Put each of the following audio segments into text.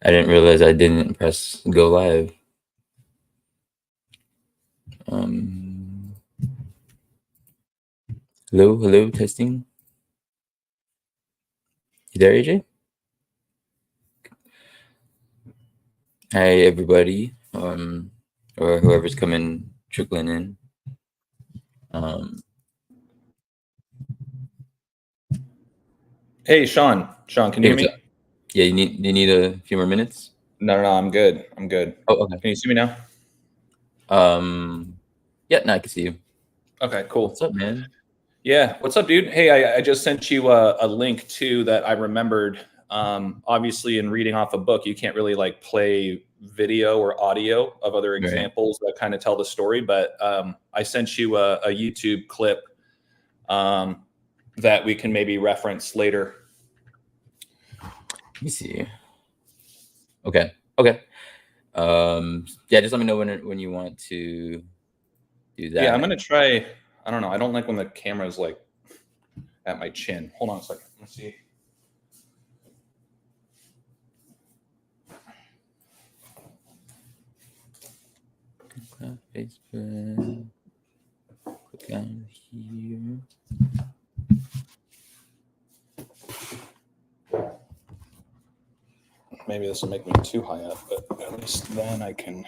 I didn't realize I didn't press go live. Hello, testing. You there, AJ? Hi, everybody. Or whoever's coming trickling in. Hey, Sean. Sean, can you hear me? Yeah, you need a few more minutes? No, I'm good. Oh, okay. Can you see me now? Yeah, now I can see you. Okay, cool. What's up, man? Yeah, what's up, dude? Hey, I just sent you a link too that I remembered. Obviously, in reading off a book, you can't really like play video or audio of other examples that kind of tell the story. But I sent you a YouTube clip that we can maybe reference later. Let me see. Okay. Yeah, just let me know when you want to do that. Yeah, I'm gonna try. I don't know. I don't like when the camera's like at my chin. Hold on a second. Let's see. Facebook. Click down here. Maybe this will make me too high up, but at least then I can.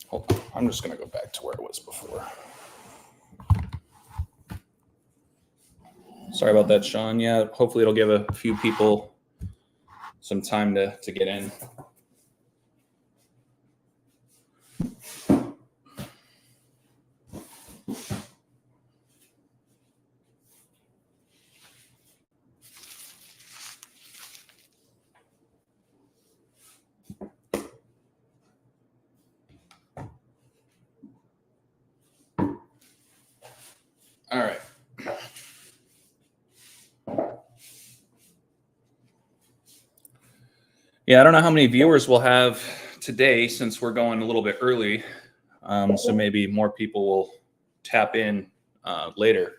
Hold on. I'm just going to go back to where it was before. Sorry about that, Sean. Yeah, hopefully it'll give a few people some time to get in. All right. Yeah, I don't know how many viewers we'll have today since we're going a little bit early. So maybe more people will tap in later.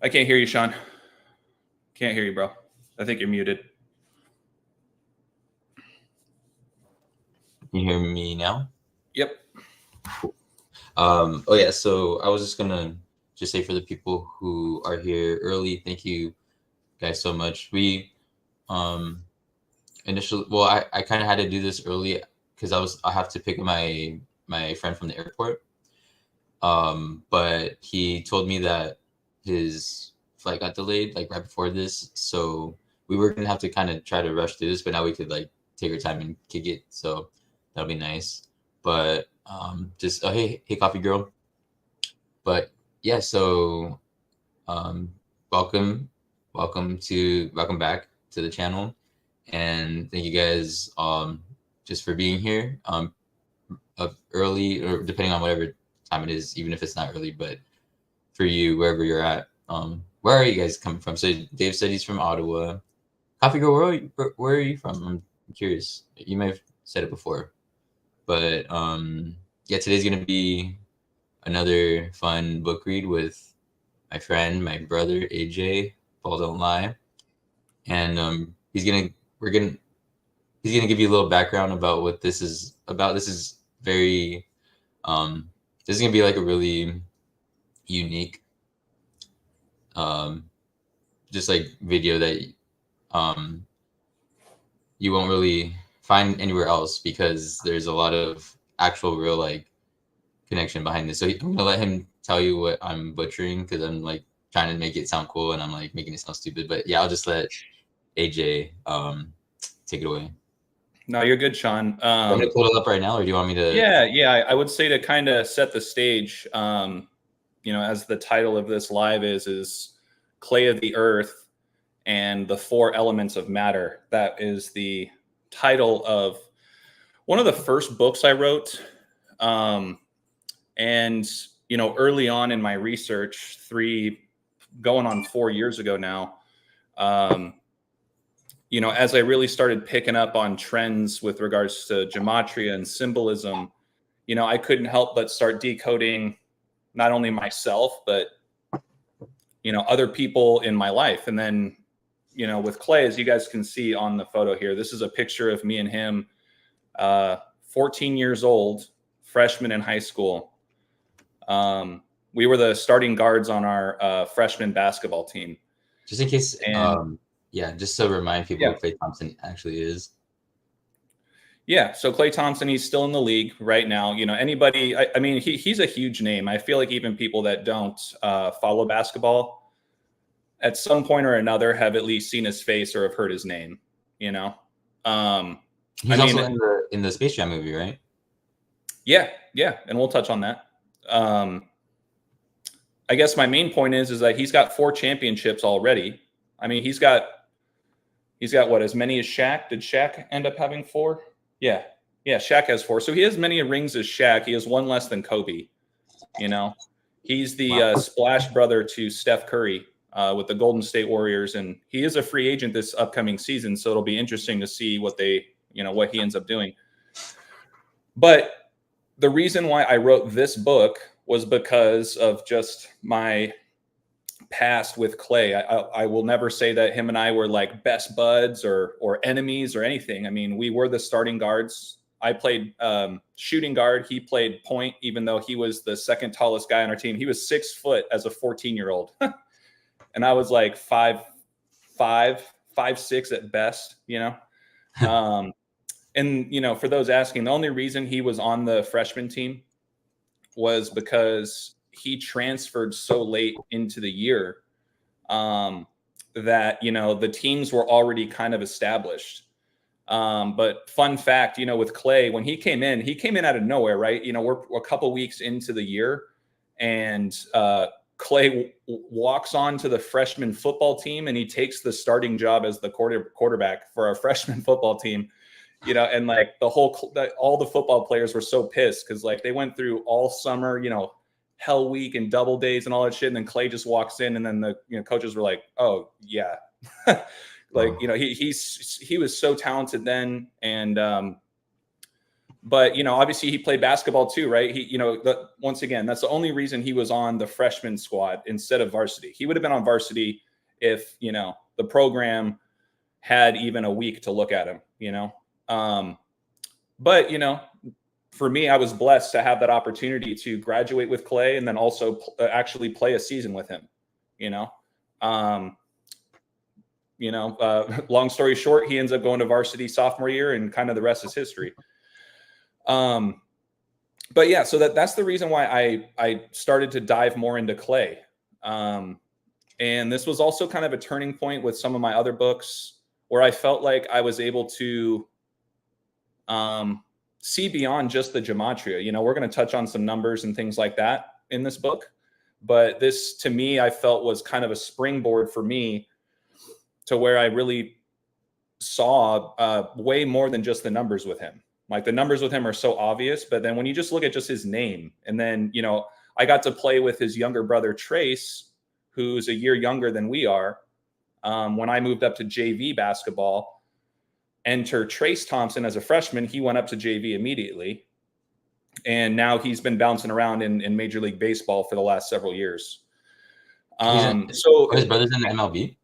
I can't hear you, Sean. Can't hear you, bro. I think you're muted. Can you hear me now? Yep. Cool. Oh yeah, so I was just gonna say for the people who are here early, thank you guys so much. We initially, well, I kind of had to do this early because I have to pick up my friend from the airport. But he told me that his flight got delayed like right before this, so we were gonna have to kind of try to rush through this, but now we could like take our time and kick it, so that'll be nice. But just hey coffee girl. But yeah, so welcome back to the channel, and thank you guys just for being here early, or depending on whatever time it is, even if it's not early, but for you wherever you're at. Where are you guys coming from? So Dave said he's from Ottawa. Coffee girl, where are you from? I'm curious. You may have said it before, but yeah, today's gonna be another fun book read with my friend, my brother AJ. Paul don't lie, and he's gonna give you a little background about what this is about. This is very this is gonna be like a really unique just like video that you won't really find anywhere else, because there's a lot of actual real like connection behind this. So I'm gonna let him tell you what I'm butchering, because I'm like trying to make it sound cool and I'm like making it sound stupid. But yeah, I'll just let AJ take it away. No, you're good, Sean. I'm gonna pull it up right now, or do you want me to? Yeah. I would say to kind of set the stage, as the title of this live is Clay of the Earth and the Four Elements of Matter. That is the title of one of the first books I wrote. And, early on in my research, going on 4 years ago now, you know, as I really started picking up on trends with regards to gematria and symbolism, you know, I couldn't help but start decoding not only myself, but, you know, other people in my life. And then, you know, with Klay, as you guys can see on the photo here, this is a picture of me and him, 14 years old, freshman in high school. We were the starting guards on our freshman basketball team. Just in case, And yeah, just to remind people who Klay Thompson actually is. Yeah, so Klay Thompson, he's still in the league right now. You know, anybody, I mean, he's a huge name. I feel like even people that don't follow basketball at some point or another have at least seen his face or have heard his name, you know? He's also in the Space Jam movie, right? Yeah, and we'll touch on that. I guess my main point is that he's got 4 championships already. I mean, he's got what, as many as Shaq? Did Shaq end up having 4? Yeah, Shaq has 4. So he has many rings as Shaq. He has 1 less than Kobe, you know? He's the splash brother to Steph Curry with the Golden State Warriors, and he is a free agent this upcoming season, so it'll be interesting to see what he ends up doing. But the reason why I wrote this book was because of just my past with Klay. I will never say that him and I were like best buds or enemies or anything. I mean, we were the starting guards. I played shooting guard. He played point, even though he was the second tallest guy on our team. He was 6 foot as a 14-year-old. And I was like 5'5", 5'6" at best, you know? And, you know, for those asking, the only reason he was on the freshman team was because he transferred so late into the year that, you know, the teams were already kind of established. But fun fact, you know, with Klay, when he came in out of nowhere, right? You know, we're a couple weeks into the year, and Klay walks on to the freshman football team, and he takes the starting job as the quarterback for our freshman football team. You know, and like all the football players were so pissed because like they went through all summer, you know, hell week and double days and all that shit. And then Klay just walks in, and then the coaches were like, "Oh yeah," like you know he was so talented then, and but you know obviously he played basketball too, right? He once again that's the only reason he was on the freshman squad instead of varsity. He would have been on varsity if you know the program had even a week to look at him, you know. But you know, for me, I was blessed to have that opportunity to graduate with Klay and then also actually play a season with him, you know. Long story short, he ends up going to varsity sophomore year, and kind of the rest is history. But yeah, so that's the reason why I started to dive more into Klay. And this was also kind of a turning point with some of my other books where I felt like I was able to see beyond just the gematria. You know, we're going to touch on some numbers and things like that in this book, but this to me, I felt was kind of a springboard for me to where I really saw way more than just the numbers with him. Like the numbers with him are so obvious, but then when you just look at just his name, and then, you know, I got to play with his younger brother, Trace, who's a year younger than we are. When I moved up to JV basketball, enter Trace Thompson as a freshman, he went up to JV immediately. And now he's been bouncing around in Major League Baseball for the last several years. So his brother's in the MLB?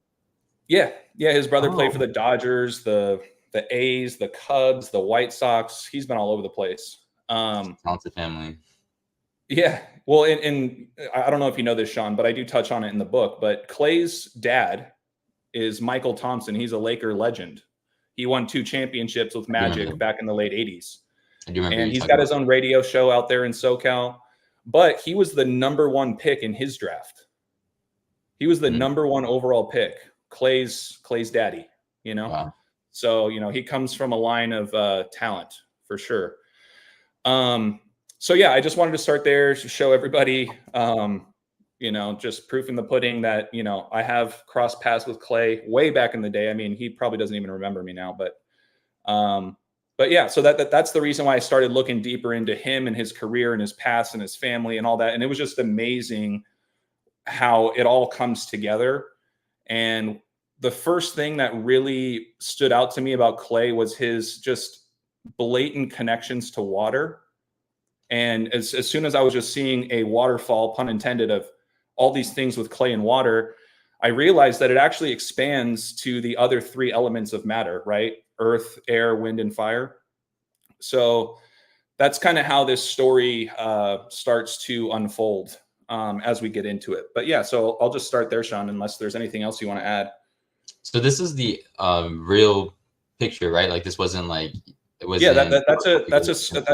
Yeah. His brother played for the Dodgers, the A's, the Cubs, the White Sox. He's been all over the place. Talented family. Yeah. Well, and I don't know if you know this, Sean, but I do touch on it in the book. But Klay's dad is Michael Thompson. He's a Laker legend. He won 2 championships with Magic back in the late 80s. I do remember. And he's got his own radio show out there in SoCal. But he was the number 1 pick in his draft. He was the number 1 overall pick. Klay's daddy, you know? Wow. So, you know, he comes from a line of talent for sure. So yeah, I just wanted to start there to show everybody, you know, just proof in the pudding that, you know, I have crossed paths with Klay way back in the day. I mean, he probably doesn't even remember me now, but yeah, so that's the reason why I started looking deeper into him and his career and his past and his family and all that. And it was just amazing how it all comes together. And the first thing that really stood out to me about Klay was his just blatant connections to water. And as soon as I was just seeing a waterfall, pun intended, of all these things with clay and water, I realized that it actually expands to the other three elements of matter, right? Earth, air, wind, and fire. So that's kind of how this story starts to unfold as we get into it. But yeah, so I'll just start there, Sean, unless there's anything else you want to add. So this is the real picture, right? Like this wasn't like it was. Yeah, that's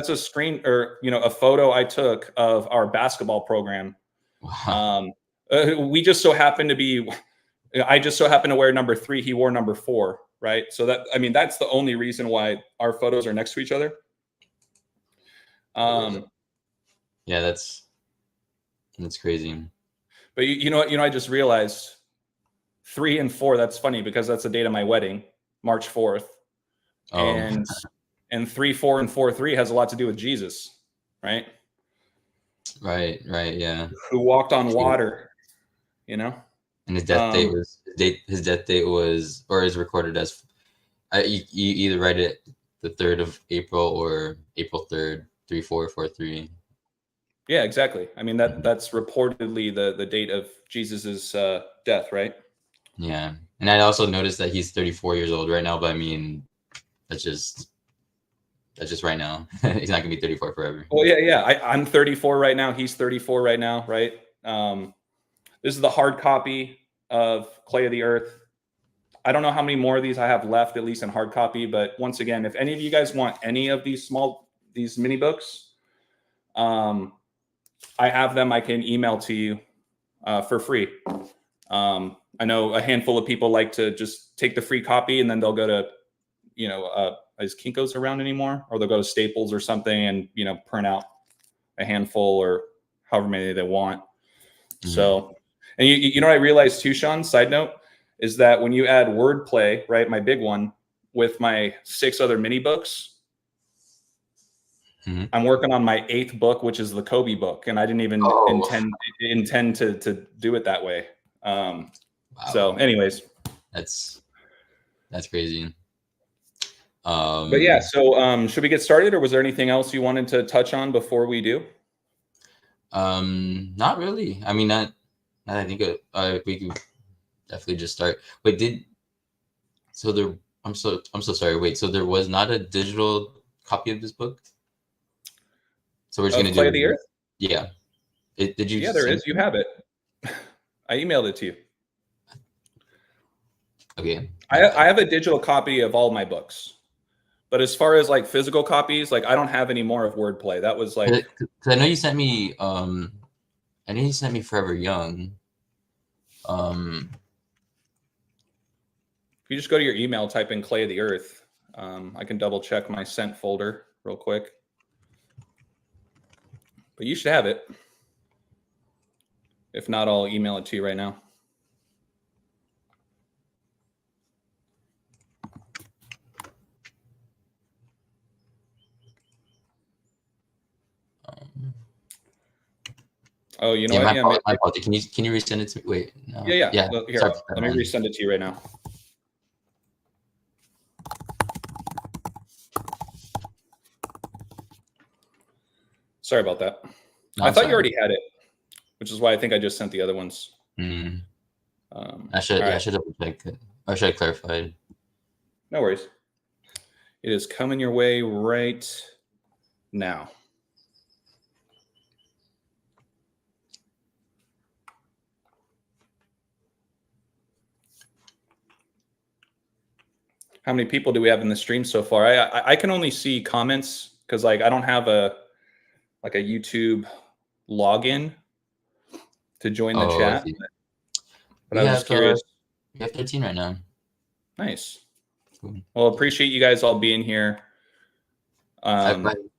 a screen, or a photo I took of our basketball program. Wow. We just so happened to be. I just so happened to wear number 3. He wore number 4, right? So that's the only reason why our photos are next to each other. Yeah, that's crazy. But you know what? I just realized 3 and 4. That's funny because that's the date of my wedding, March 4th, and 3, 4, and 4, 3 has a lot to do with Jesus, right? Right, yeah. Who walked on water, And his death date was or is recorded as you either write it the 3rd of April or April 3rd, 3443. Yeah, exactly. I mean that's reportedly the date of Jesus's death, right? Yeah, and I also noticed that he's 34 years old right now. But I mean, that's just right now. He's not gonna be 34 forever. Well, yeah. I'm 34 right now. He's 34 right now, right? This is the hard copy of Klay of the Earth. I don't know how many more of these I have left, at least in hard copy. But once again, if any of you guys want any of these mini books, I have them. I can email to you for free. I know a handful of people like to just take the free copy and then they'll go to, is Kinko's around anymore? Or they'll go to Staples or something and, print out a handful or however many they want. Mm-hmm. So, and you know what I realized too, Sean, side note, is that when you add wordplay, right, my big one, with my 6 other mini books, mm-hmm. I'm working on my 8th book, which is the Kobe book. And I didn't even intend to do it that way. Wow. So anyways, that's crazy. But yeah, so should we get started, or was there anything else you wanted to touch on before we do? Not really. I mean, I think we could definitely just start. Wait, I'm so sorry. Wait, so there was not a digital copy of this book? So we're just gonna do Klay of the Earth? Yeah. Did you? Yeah, there is. You have it. I emailed it to you. Okay. I have a digital copy of all my books. But as far as like physical copies, like I don't have any more of wordplay. That was like, because I know you sent me Forever Young. If you just go to your email, type in Klay of the Earth. I can double check my sent folder real quick. But you should have it. If not, I'll email it to you right now. Oh, you know what? My apology. Can you resend it to me? Wait. No. Yeah. Here, let me resend it to you right now. Sorry about that. No, I thought you already had it, which is why I think I just sent the other ones. Mm. I should double check it. Or should I clarify? No worries. It is coming your way right now. How many people do we have in the stream so far? I can only see comments because like I don't have a YouTube login to join the chat. But I was just curious. We have 13 right now. Nice. Cool. Well, appreciate you guys all being here. Hi,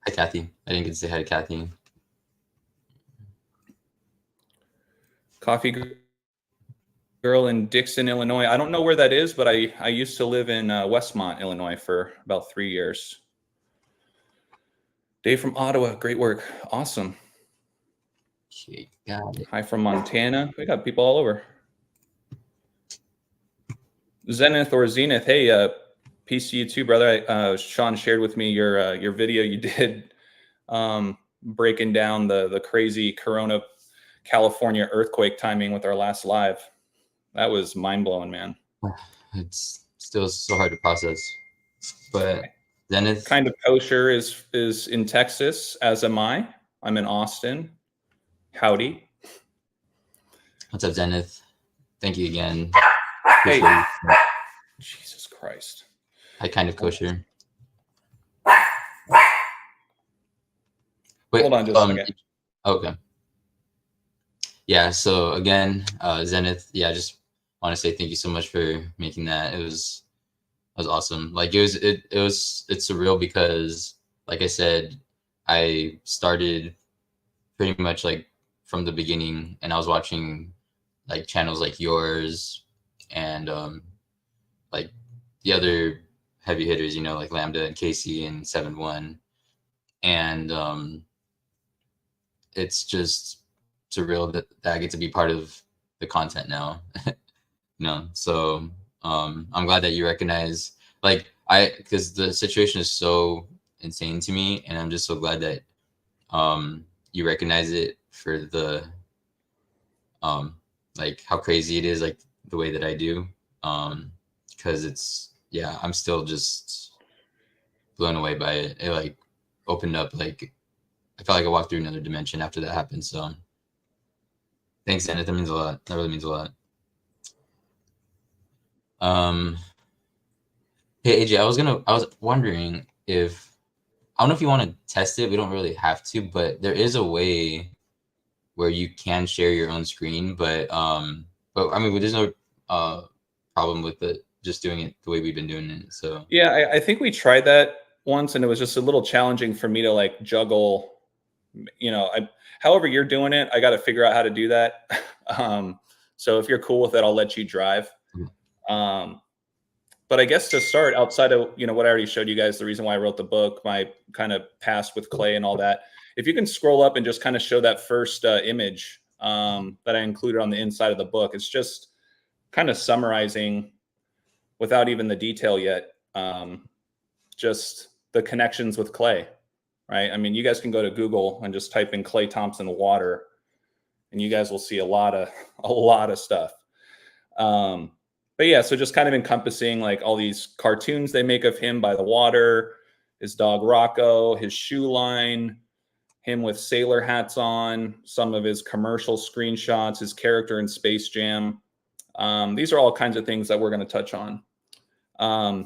Kathy. I didn't get to say hi to Kathy. Coffee Girl in Dixon, Illinois. I don't know where that is, but I used to live in Westmont, Illinois for about 3 years. Dave from Ottawa. Great work. Awesome. Okay, got it. Hi from Montana. We got people all over. Zenith or Zenith, hey, peace to you too, brother. Sean shared with me your video you did breaking down the crazy Corona California earthquake timing with our last live. That was mind blowing, man. It's still so hard to process. But Zenith, Kind of kosher is in Texas, as am I. I'm in Austin. Howdy. what's up, Zenith? Thank you again. Hey. Appreciate you. Jesus Christ. I kind of kosher. Wait, hold on just a second. Okay. Yeah, so again, Zenith, yeah, I just want to say thank you so much for making that. It was awesome. Like it's surreal because, like I said, I started pretty much like from the beginning, and I was watching like channels like yours and like the other heavy hitters, you know, like Lambda and Casey and 7-1, and it's just surreal that I get to be part of the content now. You know, so I'm glad that you recognize, like, because the situation is so insane to me, and I'm just so glad that you recognize it for the like how crazy it is, like the way that I do, because it's, yeah, I'm still just blown away by it. It like opened up, like I felt like I walked through another dimension after that happened. So thanks, Zenith. That means a lot. That really means a lot. Hey AJ, I was wondering if, I don't know if you want to test it. We don't really have to, but there is a way where you can share your own screen, but I mean, there's no problem with it, just doing it the way we've been doing it. So yeah, I think we tried that once, and it was just a little challenging for me to like juggle. You know, however you're doing it, I got to figure out how to do that. So if you're cool with it, I'll let you drive. But I guess to start, outside of, you know, what I already showed you guys, the reason why I wrote the book, my kind of past with Klay and all that, if you can scroll up and just kind of show that first image that I included on the inside of the book, it's just kind of summarizing without even the detail yet, just the connections with Klay, right? I mean, you guys can go to Google and just type in Klay Thompson water, and you guys will see a lot of stuff. But yeah, so just kind of encompassing like all these cartoons they make of him by the water, his dog Rocco, his shoe line, him with sailor hats on, some of his commercial screenshots, his character in Space Jam. These are all kinds of things that we're going to touch on. But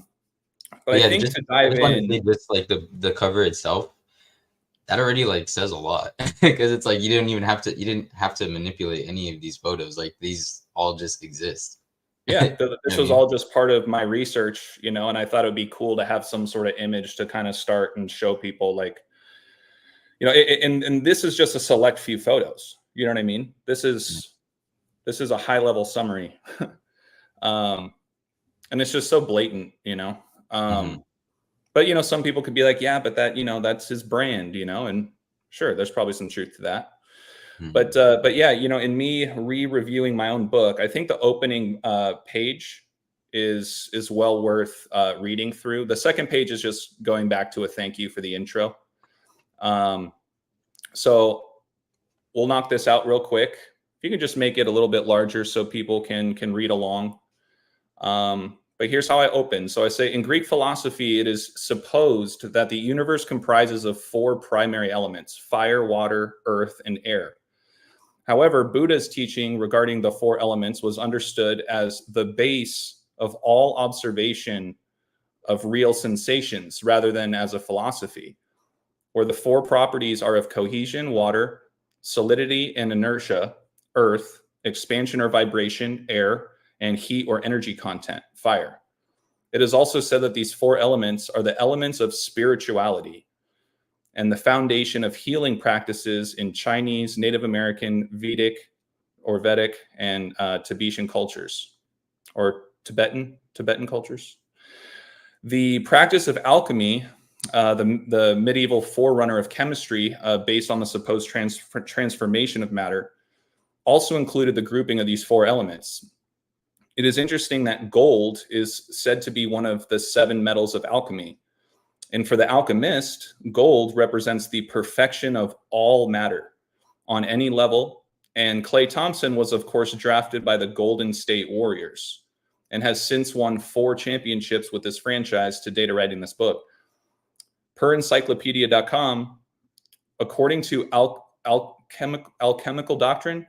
yeah, I think to dive in, just like the cover itself, that already like says a lot, because it's like you didn't have to manipulate any of these photos. Like these all just exist. Yeah, this was all just part of my research, you know, and I thought it would be cool to have some sort of image to kind of start and show people, like, you know, and this is just a select few photos. You know what I mean? This is a high level summary. And it's just so blatant, you know. But, you know, some people could be like, yeah, but that, you know, that's his brand, you know, and sure, there's probably some truth to that. But yeah, you know, in me re-reviewing my own book, I think the opening page is well worth reading through. The second page is just going back to a thank you for the intro. So we'll knock this out real quick. If you can just make it a little bit larger so people can read along. But here's how I open. So I say, in Greek philosophy, it is supposed that the universe comprises of 4 primary elements: fire, water, earth, and air. However, Buddha's teaching regarding the 4 elements was understood as the base of all observation of real sensations, rather than as a philosophy, where the 4 properties are of cohesion, water; solidity and inertia, earth; expansion or vibration, air; and heat or energy content, fire. It is also said that these 4 elements are the elements of spirituality and the foundation of healing practices in Chinese, Native American, Vedic, and Tibetan cultures, or Tibetan cultures. The practice of alchemy, the medieval forerunner of chemistry, based on the supposed transformation of matter, also included the grouping of these 4 elements. it is interesting that gold is said to be one of the 7 metals of alchemy. And for the alchemist, gold represents the perfection of all matter on any level. And Klay Thompson was, of course, drafted by the Golden State Warriors and has since won 4 championships with this franchise to date of writing this book. Per encyclopedia.com, according to alchemical doctrine,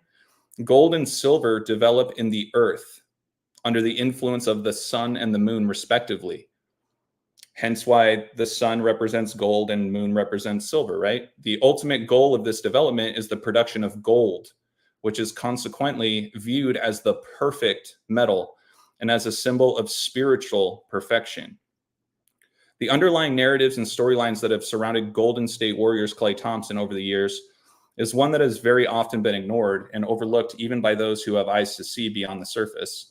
gold and silver develop in the earth under the influence of the sun and the moon, respectively. Hence why the sun represents gold and moon represents silver, right? The ultimate goal of this development is the production of gold, which is consequently viewed as the perfect metal and as a symbol of spiritual perfection. The underlying narratives and storylines that have surrounded Golden State Warriors Klay Thompson over the years is one that has very often been ignored and overlooked even by those who have eyes to see beyond the surface,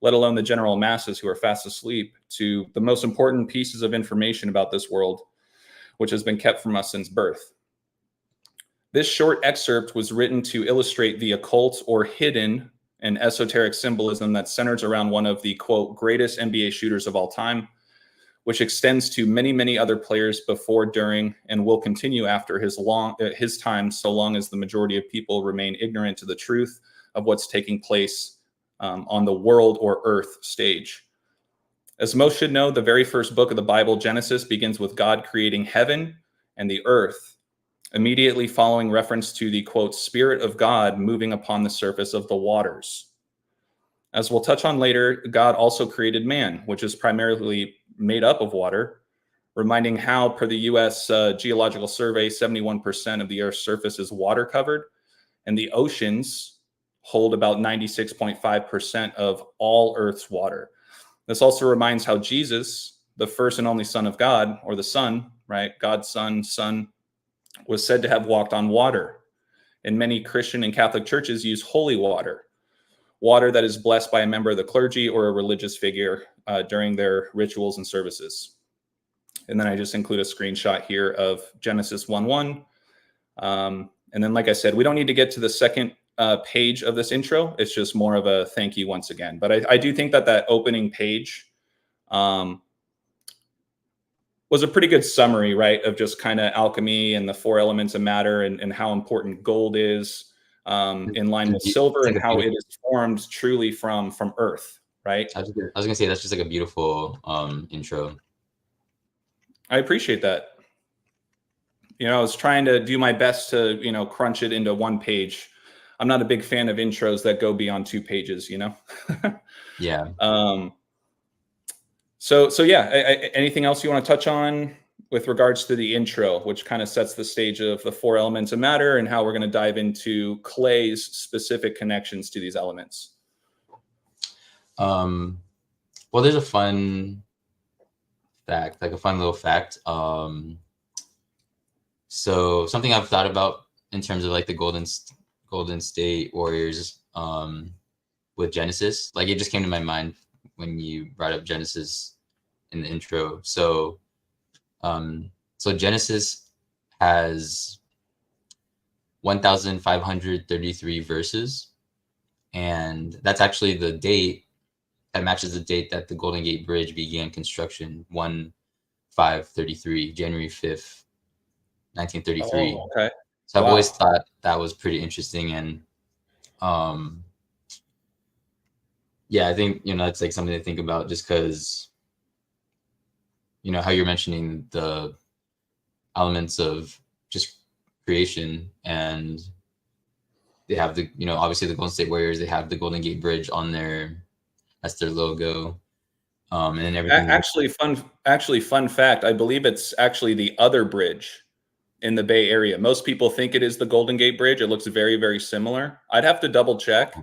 let alone the general masses who are fast asleep to the most important pieces of information about this world, which has been kept from us since birth. This short excerpt was written to illustrate the occult or hidden and esoteric symbolism that centers around one of the, quote, greatest NBA shooters of all time, which extends to many, many other players before, during, and will continue after his time, so long as the majority of people remain ignorant to the truth of what's taking place on the world or earth stage. As most should know, the very first book of the Bible, Genesis, begins with God creating heaven and the earth, immediately following reference to the, quote, Spirit of God moving upon the surface of the waters. As we'll touch on later, God also created man, which is primarily made up of water, reminding how, per the U.S. Geological Survey, 71% of the Earth's surface is water covered, and the oceans hold about 96.5% of all Earth's water. This also reminds how Jesus, the first and only Son of God, or the Son, right, God's Son, was said to have walked on water. And many Christian and Catholic churches use holy water, water that is blessed by a member of the clergy or a religious figure during their rituals and services. And then I just include a screenshot here of Genesis 1:1. And then, like I said, we don't need to get to the second page of this intro. It's just more of a thank you once again. But I do think that opening page was a pretty good summary, right, of just kind of alchemy and the 4 elements of matter and how important gold is in line with silver and how it is formed truly from Earth, right? I was gonna say that's just like a beautiful intro. I appreciate that. You know, I was trying to do my best to, you know, crunch it into 1 page. I'm not a big fan of intros that go beyond 2 pages, you know? Yeah. So yeah, anything else you want to touch on with regards to the intro, which kind of sets the stage of the 4 elements of matter and how we're going to dive into Klay's specific connections to these elements? Well, there's a fun fact, like a fun little fact. So something I've thought about in terms of like the Golden State Warriors with Genesis, like it just came to my mind when you brought up Genesis in the intro. So Genesis has 1,533 verses, and that's actually the date that matches the date that the Golden Gate Bridge began construction, 1/5/33, January 5th, 1933. Oh, okay. So I've Wow. always thought that was pretty interesting, and yeah, I think, you know, it's like something to think about, just because, you know, how you're mentioning the elements of just creation, and they have the, you know, obviously the Golden State Warriors, they have the Golden Gate Bridge on that's their logo. And then everything. Actually, fun fact, I believe it's actually the other bridge in the Bay Area. Most people think it is the Golden Gate Bridge. It looks very, very similar. I'd have to double check.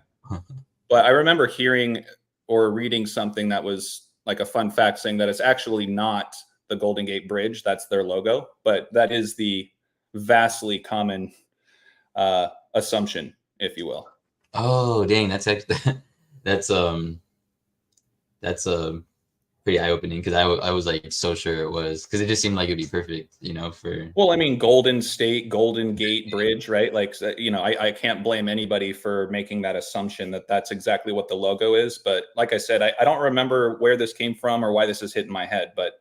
But I remember hearing or reading something that was like a fun fact saying that it's actually not the Golden Gate Bridge. That's their logo. But that is the vastly common assumption, if you will. Oh, dang. That's pretty eye-opening because I was like so sure it was, because it just seemed like it'd be perfect, you know, for Well, I mean, Golden State, Golden Gate Bridge, right? Like, you know, I can't blame anybody for making that assumption that that's exactly what the logo is. But like I said, I don't remember where this came from or why this is hitting my head, but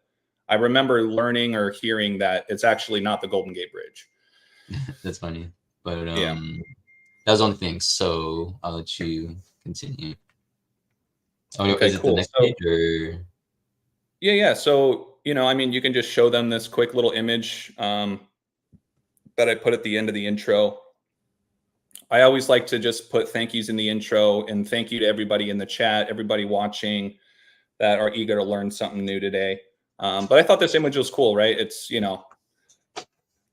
I remember learning or hearing that it's actually not the Golden Gate Bridge. that's funny. But Yeah. that was one thing. So I'll let you continue. Oh, Okay, is it the cool. next So page or? yeah. So, you know, I mean, you can just show them this quick little image that I put at the end of the intro. I always like to just put thank yous in the intro, and thank you to everybody in the chat, everybody watching that are eager to learn something new today. But I thought this image was cool, right? It's, you know,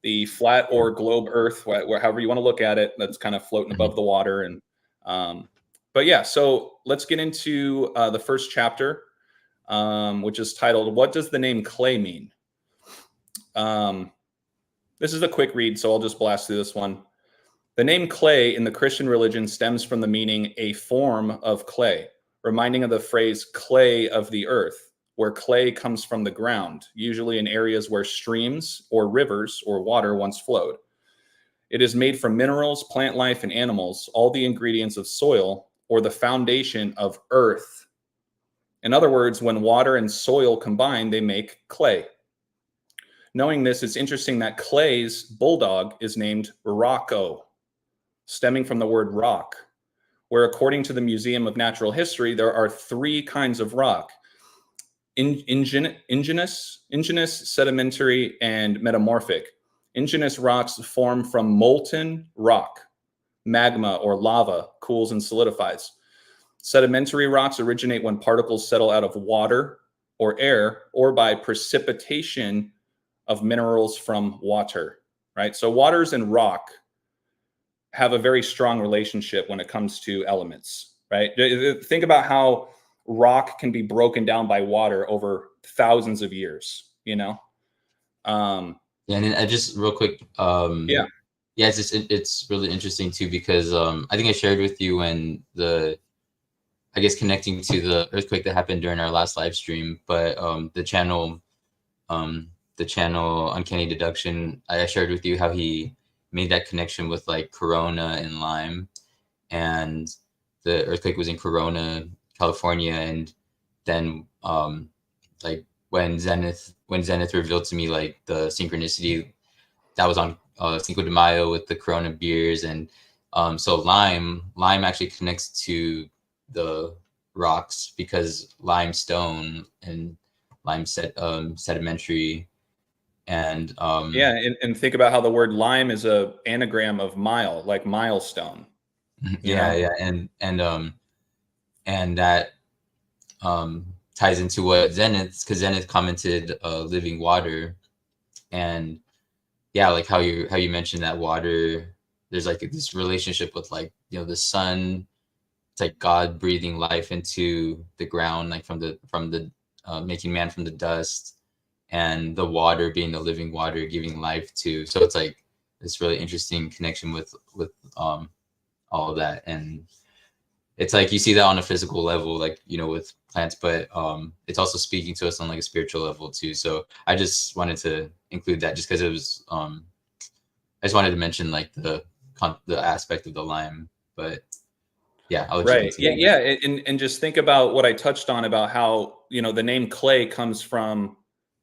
the flat or globe Earth, however you want to look at it, that's kind of floating above the water. And but yeah, so let's get into the first chapter, which is titled "What Does the Name Klay Mean?" This is a quick read, so I'll just blast through this one. The name Klay in the Christian religion stems from the meaning "a form of clay," reminding of the phrase "clay of the earth," where clay comes from the ground, usually in areas where streams or rivers or water once flowed. It is made from minerals, plant life, and animals, all the ingredients of soil or the foundation of earth. In other words, when water and soil combine, they make clay. Knowing this, it's interesting that Klay's bulldog is named Rocco, stemming from the word rock, where according to the Museum of Natural History, there are three kinds of rock: igneous, sedimentary, and metamorphic. Igneous rocks form from molten rock. Magma or lava cools and solidifies. Sedimentary rocks originate when particles settle out of water or air, or by precipitation of minerals from water, right? So waters and rock have a very strong relationship when it comes to elements, right? Think about how rock can be broken down by water over thousands of years, you know? Yeah, and then I just real quick, Yeah. yeah, it's really interesting too because I think I shared with you when I guess connecting to the earthquake that happened during our last live stream, but the channel Uncanny Deduction, I shared with you how he made that connection with like Corona and Lyme, and the earthquake was in Corona, California, and then like when Zenith revealed to me like the synchronicity that was on Cinco de Mayo with the Corona beers, and so lime actually connects to the rocks because limestone and sedimentary, and Yeah. And think about how the word lime is a anagram of mile, like milestone, you yeah, know? yeah, and that ties into what Zenith, because Zenith commented living water, and yeah, like how you mentioned that water, there's like this relationship with like, you know, the sun. It's like God breathing life into the ground, like from the making man from the dust, and the water being the living water, giving life to. So it's like this really interesting connection with all of that, and it's like you see that on a physical level, like, you know, with plants, but it's also speaking to us on like a spiritual level too. So I just wanted to include that just because it was I just wanted to mention like the aspect of the lime, but yeah, I'll let you Right. Yeah. continue. Yeah. And just think about what I touched on about how, you know, the name Klay comes from,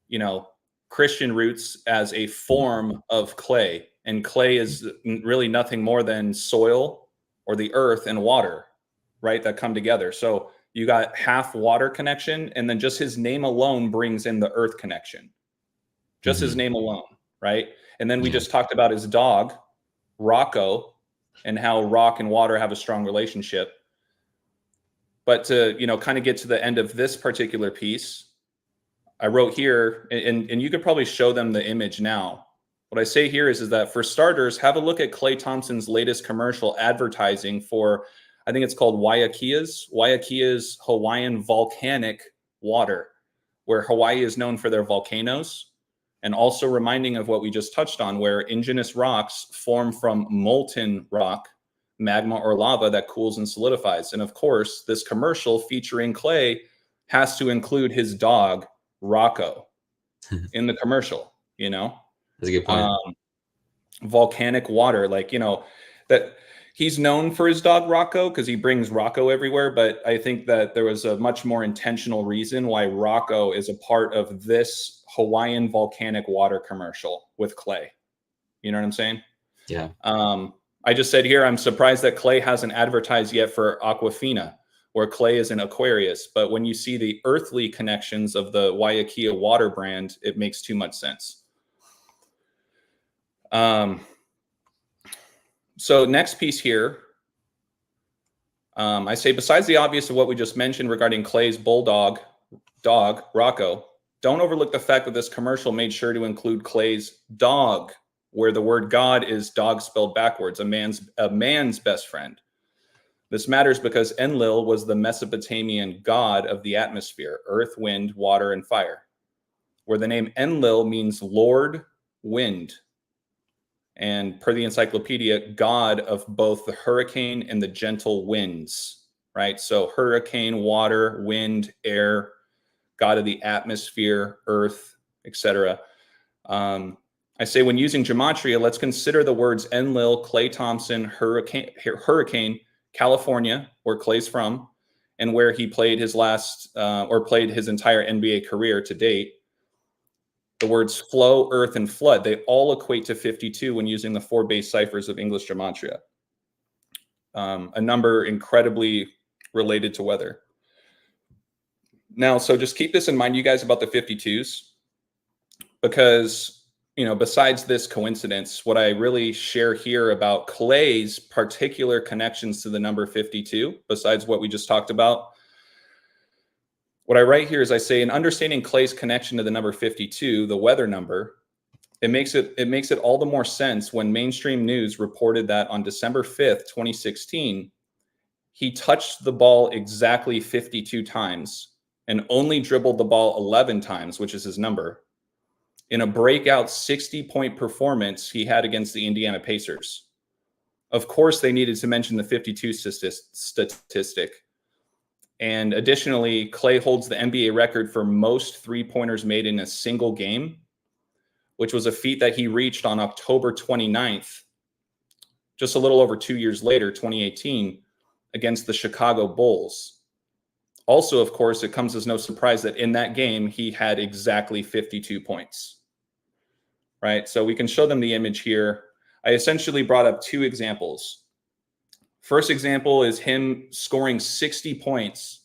you know, Christian roots as a form of clay. And clay is really nothing more than soil or the earth and water, right? That come together. So you got half water connection, and then just his name alone brings in the earth connection, just his Mm-hmm. name alone, right? And then we Yeah. just talked about his dog, Rocco, and how rock and water have a strong relationship. But to, you know, kind of get to the end of this particular piece, I wrote here, and you could probably show them the image now. What I say here is that for starters, have a look at Klay Thompson's latest commercial advertising for, I think it's called Waiakia's Hawaiian volcanic water, where Hawaii is known for their volcanoes, and also reminding of what we just touched on, where igneous rocks form from molten rock, magma or lava that cools and solidifies. And of course, this commercial featuring Klay has to include his dog, Rocco, in the commercial, you know? That's a good point. Volcanic water, like, you know, that he's known for his dog Rocco because he brings Rocco everywhere. But I think that there was a much more intentional reason why Rocco is a part of this Hawaiian volcanic water commercial with Klay. You know what I'm saying? Yeah. I just said here, I'm surprised that Klay hasn't advertised yet for Aquafina, where Klay is an Aquarius. But when you see the earthly connections of the Waiakea water brand, it makes too much sense. So next piece here, I say, besides the obvious of what we just mentioned regarding Klay's bulldog dog, Rocco, don't overlook the fact that this commercial made sure to include Klay's dog, where the word God is dog spelled backwards, a man's best friend. This matters because Enlil was the Mesopotamian god of the atmosphere, earth, wind, water, and fire, where the name Enlil means Lord Wind. And per the encyclopedia, god of both the hurricane and the gentle winds, right? So hurricane, water, wind, air, god of the atmosphere, earth, etc. I say when using gematria, let's consider the words Enlil, Klay Thompson, hurricane, California, where Klay's from, and where he played his played his entire NBA career to date. The words flow, earth, and flood, they all equate to 52 when using the 4 base ciphers of English gematria. A number incredibly related to weather. Now, so just keep this in mind, you guys, about the 52s, because, you know, besides this coincidence, what I really share here about Klay's particular connections to the number 52, besides what we just talked about, what I write here is I say, in understanding Klay's connection to the number 52, the weather number, it makes it all the more sense when mainstream news reported that on December 5th, 2016, he touched the ball exactly 52 times and only dribbled the ball 11 times, which is his number, in a breakout 60-point performance he had against the Indiana Pacers. Of course, they needed to mention the 52 statistic. And additionally, Klay holds the NBA record for most three-pointers made in a single game, which was a feat that he reached on October 29th, just a little over 2 years later, 2018, against the Chicago Bulls. Also, of course, it comes as no surprise that in that game, he had exactly 52 points, right? So we can show them the image here. I essentially brought up 2 examples. First example is him scoring 60 points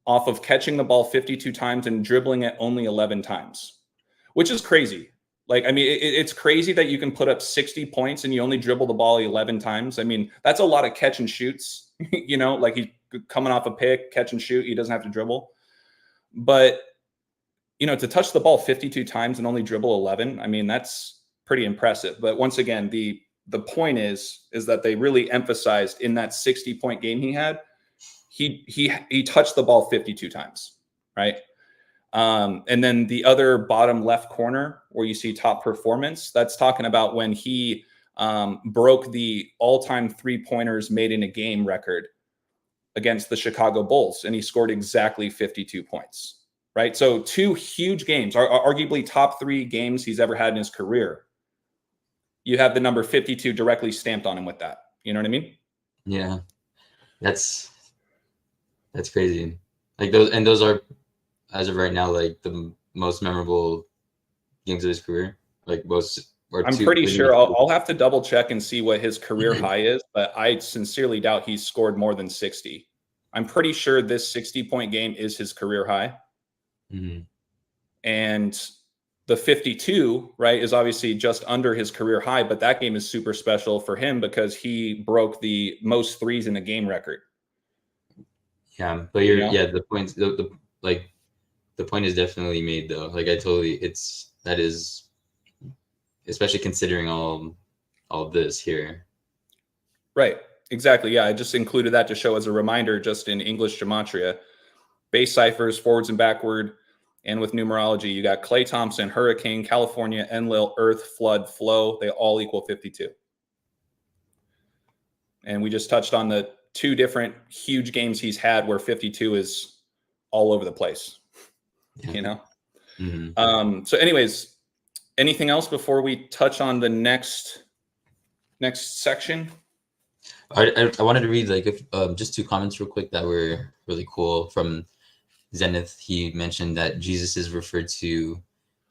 off of catching the ball 52 times and dribbling it only 11 times, which is crazy. Like, I mean, it's crazy that you can put up 60 points and you only dribble the ball 11 times. I mean, that's a lot of catch and shoots, you know, like he's coming off a pick, catch and shoot. He doesn't have to dribble. But, you know, to touch the ball 52 times and only dribble 11, I mean, that's pretty impressive. But once again, the point is that they really emphasized in that 60-point game he had, he touched the ball 52 times, right? And then the other bottom left corner where you see top performance, that's talking about when he broke the all-time three-pointers made in a game record against the Chicago Bulls, and he scored exactly 52 points, right? So 2 huge games, arguably top 3 games he's ever had in his career. You have the number 52 directly stamped on him with that. You know what I mean? Yeah, that's crazy. Like those are, as of right now, like the most memorable games of his career. Like most, or I'm pretty sure I'll have to double check and see what his career high is, but I sincerely doubt he's scored more than 60. I'm pretty sure this 60-point game is his career high. Mm-hmm. And the 52, right, is obviously just under his career high, but that game is super special for him because he broke the most threes in a game record. Yeah, but the points, the point is definitely made though. Like that is, especially considering all this here. Right. Exactly. Yeah. I just included that to show as a reminder, just in English gematria, base ciphers, forwards and backward. And with numerology, you got Klay Thompson, hurricane, California, Enlil, earth, flood, flow. They all equal 52. And we just touched on the 2 different huge games he's had where 52 is all over the place, Yeah. you know? Mhm. So anyways, anything else before we touch on the next section? I wanted to read like just 2 comments real quick that were really cool from Zenith. He mentioned that Jesus is referred to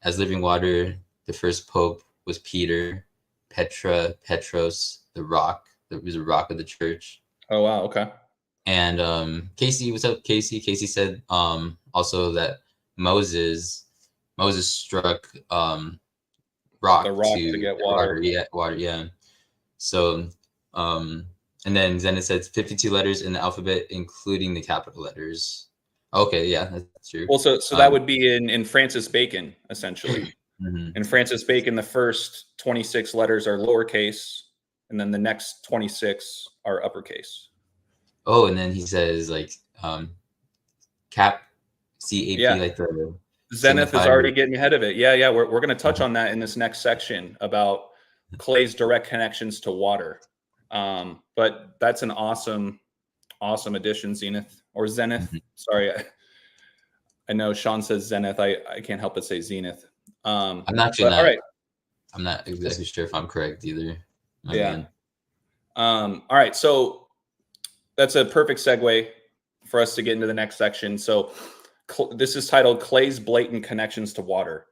as living water. The first pope was Peter. Petros, the rock. That was a rock of the church. Oh, wow. Okay. And Casey, what's up, Casey? Casey said also that Moses struck The rock rock to to get get water. water. Yeah, water. Yeah. So and then Zenith says 52 letters in the alphabet, including the capital letters. Okay, yeah, that's true. Well, so that would be in Francis Bacon, essentially. Mhm. In Francis Bacon, the first 26 letters are lowercase, and then the next 26 are uppercase. Oh, and then he says like cap, CAP, Yeah. like the Zenith is signify. already getting ahead of it. Yeah. We're going to touch on that in this next section about Clay's direct connections to water. But that's an awesome addition, Zenith or Zenith. Mhm. Sorry. I know Sean says Zenith. I can't help but say Zenith. I'm actually But not. all right. I'm not exactly sure if I'm correct either. My Yeah. bad. All right. So that's a perfect segue for us to get into the next section. So this is titled Clay's Blatant Connections to Water.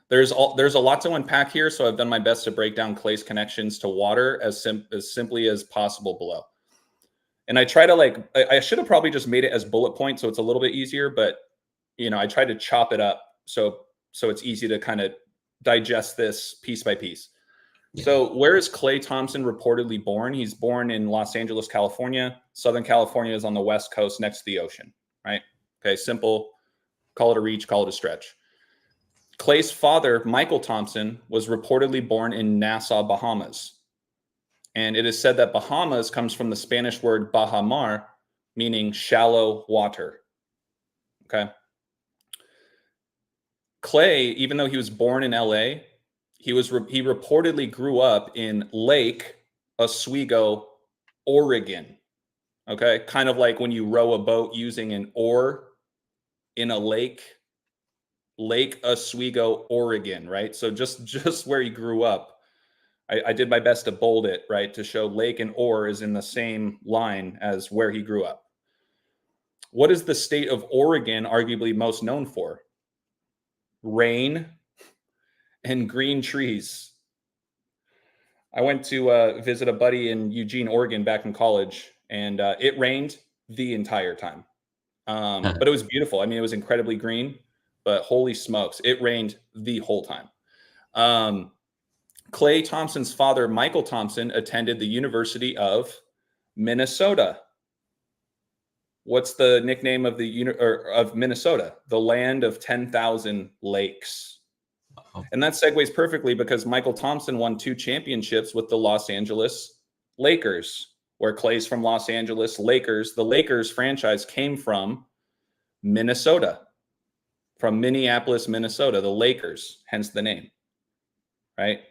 There's a lot to unpack here, so I've done my best to break down Clay's connections to water as simply as possible below. And I try to I should have probably just made it as bullet points so it's a little bit easier, but I try to chop it up so it's easy to kind of digest this piece by piece. Yeah. So where is Klay Thompson reportedly born? He's born in Los Angeles, California. Southern California is on the West Coast next to the ocean, right? Okay, simple. Call it a reach, call it a stretch. Clay's father, Michael Thompson, was reportedly born in Nassau, Bahamas. And it is said that Bahamas comes from the Spanish word baja mar, meaning shallow water. Okay. Klay, even though he was born in LA, he reportedly grew up in Lake Oswego, Oregon. Okay, kind of like when you row a boat using an oar in a lake. Lake Oswego, Oregon, right? So just where he grew up. I did my best to bold it, right, to show lake and oar is in the same line as where he grew up. What is the state of Oregon arguably most known for? Rain and green trees. I went to visit a buddy in Eugene, Oregon back in college, and it rained the entire time. But it was beautiful. I mean, it was incredibly green, but holy smokes, it rained the whole time. Klay Thompson's father, Michael Thompson, attended the University of Minnesota. What's the nickname of of Minnesota? The land of 10,000 lakes. And that segues perfectly because Michael Thompson won 2 championships with the Los Angeles Lakers, where Klay's from Los Angeles. The Lakers franchise came from Minnesota, from Minneapolis, Minnesota, the Lakers, hence the name, right?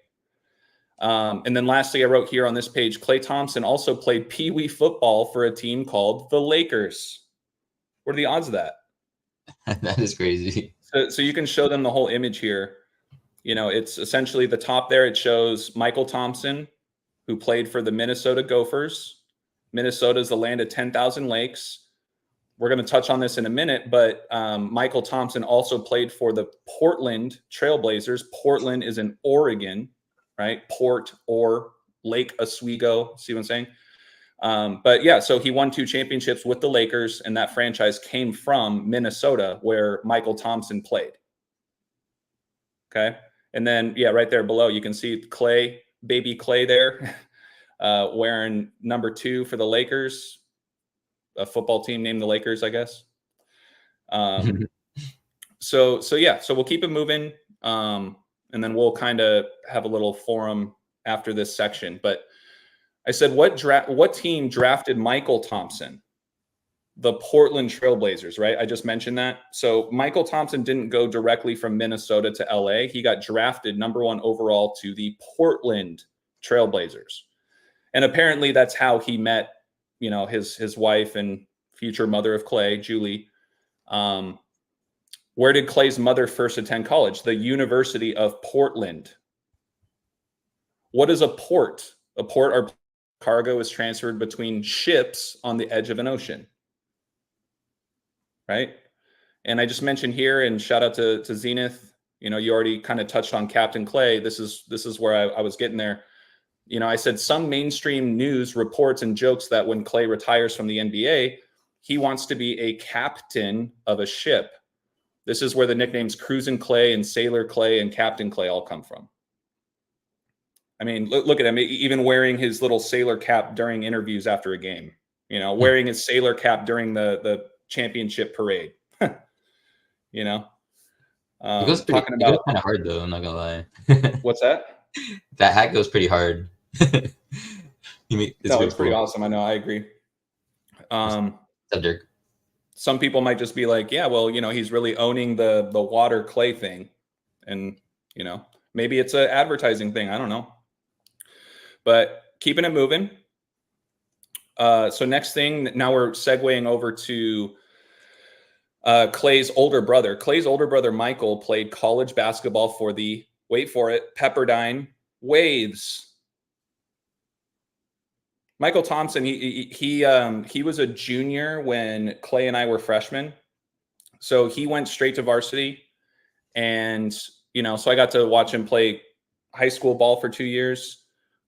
And then lastly, I wrote here on this page, Klay Thompson also played Pee Wee football for a team called the Lakers. What are the odds of that? That is crazy. So you can show them the whole image here. It's essentially the top there. It shows Michael Thompson, who played for the Minnesota Gophers. Minnesota is the land of 10,000 lakes. We're going to touch on this in a minute, but Michael Thompson also played for the Portland Trailblazers. Portland is in Oregon, right? Port or Lake Oswego. See what I'm saying? But yeah, so he won 2 championships with the Lakers, and that franchise came from Minnesota, where Michael Thompson played. Okay. And then, yeah, right there below, you can see Klay, baby Klay there, wearing number 2 for the Lakers, a football team named the Lakers, I guess. So we'll keep it moving. And then we'll kind of have a little forum after this section. But I said, what team drafted Michael Thompson? The Portland Trailblazers, right? I just mentioned that. So Michael Thompson didn't go directly from Minnesota to LA. He got drafted number 1 overall to the Portland Trailblazers. And apparently that's how he met, his wife and future mother of Klay, Julie. Where did Klay's mother first attend college? The University of Portland. What is a port? A port or cargo is transferred between ships on the edge of an ocean, right? And I just mentioned here, and shout out to Zenith. You know, you already kind of touched on Captain Klay. This is where I was getting there. You know, I said some mainstream news reports and jokes that when Klay retires from the NBA, he wants to be a captain of a ship. This is where the nicknames Cruisin' Klay and Sailor Klay and Captain Klay all come from. I mean, look at him, even wearing his little sailor cap during interviews after a game, you know, wearing his sailor cap during the championship parade, you know. It goes pretty. It goes kind of hard though. I'm not gonna lie. What's that? That hat goes pretty hard. It's pretty awesome. I know. I agree. Some people might just be like, yeah, well, you know, he's really owning the water Klay thing, and you know, maybe it's an advertising thing. I don't know. But keeping it moving. So next thing, now we're segueing over to Klay's older brother. Klay's older brother, Michael, played college basketball for the, wait for it, Pepperdine Waves. Michael Thompson, he was a junior when Klay and I were freshmen. So he went straight to varsity. And, you know, so I got to watch him play high school ball for 2 years.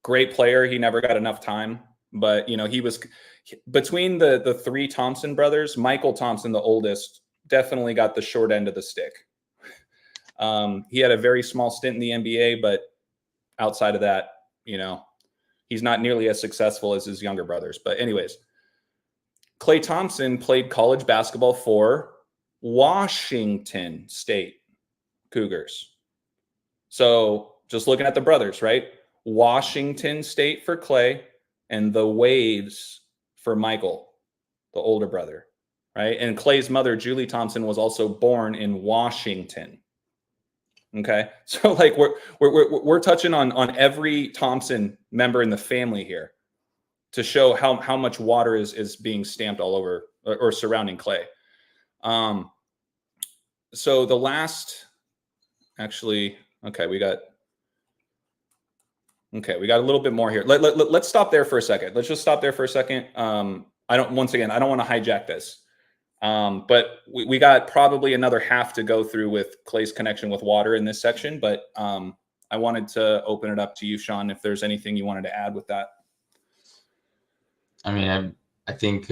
Great player. He never got enough time. But, you know, he was between the three Thompson brothers, Michael Thompson, the oldest, definitely got the short end of the stick. He had a very small stint in the NBA, but outside of that, you know, he's not nearly as successful as his younger brothers. But anyways, Klay Thompson played college basketball for Washington State Cougars. So just looking at the brothers, right? Washington State for Klay and the Waves for Michael, the older brother, right? And Klay's mother, Julie Thompson, was also born in Washington. Okay, so like we're touching on every Thompson member in the family here to show how much water is being stamped all over or surrounding Klay. So the last, actually, okay, we got a little bit more here. Let's stop there for a second. Let's just stop there for a second. I don't want to hijack this. But we got probably another half to go through with Klay's connection with water in this section. But I wanted to open it up to you, Sean, if there's anything you wanted to add with that. I mean, I think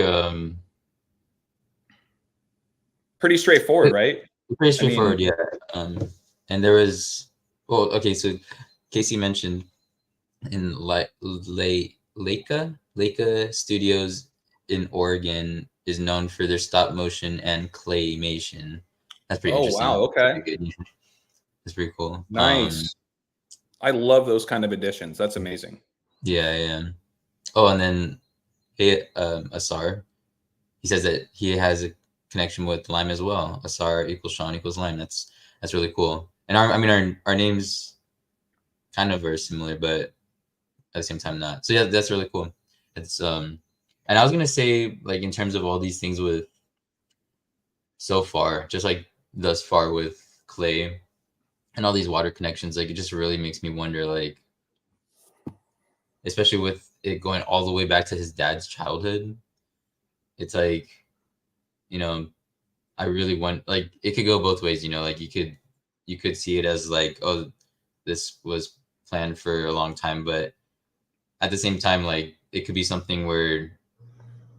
pretty straightforward, right? Pretty straightforward, yeah. And there was, well, okay, so Casey mentioned in Leica Studios in Oregon is known for their stop motion and claymation. That's pretty interesting. Oh, wow. Okay. That's pretty cool. Nice. I love those kind of additions. That's amazing. Yeah. Oh, and then Asar, he says that he has a connection with Lime as well. Asar equals Sean equals Lime. That's really cool. And our names kind of are similar, but at the same time not. So yeah, that's really cool. It's and I was gonna say, like, in terms of all these things with so far, just like thus far with Klay and all these water connections, like it just really makes me wonder, like, especially with it going all the way back to his dad's childhood. It's like, you know, I really want, like, it could go both ways, you know, like you could see it as like, oh, this was planned for a long time, but at the same time, like, it could be something where,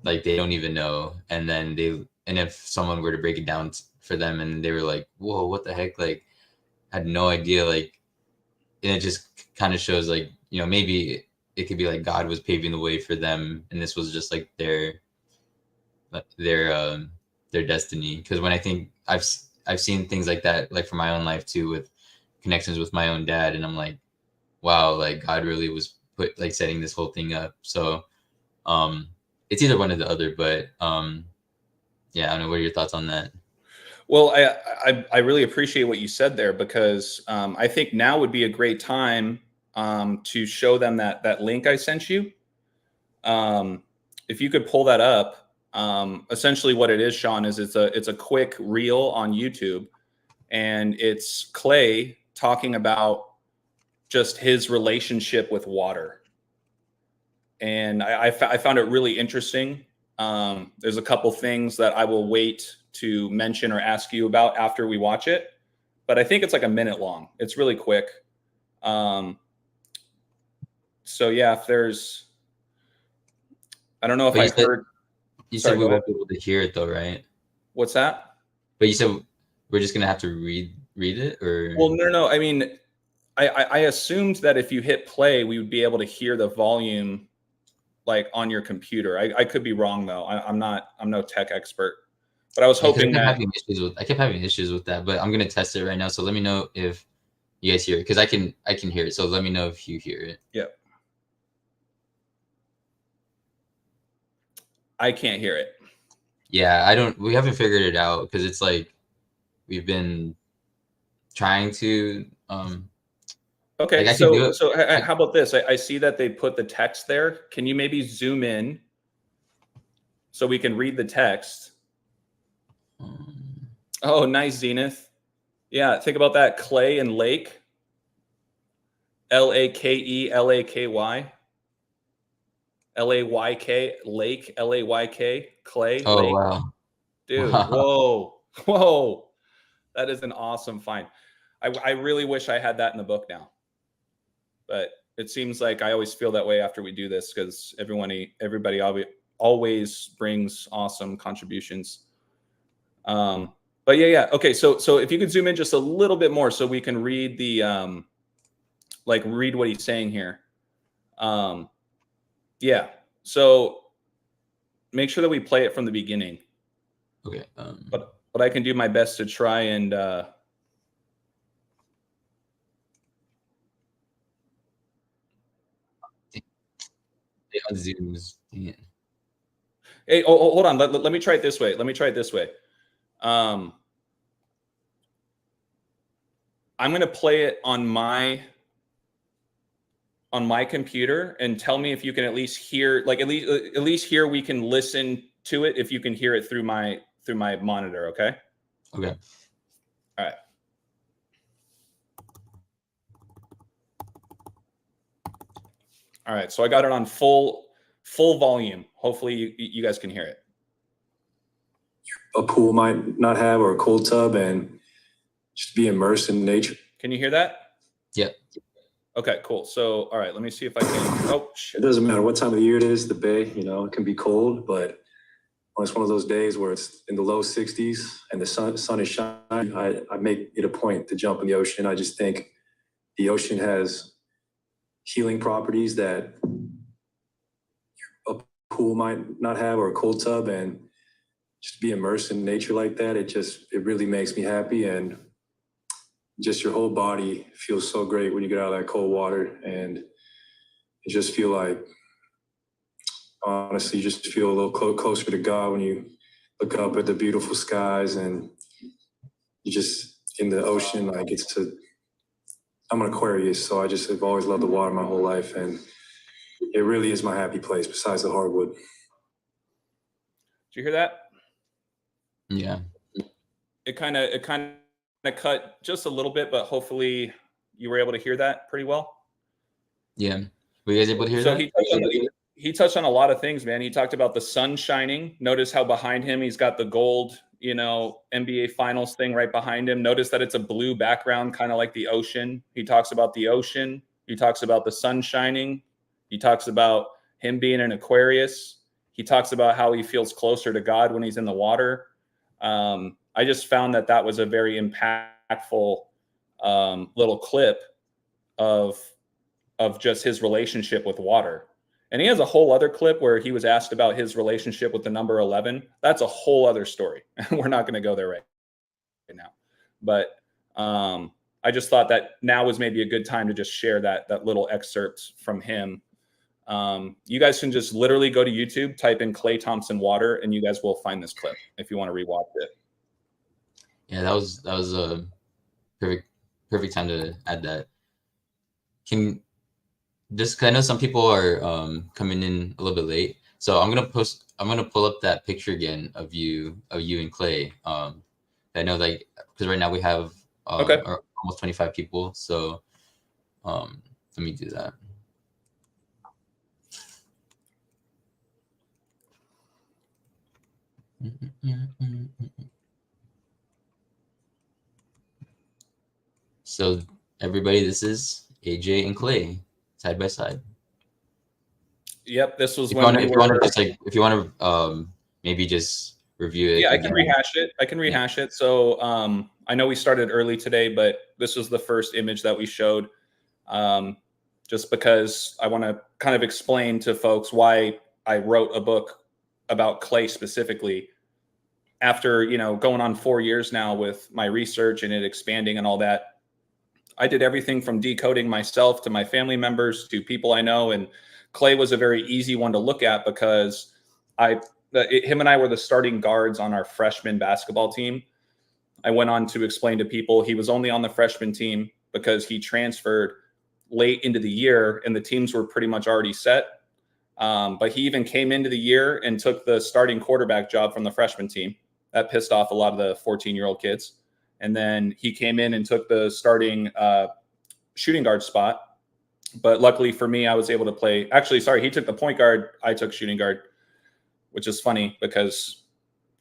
like, they don't even know, and then if someone were to break it down for them and they were like, whoa, what the heck, like, I had no idea, like, and it just kind of shows, like, you know, maybe it could be like God was paving the way for them and this was just like their destiny. Because when I think I've seen things like that, like, for my own life too, with connections with my own dad, and I'm like, wow, like, God really was setting this whole thing up. So it's either one or the other, but yeah, I don't know, what are your thoughts on that? Well, I really appreciate what you said there, because I think now would be a great time to show them that link I sent you. If you could pull that up, Essentially what it is, Sean, is it's a quick reel on YouTube, and it's Klay talking about just his relationship with water. And I found it really interesting. There's a couple things that I will wait to mention or ask you about after we watch it, but I think it's like a minute long. It's really quick. So yeah, if there's, I don't know if I heard. You said we won't be able to hear it though, right? What's that? But you said we're just gonna have to read it, or? Well, no. I mean, I assumed that if you hit play, we would be able to hear the volume like on your computer. I could be wrong though. I'm no tech expert, but I was hoping that I kept having issues with that, but I'm gonna test it right now. So let me know if you guys hear it, because I can hear it. So let me know if you hear it. Yep. I can't hear it. Yeah, we haven't figured it out, because it's like we've been trying to okay, like so how about this? I see that they put the text there. Can you maybe zoom in so we can read the text? Oh, nice, Zenith. Yeah, think about that. Klay and Lake. L-A-K-E, L-A-K-Y. L-A-Y-K, Lake, L-A-Y-K, Klay. Oh, Lake. wow. Dude, wow. Whoa. That is an awesome find. I really wish I had that in the book now. But it seems like I always feel that way after we do this, because everybody always brings awesome contributions. But yeah. Okay, so if you could zoom in just a little bit more so we can read the read what he's saying here. Yeah. So make sure that we play it from the beginning. Okay. But I can do my best to try and it unzooms. Yeah. Hey, hold on. Let me try it this way. I'm going to play it on my computer, and tell me if you can at least hear, like at least here we can listen to it if you can hear it through my monitor, okay? Okay. All right. All right, so I got it on full volume. Hopefully you guys can hear it. A pool might not have, or a cold tub, and just be immersed in nature. Can you hear that? Yeah. Okay, cool. So, all right, let me see if I can. Oh, shit. It doesn't matter what time of the year it is, the bay, it can be cold, but when it's one of those days where it's in the low 60s and the sun is shining, I make it a point to jump in the ocean. I just think the ocean has healing properties that a pool might not have, or a cold tub, and just be immersed in nature like that. It really makes me happy, and just your whole body feels so great when you get out of that cold water, and you just feel like, honestly, you just feel a little closer to God when you look up at the beautiful skies, and you just in the ocean. Like I'm an Aquarius, so I've always loved the water my whole life, and it really is my happy place besides the hardwood. Did you hear that? Yeah. It kind of cut just a little bit, but hopefully you were able to hear that pretty well. Yeah. Were you guys able to hear so that? He touched on a lot of things, man. He talked about the sun shining. Notice how behind him he's got the gold, NBA Finals thing right behind him. Notice that it's a blue background, kind of like the ocean. He talks about the ocean. He talks about the sun shining. He talks about him being an Aquarius. He talks about how he feels closer to God when he's in the water. I just found that was a very impactful little clip of just his relationship with water. And he has a whole other clip where he was asked about his relationship with the number 11. That's a whole other story. We're not going to go there right now. But I just thought that now was maybe a good time to just share that little excerpt from him. You guys can just literally go to YouTube, type in Klay Thompson water, and you guys will find this clip if you want to rewatch it. Yeah, that was a perfect time to add that. Because I know some people are coming in a little bit late, So I'm gonna pull up that picture again of you and Klay. I know, like, because right now we have Okay. almost 25 people. So let me do that. So everybody, this is AJ and Klay side by side. Yep, this was If when you want to just like, if you want to maybe just review it. Yeah, I again. can rehash it. So I know we started early today, but this was the first image that we showed, just because I want to kind of explain to folks why I wrote a book about Klay specifically. After, going on 4 years now with my research and it expanding and all that, I did everything from decoding myself to my family members to people I know. And Klay was a very easy one to look at because him and I were the starting guards on our freshman basketball team. I went on to explain to people he was only on the freshman team because he transferred late into the year and the teams were pretty much already set. But he even came into the year and took the starting quarterback job from the freshman team. That pissed off a lot of the 14-year-old kids. And then he came in and took the starting shooting guard spot. But luckily for me, I was able to play. Actually, sorry, he took the point guard. I took shooting guard, which is funny because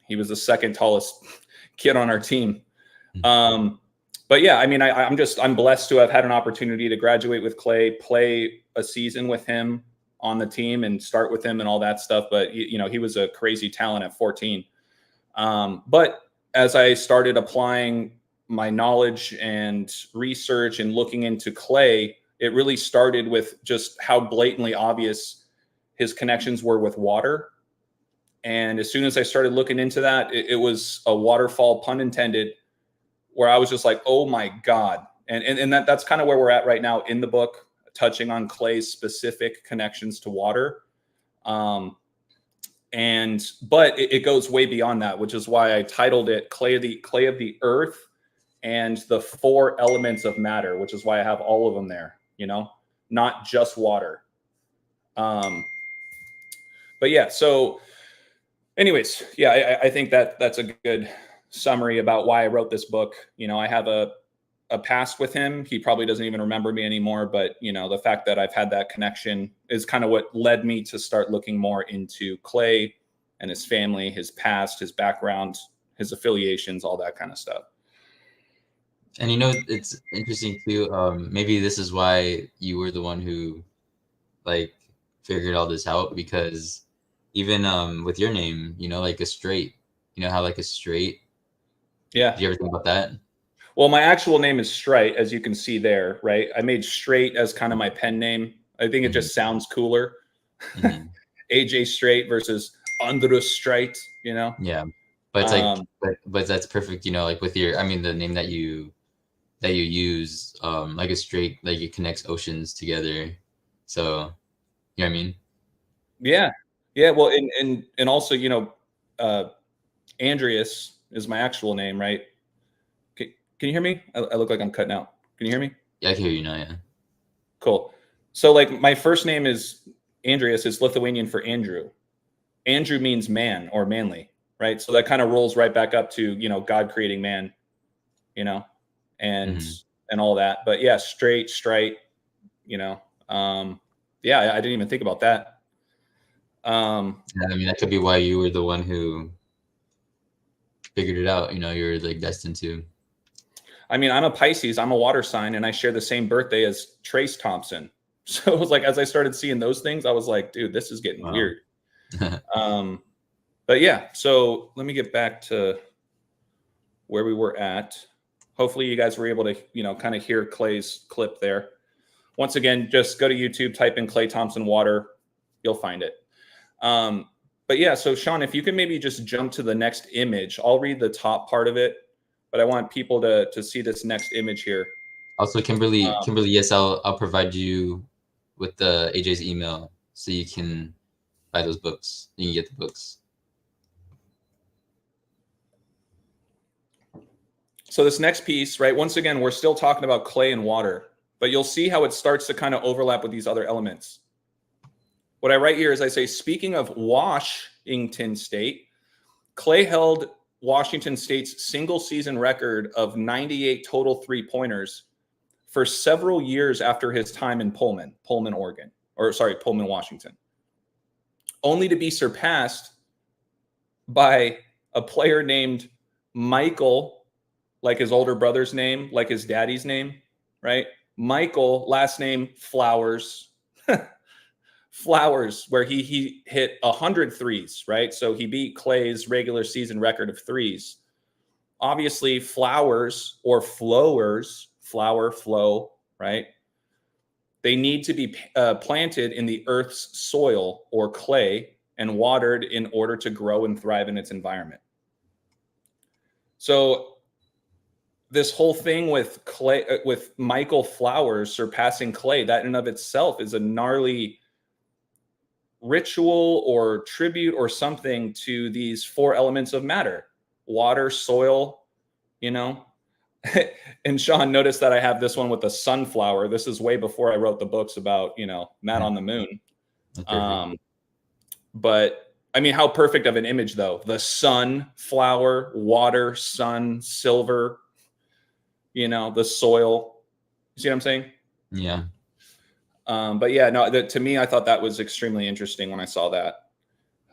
he was the second tallest kid on our team. But yeah, I mean, I'm blessed to have had an opportunity to graduate with Klay, play a season with him on the team and start with him and all that stuff. But, he was a crazy talent at 14. But as I started applying my knowledge and research and looking into Klay, it really started with just how blatantly obvious his connections were with water. And as soon as I started looking into that, it was a waterfall, pun intended, where I was just like, oh my God. And that's kind of where we're at right now in the book, touching on Klay's specific connections to water. But it goes way beyond that, which is why I titled it Klay of the Earth and the 4 Elements of Matter, which is why I have all of them there, not just water. But yeah, so anyways, yeah, I think that's a good summary about why I wrote this book. I have a past with him. He probably doesn't even remember me anymore, but the fact that I've had that connection is kind of what led me to start looking more into Klay and his family, his past, his background, his affiliations, all that kind of stuff. And it's interesting too. Maybe this is why you were the one who like figured all this out, because even with your name, like a Strait, how like a Strait. Yeah. Did you ever think about that? Well, my actual name is Strait, as you can see there, right? I made Strait as kind of my pen name. I think it just sounds cooler. AJ Strait versus Andrew Strait, Yeah, but it's like, but that's perfect. Like with your, I mean, the name that you use, like a Strait, like it connects oceans together. So, you know what I mean? Yeah. Well, and also, Andreas is my actual name, right? Can you hear me? I look like I'm cutting out. Can you hear me? Yeah, I can hear you now. Yeah. Cool. So like my first name is Andreas. It's Lithuanian for Andrew. Andrew means man or manly, right? So that kind of rolls right back up to, God creating man, and all that. But yeah, Strait, yeah, I didn't even think about that. Yeah, I mean, that could be why you were the one who figured it out. You're like destined to. I mean, I'm a Pisces, I'm a water sign, and I share the same birthday as Trace Thompson. So it was like, as I started seeing those things, I was like, dude, this is getting weird. But yeah, so let me get back to where we were at. Hopefully you guys were able to, kind of hear Klay's clip there. Once again, just go to YouTube, type in Klay Thompson water, you'll find it. But yeah, so Sean, if you can maybe just jump to the next image, I'll read the top part of it, but I want people to see this next image here. Also, Kimberly, yes, I'll provide you with the AJ's email so you can buy those books. You can get the books. So this next piece, right? Once again, we're still talking about Klay and water, but you'll see how it starts to kind of overlap with these other elements. what I write here is I say, speaking of Washington State, Klay held Washington State's single season record of 98 total 3-pointers for several years after his time in Pullman, Washington, only to be surpassed by a player named Michael, like his older brother's name, like his daddy's name, right? Michael, last name Flowers. Flowers, where he hit 100 threes, right? So he beat Klay's regular season record of threes. Obviously, flowers or flowers, flow, right? They need to be planted in the earth's soil or clay and watered in order to grow and thrive in its environment. So this whole thing with Klay, with Michael Flowers surpassing Klay, that in and of itself is a gnarly ritual or tribute or something to these 4 elements of matter: water, soil, you know. And Sean, notice that I have this one with the sunflower. This is way before I wrote the books about, you know, Man on the Moon. But I mean, how perfect of an image though. The sunflower, water, sun, silver, you know, the soil. You see what I'm saying? Yeah. But yeah, no, to me, I thought that was extremely interesting when I saw that.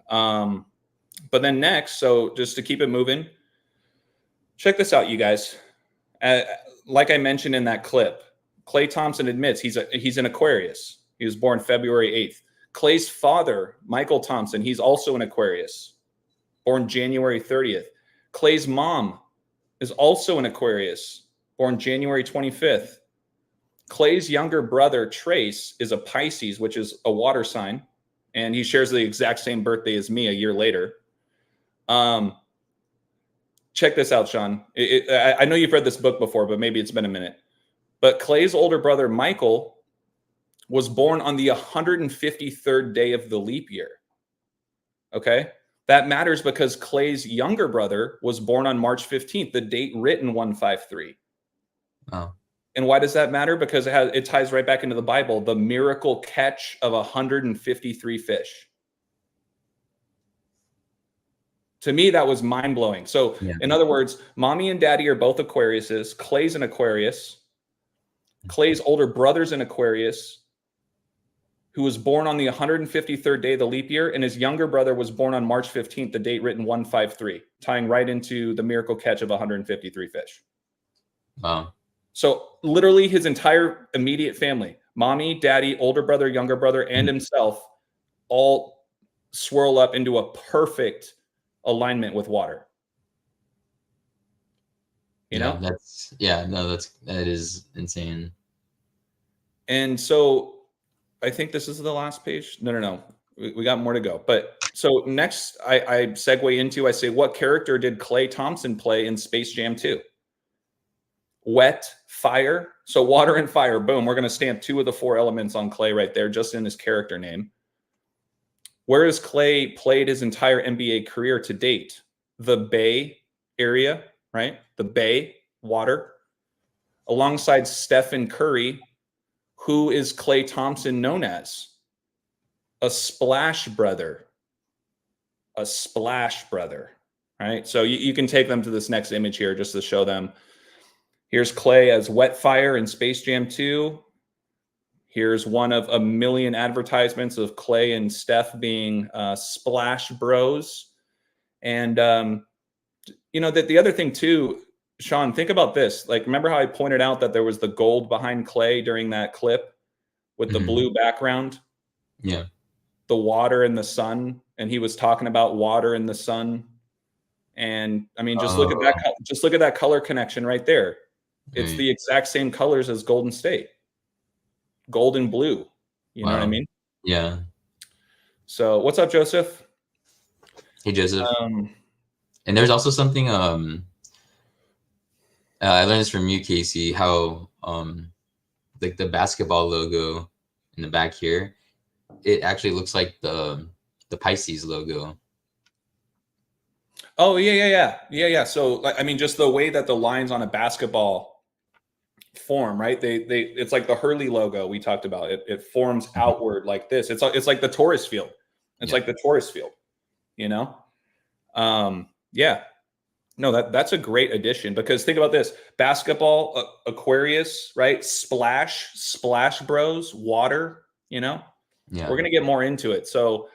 But then next, so just to keep it moving, check this out, you guys. Like I mentioned in that clip, Klay Thompson admits he's an Aquarius. He was born February 8th. Klay's father, Michael Thompson, he's also an Aquarius, born January 30th. Klay's mom is also an Aquarius, born January 25th. Klay's younger brother, Trace, is a Pisces, which is a water sign, and he shares the exact same birthday as me a year later. Check this out, Sean. I know you've read this book before, but maybe it's been a minute. But Klay's older brother, Michael, was born on the 153rd day of the leap year. Okay? That matters because Klay's younger brother was born on March 15th, the date written 153. Oh. And why does that matter? Because it ties right back into the Bible, the miracle catch of 153 fish. To me, that was mind-blowing. So, in other words, mommy and daddy are both Aquariuses. Klay's an Aquarius. Klay's older brother's an Aquarius, who was born on the 153rd day of the leap year, and his younger brother was born on March 15th, the date written 153, tying right into the miracle catch of 153 fish. Wow. So literally his entire immediate family, mommy, daddy, older brother, younger brother, and himself, all swirl up into a perfect alignment with water. You know? That is insane. And so I think this is the last page. No. We got more to go. But so next I segue into, I say, what character did Klay Thompson play in Space Jam 2? Wet, fire. So water and fire. Boom. We're going to stamp 2 of the 4 elements on Klay right there, just in his character name. Where has Klay played his entire NBA career to date? The Bay area, right? The Bay, water. Alongside Stephen Curry, who is Klay Thompson known as? A splash brother. A splash brother, right? So you can take them to this next image here just to show them. Here's Klay as Wet Fire in Space Jam 2. Here's one of a million advertisements of Klay and Steph being splash bros. And, you know, the other thing too, Sean, think about this. Like, remember how I pointed out that there was the gold behind Klay during that clip with the blue background? Yeah. The water and the sun. And he was talking about water and the sun. And I mean, just look at that. Just look at that color connection right there. It's the exact same colors as Golden State. Gold and blue. You know what I mean? Yeah. So what's up, Joseph? Hey, Joseph. And there's also something I learned this from you, Casey, how like the basketball logo in the back here, it actually looks like the Pisces logo. Oh, yeah. So, like, I mean, just the way that the lines on a basketball form, right? It's like the Hurley logo we talked about. It forms outward like this. It's like the torus field. It's like the torus field, you know? Yeah. No, that's a great addition, because think about this: basketball, Aquarius, right? Splash Bros, water, you know? Yeah. We're going to get more into it. So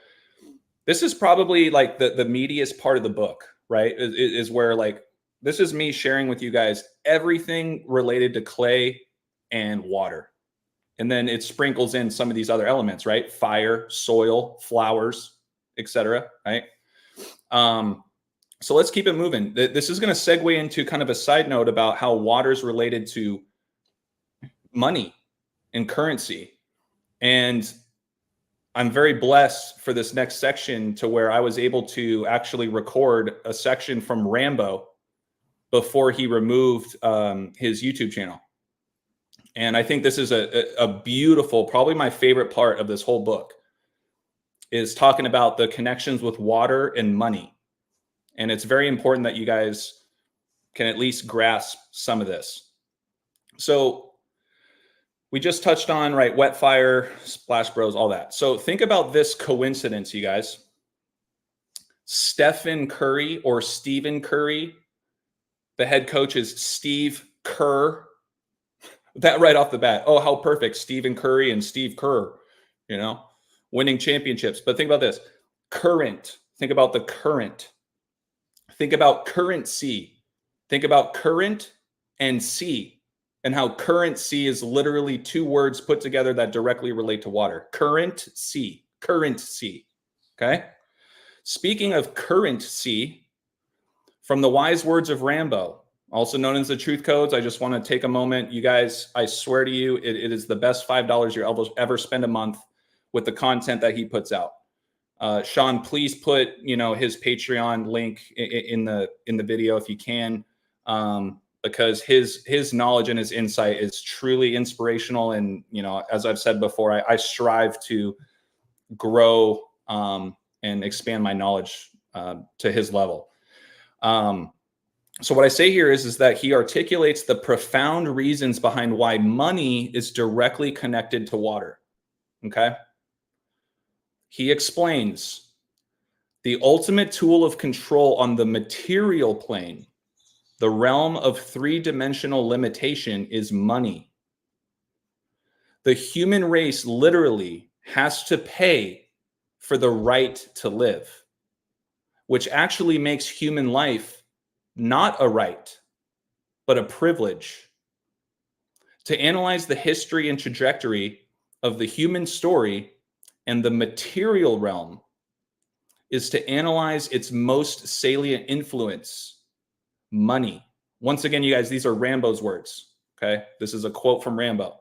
this is probably like the meatiest part of the book, right? Is where, like, this is me sharing with you guys everything related to Klay and water. And then it sprinkles in some of these other elements, right? Fire, soil, flowers, etc. Right? So let's keep it moving. This is going to segue into kind of a side note about how water is related to money and currency. And I'm very blessed for this next section to where I was able to actually record a section from Rambo before he removed his YouTube channel. And I think this is a beautiful, probably my favorite part of this whole book, is talking about the connections with water and money. And it's very important that you guys can at least grasp some of this. So we just touched on, right, wet fire, Splash Bros, all that. So think about this coincidence, you guys. Stephen Curry, or Stephen Curry, the head coach is Steve Kerr. That right off the bat. Oh, how perfect. Stephen Curry and Steve Kerr, you know, winning championships. But think about this. Current. Think about the current. Think about currency. Think about current and sea, and how currency is literally two words put together that directly relate to water. Current sea. Okay? Speaking of currency, from the wise words of Rambo, also known as the Truth Codes, I just want to take a moment. You guys, I swear to you, it is the best $5 you'll ever spend a month with the content that he puts out. Sean, please put, you know, his Patreon link in the video if you can, because his knowledge and his insight is truly inspirational. And, you know, as I've said before, I strive to grow and expand my knowledge to his level. So what I say here is that he articulates the profound reasons behind why money is directly connected to water. Okay. He explains the ultimate tool of control on the material plane, the realm of three-dimensional limitation, is money. The human race literally has to pay for the right to live, which actually makes human life not a right, but a privilege. To analyze the history and trajectory of the human story and the material realm is to analyze its most salient influence, money. Once again, you guys, these are Rambo's words, okay? This is a quote from Rambo.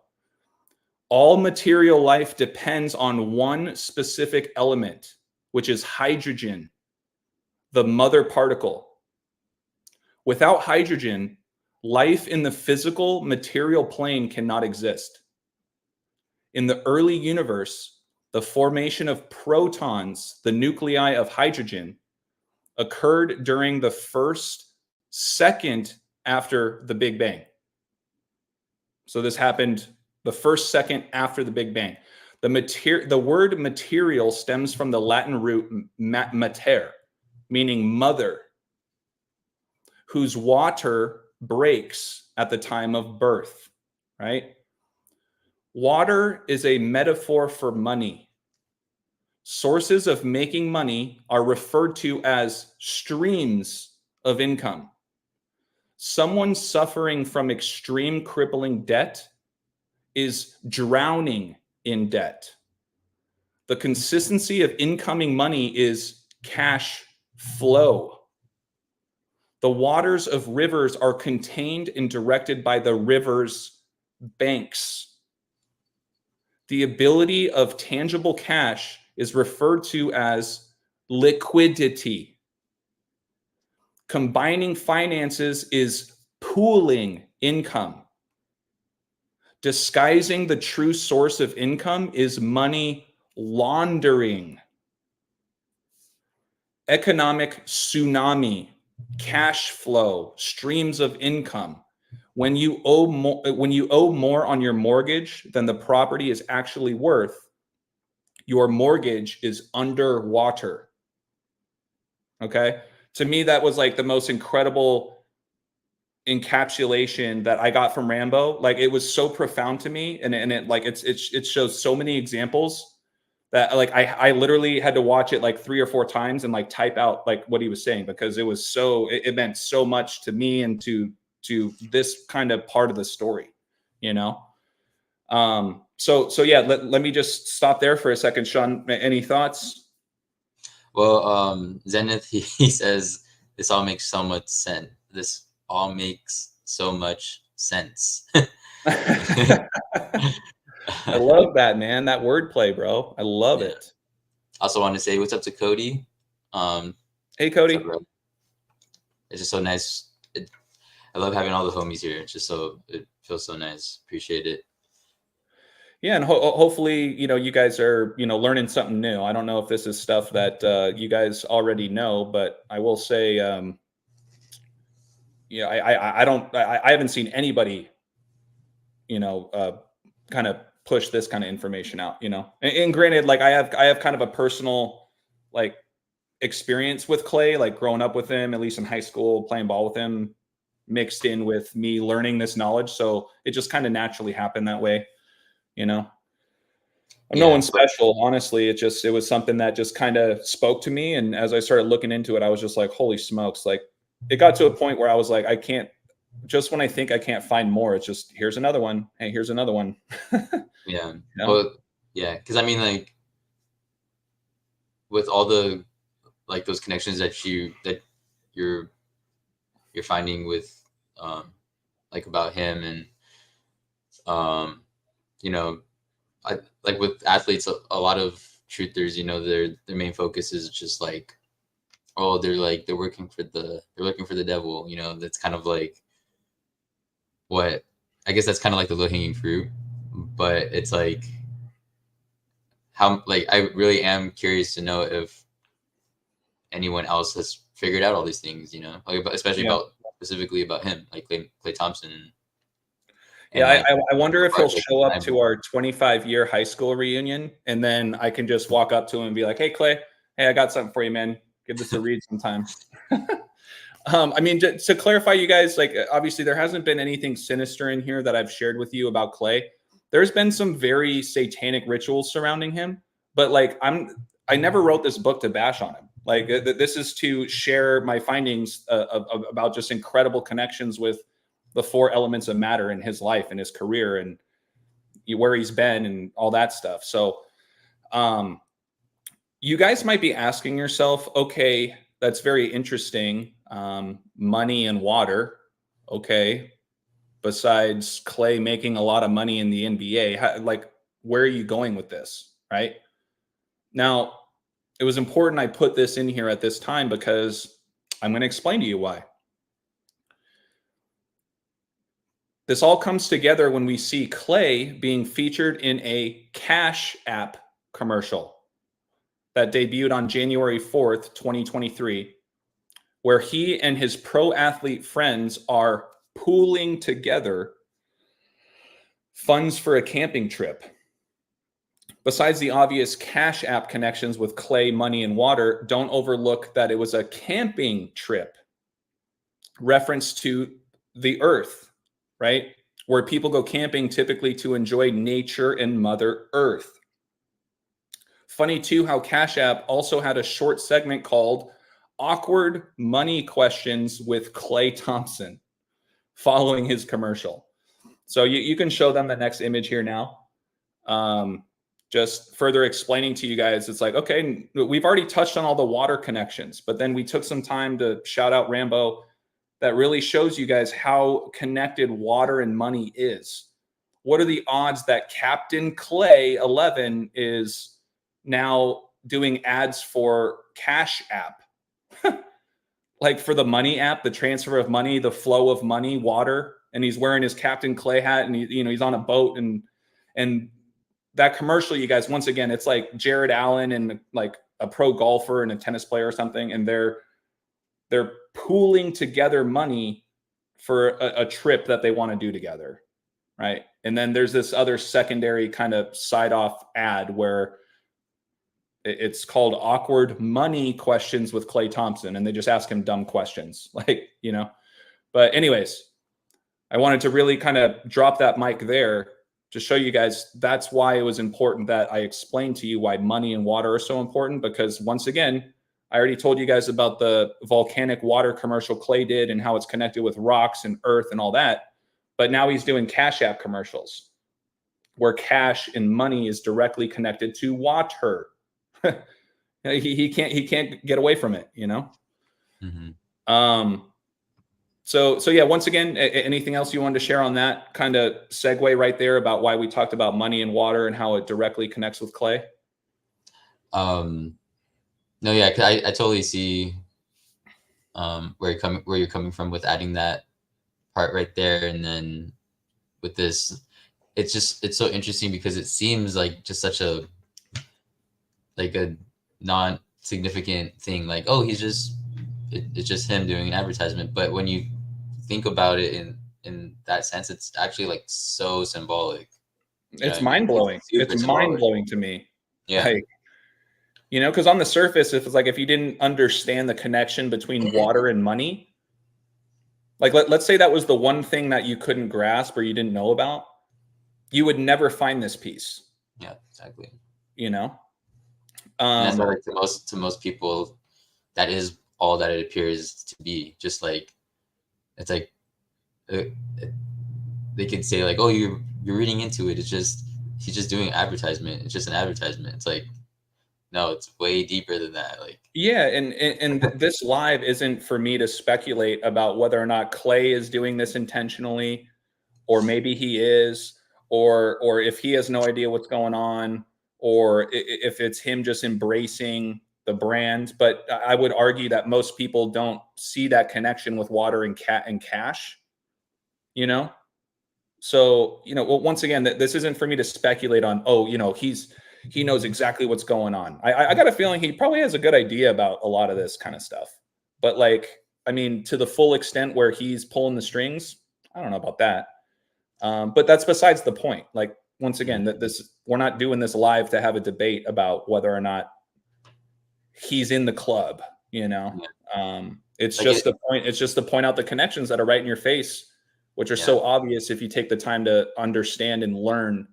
All material life depends on one specific element, which is hydrogen, the mother particle. Without hydrogen, life in the physical material plane cannot exist. In the early universe, the formation of protons, the nuclei of hydrogen, occurred during the first second after the Big Bang. So this happened the first second after the Big Bang. The word material stems from the Latin root mater, meaning mother, whose water breaks at the time of birth, right? Water is a metaphor for money. Sources of making money are referred to as streams of income. Someone suffering from extreme crippling debt is drowning in debt. The consistency of incoming money is cash flow. The waters of rivers are contained and directed by the river's banks. The ability of tangible cash is referred to as liquidity. Combining finances is pooling income. Disguising the true source of income is money laundering. Economic tsunami, cash flow, streams of income. When you owe more on your mortgage than the property is actually worth, your mortgage is underwater. Okay. To me, that was like the most incredible encapsulation that I got from Rambo. Like, it was so profound to me. And it like, it shows so many examples that like, I literally had to watch it like 3 or 4 times and like type out like what he was saying, because it was so, it meant so much to me and to this kind of part of the story, you know? So yeah, let me just stop there for a second. Sean, any thoughts? Well, Zenith, he says this all makes so much sense. This all makes so much sense. I love that, man. That wordplay, bro. I love it. I also want to say what's up to Cody. Hey, Cody. Up, it's just so nice. I love having all the homies here. It's just it feels so nice. Appreciate it. Yeah, and hopefully, you know, you guys are, you know, learning something new. I don't know if this is stuff that you guys already know, but I will say, yeah, I haven't seen anybody, you know, kind of push this kind of information out, you know. And granted, like I have kind of a personal like experience with Klay, like growing up with him, at least in high school, playing ball with him, mixed in with me learning this knowledge. So it just kind of naturally happened that way, you know. No one special, honestly. It was something that just kind of spoke to me. And as I started looking into it, I was just like, holy smokes. Like, it got to a point where I was like, I can't, just when I think I can't find more, it's just, here's another one. Hey, here's another one. Yeah. You know? Well, yeah. Cause I mean, like, with all the, like, those connections that you're finding with, like, about him, and, you know, I like with athletes, a lot of truthers, you know, their main focus is just like, oh, they're working for the devil, you know. That's kind of like what, I guess that's kind of like the low hanging fruit, but it's like how, like, I really am curious to know if anyone else has figured out all these things, you know, like especially specifically about him, like Klay Thompson. Yeah, like, I wonder if he'll show up to our 25-year high school reunion, and then I can just walk up to him and be like, "Hey, Klay, hey, I got something for you, man. Give this a read sometime." I mean, to clarify, you guys, like, obviously there hasn't been anything sinister in here that I've shared with you about Klay. There's been some very satanic rituals surrounding him, but like, I never wrote this book to bash on him. Like, this is to share my findings about just incredible connections with the 4 elements of matter in his life and his career and where he's been and all that stuff. So, you guys might be asking yourself, okay, that's very interesting. Money and water. Okay. Besides Klay making a lot of money in the NBA, like, where are you going with this? Right now, it was important I put this in here at this time because I'm going to explain to you why. This all comes together when we see Klay being featured in a Cash App commercial that debuted on January 4th, 2023, where he and his pro athlete friends are pooling together funds for a camping trip. Besides the obvious Cash App connections with Klay, money, and water, don't overlook that it was a camping trip. Reference to the earth, right? Where people go camping typically to enjoy nature and Mother Earth. Funny too how Cash App also had a short segment called Awkward Money Questions with Klay Thompson following his commercial. So you can show them the next image here now. Just further explaining to you guys, it's like, okay, we've already touched on all the water connections, but then we took some time to shout out Rambo. That really shows you guys how connected water and money is. What are the odds that Captain Klay 11 is now doing ads for Cash App? Like, for the money app, the transfer of money, the flow of money, water, and he's wearing his Captain Klay hat, and he's on a boat, and that commercial, you guys, once again, it's like Jared Allen and like a pro golfer and a tennis player or something, and they're pooling together money for a trip that they want to do together, right? And then there's this other secondary kind of side off ad where it's called Awkward Money Questions with Klay Thompson, and they just ask him dumb questions, like, But anyways, I wanted to really kind of drop that mic there to show you guys that's why it was important that I explained to you why money and water are so important, because once again, I already told you guys about the volcanic water commercial Klay did and how it's connected with rocks and earth and all that. But now he's doing Cash App commercials where cash and money is directly connected to water. he can't get away from it, Mm-hmm. So yeah, once again, anything else you wanted to share on that kind of segue right there about why we talked about money and water and how it directly connects with Klay? No, yeah, 'cause I totally see where you're coming from with adding that part right there, and then with this, it's so interesting because it seems like just such a non-significant thing, like, oh, it's just him doing an advertisement, but when you think about it in that sense, it's actually like so symbolic. It's mind-blowing. It's mind-blowing to me. Yeah. Like, because on the surface, if you didn't understand the connection between water and money, like let's say that was the one thing that you couldn't grasp or you didn't know about, you would never find this piece. Yeah, exactly. And that's why, like, to most people, that is all that it appears to be. Just like, it's like they could say like, oh, you're reading into it. It's just he's just doing advertisement. It's just an advertisement. It's like, no, it's way deeper than that. Like, yeah, and this live isn't for me to speculate about whether or not Klay is doing this intentionally, or maybe he is, or if he has no idea what's going on, or if it's him just embracing the brand. But I would argue that most people don't see that connection with water and cash. So, well, once again, this isn't for me to speculate on, he knows exactly what's going on. I got a feeling he probably has a good idea about a lot of this kind of stuff. But to the full extent where he's pulling the strings, I don't know about that. But that's besides the point. Like, once again, we're not doing this live to have a debate about whether or not he's in the club, It's just the point. It's just to point out the connections that are right in your face, which are so obvious if you take the time to understand and learn,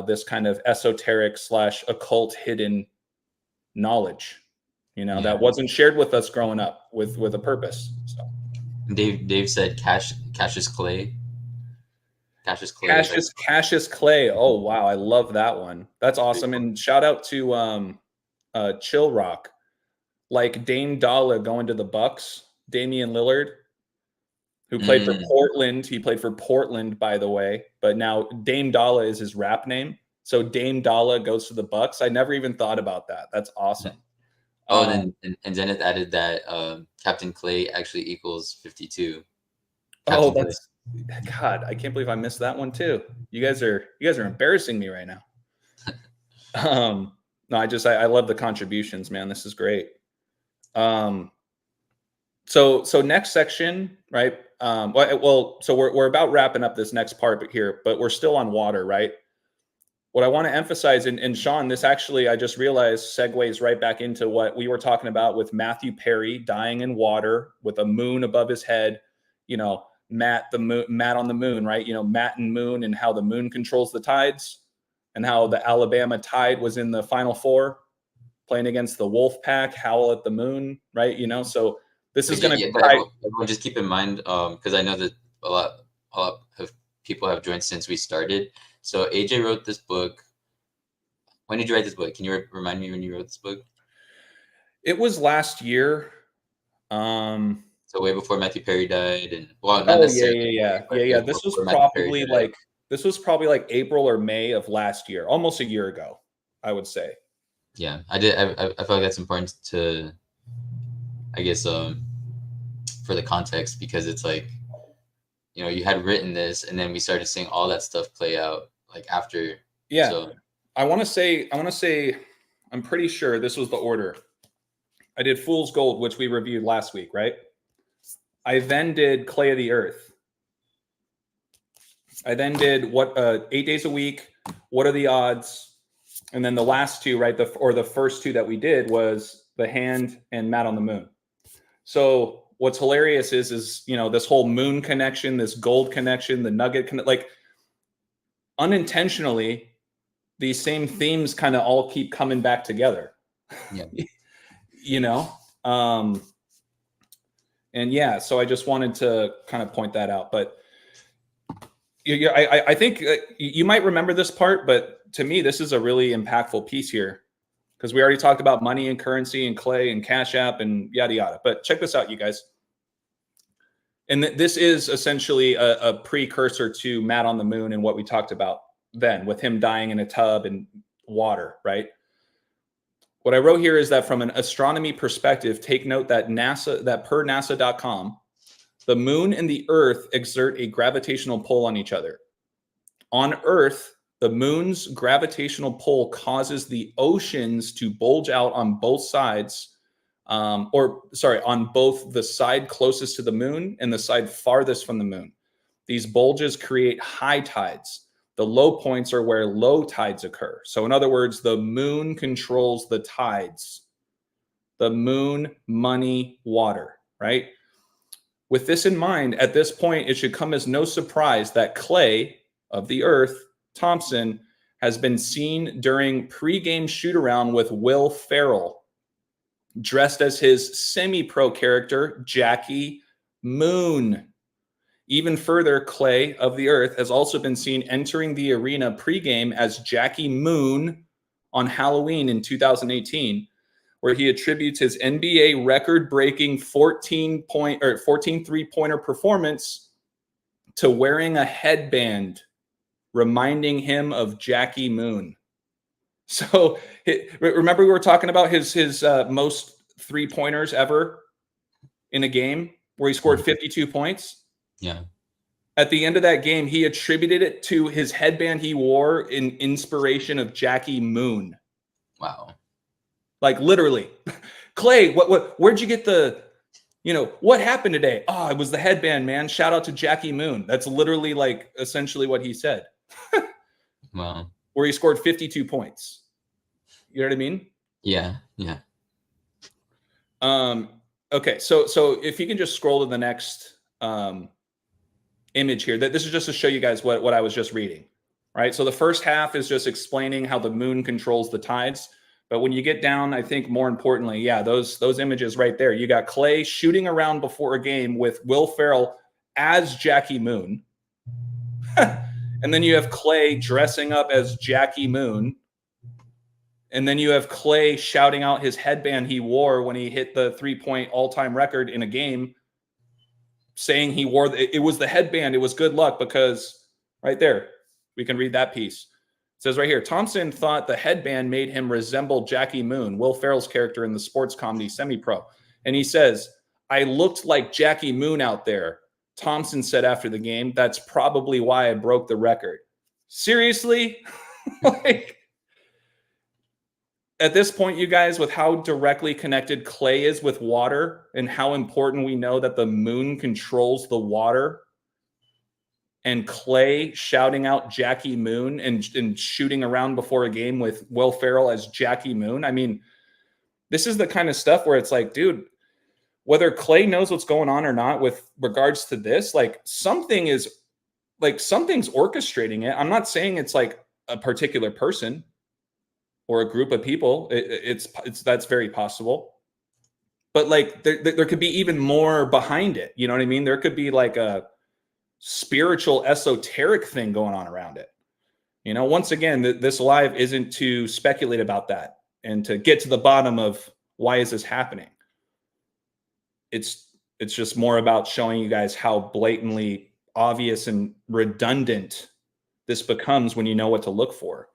this kind of esoteric / occult hidden knowledge, that wasn't shared with us growing up with a purpose. So Dave said cash is Klay. Cash is Klay. Oh wow, I love that one. That's awesome. And shout out to Chill Rock, like Dame Dollar going to the Bucks, Damian Lillard, who played for Portland. He played for Portland, by the way, but now Dame Dollar is his rap name. So Dame Dollar goes to the Bucks. I never even thought about that. That's awesome. Oh, and Zenith added that Captain Klay actually equals 52. Captain God, I can't believe I missed that one too. You guys are embarrassing me right now. No, I love the contributions, man. This is great. So next section, right? So we're about wrapping up this next part here, but we're still on water, right? What I want to emphasize, and Sean, this actually, I just realized segues right back into what we were talking about with Matthew Perry dying in water with a moon above his head, Matt on the moon, right? Matt and moon, and how the moon controls the tides, and how the Alabama Tide was in the Final Four playing against the Wolf Pack, Howl at the Moon, right? So this is going to everyone just keep in mind, because I know that a lot of people have joined since we started. So AJ wrote this book. When did you write this book? Can you remind me when you wrote this book? It was last year. So way before Matthew Perry died, and not necessarily. Yeah. This was probably like April or May of last year, almost a year ago, I would say. Yeah, I did. I feel like that's important to, I guess, for the context, because it's like, you had written this, and then we started seeing all that stuff play out like after. Yeah. So I want to say, I'm pretty sure this was the order. I did Fool's Gold, which we reviewed last week, right? I then did Klay of the Earth. I then did 8 days a week. What are the odds? And then the last two, right? The first two that we did was the Hand and Matt on the Moon. So what's hilarious is this whole moon connection, this gold connection, the nugget like unintentionally, these same themes kind of all keep coming back together. Yeah. And yeah, so I just wanted to kind of point that out. But I think you might remember this part, but to me, this is a really impactful piece here because we already talked about money and currency and Klay and Cash App and yada, yada. But check this out, you guys. And this is essentially a precursor to Matt on the Moon and what we talked about then with him dying in a tub and water, right? What I wrote here is that from an astronomy perspective, take note that per NASA.com, the moon and the Earth exert a gravitational pull on each other. On Earth, the moon's gravitational pull causes the oceans to bulge out on both sides, on both the side closest to the moon and the side farthest from the moon. These bulges create high tides. The low points are where low tides occur. So in other words, the moon controls the tides. The moon, money, water, right? With this in mind, at this point, it should come as no surprise that Klay of the Earth, Thompson, has been seen during pre-game shoot-around with Will Ferrell, dressed as his semi-pro character, Jackie Moon. Even further, Klay of the Earth has also been seen entering the arena pregame as Jackie Moon on Halloween in 2018, where he attributes his NBA record-breaking 14 three-pointer performance to wearing a headband reminding him of Jackie Moon. So remember we were talking about his most three-pointers ever in a game where he scored 52 points? Yeah. At the end of that game, he attributed it to his headband he wore in inspiration of Jackie Moon. Wow. Like literally. Klay, where'd you get what happened today? Oh, it was the headband, man. Shout out to Jackie Moon. That's literally like essentially what he said. Wow. Where he scored 52 points. You know what I mean? Yeah. Yeah. Okay. So if you can just scroll to the next image here, that this is just to show you guys what I was just reading, right? So the first half is just explaining how the moon controls the tides. But when you get down, I think more importantly, yeah, those images right there, you got Klay shooting around before a game with Will Ferrell as Jackie Moon. And then you have Klay dressing up as Jackie Moon. And then you have Klay shouting out his headband he wore when he hit the 3-point all-time record in a game, saying he wore it was the headband. It was good luck because right there, we can read that piece. It says right here, Thompson thought the headband made him resemble Jackie Moon, Will Ferrell's character in the sports comedy Semi-Pro. And he says, I looked like Jackie Moon out there. Thompson said after the game, that's probably why I broke the record. Seriously? Like, at this point, you guys, with how directly connected Klay is with water and how important we know that the moon controls the water, and Klay shouting out Jackie Moon and shooting around before a game with Will Ferrell as Jackie Moon. I mean, this is the kind of stuff where it's like, dude, whether Klay knows what's going on or not with regards to this, like something's orchestrating it. I'm not saying it's like a particular person or a group of people. It's that's very possible. But like there could be even more behind it. You know what I mean? There could be like a spiritual esoteric thing going on around it. You know, once again, this live isn't to speculate about that and to get to the bottom of why is this happening. It's just more about showing you guys how blatantly obvious and redundant this becomes when you know what to look for.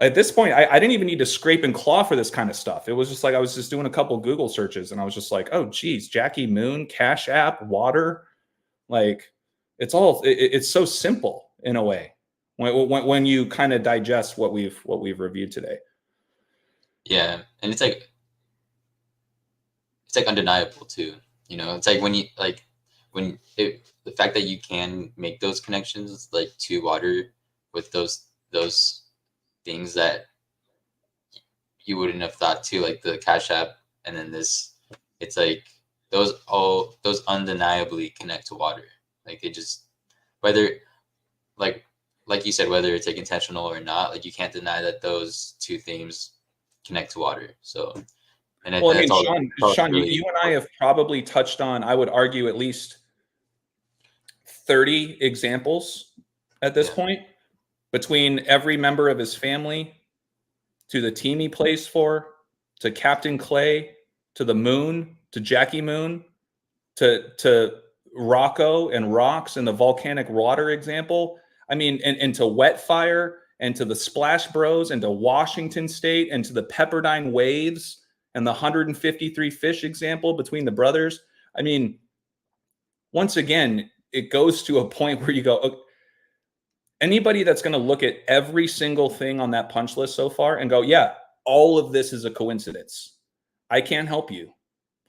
At this point, I didn't even need to scrape and claw for this kind of stuff. It was just like I was just doing a couple Google searches and I was just like, oh, geez, Jackie Moon, Cash App, water. Like it's so simple in a way when you kind of digest what we've reviewed today. Yeah, and it's like undeniable too. You know, it's like the fact that you can make those connections like to water with those things that you wouldn't have thought to, like the Cash App, and then this, it's like those undeniably connect to water. Like they just, whether like like you said, whether it's like intentional or not, like you can't deny that those two themes connect to water. So, and Well, I mean, that's all. Sean, Really you and I have probably touched on, I would argue, at least 30 examples at this point, between every member of his family, to the team he plays for, to Captain Klay, to the moon, to Jackie Moon, to Rocco and rocks and the volcanic water example. I mean, and to Wet Fire, and to the Splash Bros, and to Washington State, and to the Pepperdine Waves, and the 153 fish example between the brothers. I mean, once again, it goes to a point where you go, okay, anybody that's going to look at every single thing on that punch list so far and go, yeah, all of this is a coincidence. I can't help you.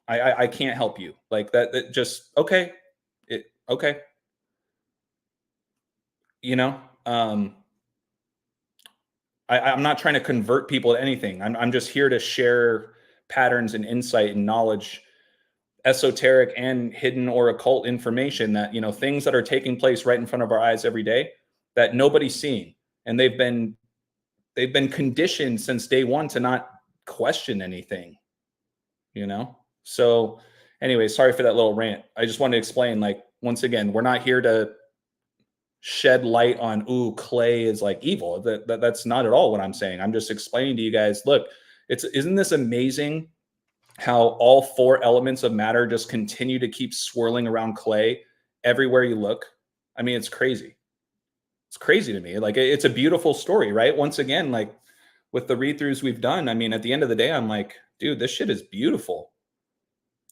I can't help you. Like that just, okay. Okay. You know, I'm not trying to convert people to anything. I'm just here to share patterns and insight and knowledge, esoteric and hidden or occult information that, you know, things that are taking place right in front of our eyes every day that nobody's seeing. And they've been conditioned since day one to not question anything, you know? So anyway, sorry for that little rant. I just wanted to explain, like, once again, we're not here to shed light on, ooh, Klay is like evil. That's not at all what I'm saying. I'm just explaining to you guys, look, isn't this amazing how all four elements of matter just continue to keep swirling around Klay everywhere you look? I mean, it's crazy. It's crazy to me. Like, it's a beautiful story, right? Once again, like with the read-throughs we've done, I mean, at the end of the day, I'm like, dude, this shit is beautiful.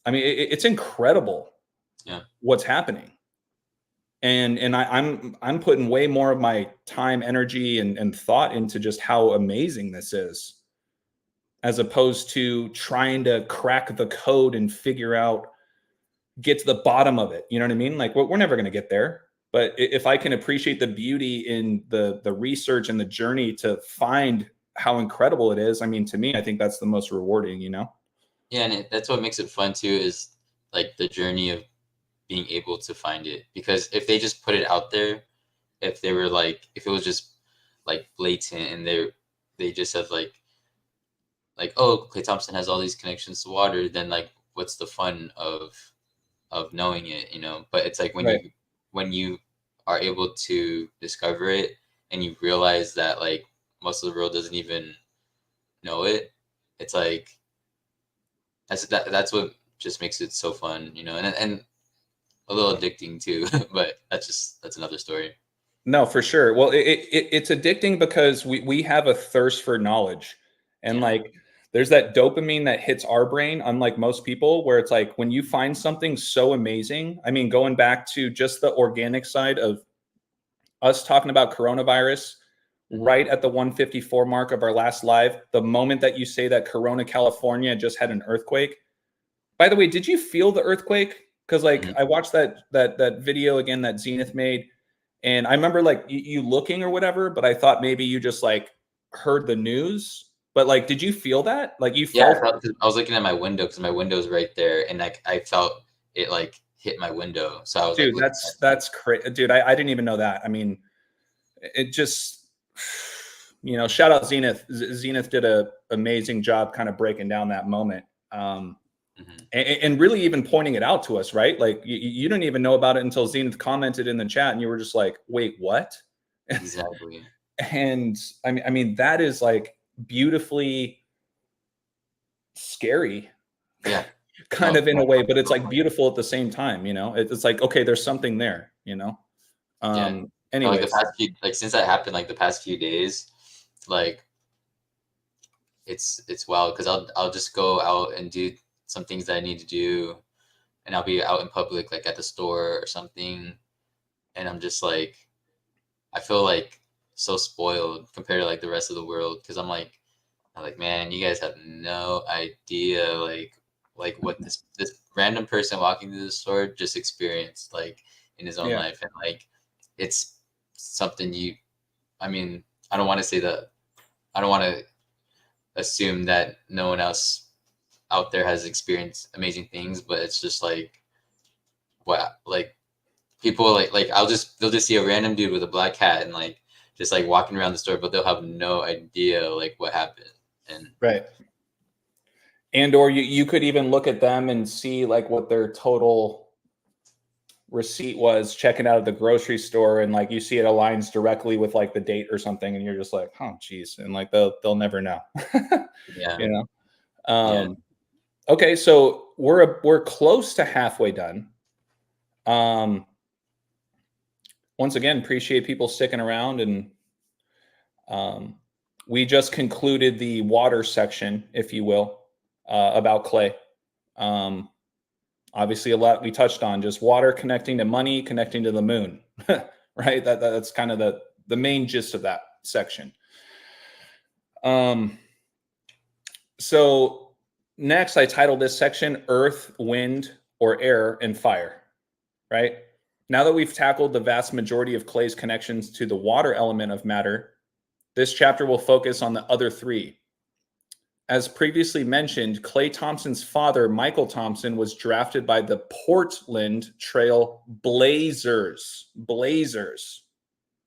I mean, it's incredible. Yeah. What's happening. And I'm putting way more of my time, energy, and thought into just how amazing this is, as opposed to trying to crack the code and figure out, get to the bottom of it. You know what I mean? Like, we're never going to get there. But if I can appreciate the beauty in the research and the journey to find how incredible it is, I mean, to me, I think that's the most rewarding, you know? Yeah, and that's what makes it fun too, is like the journey of being able to find it. Because if they just put it out there, if it was just like blatant and they just said like, oh, Klay Thompson has all these connections to water, then like what's the fun of knowing it, you know? But it's like when you are able to discover it and you realize that like most of the world doesn't even know it, it's like that's what just makes it so fun, you know, and a little addicting too. But that's another story. No, for sure. Well, it's addicting because we have a thirst for knowledge, and like there's that dopamine that hits our brain, unlike most people, where it's like when you find something so amazing. I mean, going back to just the organic side of us talking about coronavirus, right at the 154 mark of our last live, the moment that you say that Corona, California just had an earthquake. By the way, did you feel the earthquake? Because like I watched that video again that Zenith made. And I remember like you looking or whatever, but I thought maybe you just like heard the news. But like, did you feel that? Like you felt? Yeah, I was looking at my window because my window's right there, and like I felt it like hit my window. So I was dude, like, that's crazy, dude. I didn't even know that. I mean, it just, you know, shout out Zenith. Zenith did a amazing job kind of breaking down that moment. And really even pointing it out to us, right? Like you didn't even know about it until Zenith commented in the chat, and you were just like, "Wait, what?" Exactly. And I mean, that is like beautifully scary, Yeah, kind of in a way, but it's like beautiful at the same time. You know, it's like, okay, there's something there. You know. Anyways, like the past few, like since that happened, like the past few days, like it's wild because I'll just go out and do some things that I need to do, and I'll be out in public, like at the store or something, and I'm just like, I feel like so spoiled compared to like the rest of the world, because I'm like, man, you guys have no idea like like what this random person walking through the store just experienced like in his own life, and like it's something I mean, I don't want to say that, I don't want to assume that no one else out there has experienced amazing things, but it's just like what, like people like they'll just see a random dude with a black hat and like just like walking around the store, but they'll have no idea like what happened. And right. And or you could even look at them and see like what their total receipt was checking out of the grocery store, and like you see it aligns directly with like the date or something, and you're just like, oh geez, and like they'll never know. yeah. You know. Okay, so we're close to halfway done. Once again, appreciate people sticking around, and we just concluded the water section, if you will, about Klay. Obviously, a lot we touched on, just water connecting to money, connecting to the moon, right? That's kind of the main gist of that section. So next, I titled this section Earth, Wind, or Air, and Fire, right? Now that we've tackled the vast majority of Klay's connections to the water element of matter, this chapter will focus on the other three. As previously mentioned, Klay Thompson's father, Michael Thompson, was drafted by the Portland Trail Blazers.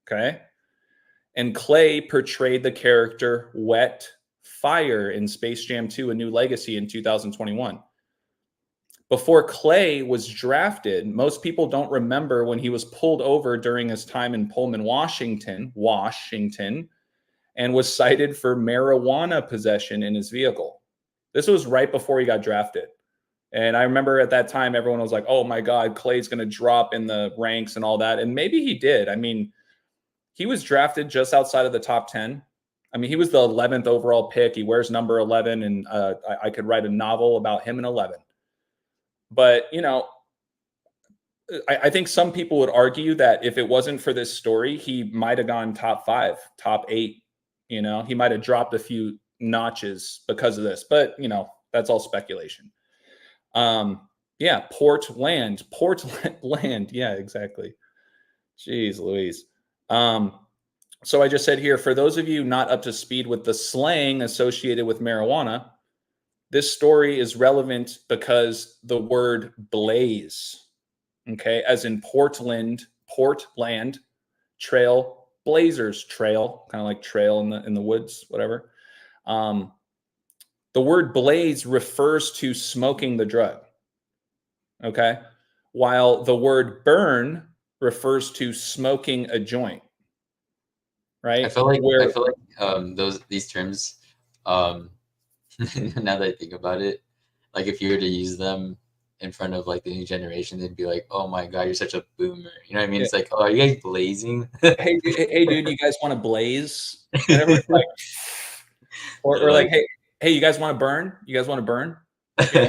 Okay? And Klay portrayed the character Wet Fire in Space Jam 2: A New Legacy in 2021. Before Klay was drafted, most people don't remember when he was pulled over during his time in Pullman, Washington, and was cited for marijuana possession in his vehicle. This was right before he got drafted. And I remember at that time, everyone was like, oh my God, Klay's going to drop in the ranks and all that. And maybe he did. I mean, he was drafted just outside of the top 10. I mean, he was the 11th overall pick. He wears number 11, and I could write a novel about him in 11. But, you know, I think some people would argue that if it wasn't for this story, he might have gone top 5, top 8. You know, he might have dropped a few notches because of this, but you know, that's all speculation. Portland. Yeah, exactly. Jeez Louise. So I just said here, for those of you not up to speed with the slang associated with marijuana, this story is relevant because the word blaze, okay, as in Portland Trail Blazers trail, kind of like trail in the woods, whatever. The word blaze refers to smoking the drug, okay? While the word burn refers to smoking a joint, right? I feel like these terms, now that I think about it, like if you were to use them in front of like the new generation, they'd be like, oh my God, you're such a boomer. You know what I mean? Yeah. It's like, oh, are you guys blazing? hey dude, you guys want to blaze? And everyone's like, or like, hey, you guys want to burn? You guys want to burn? You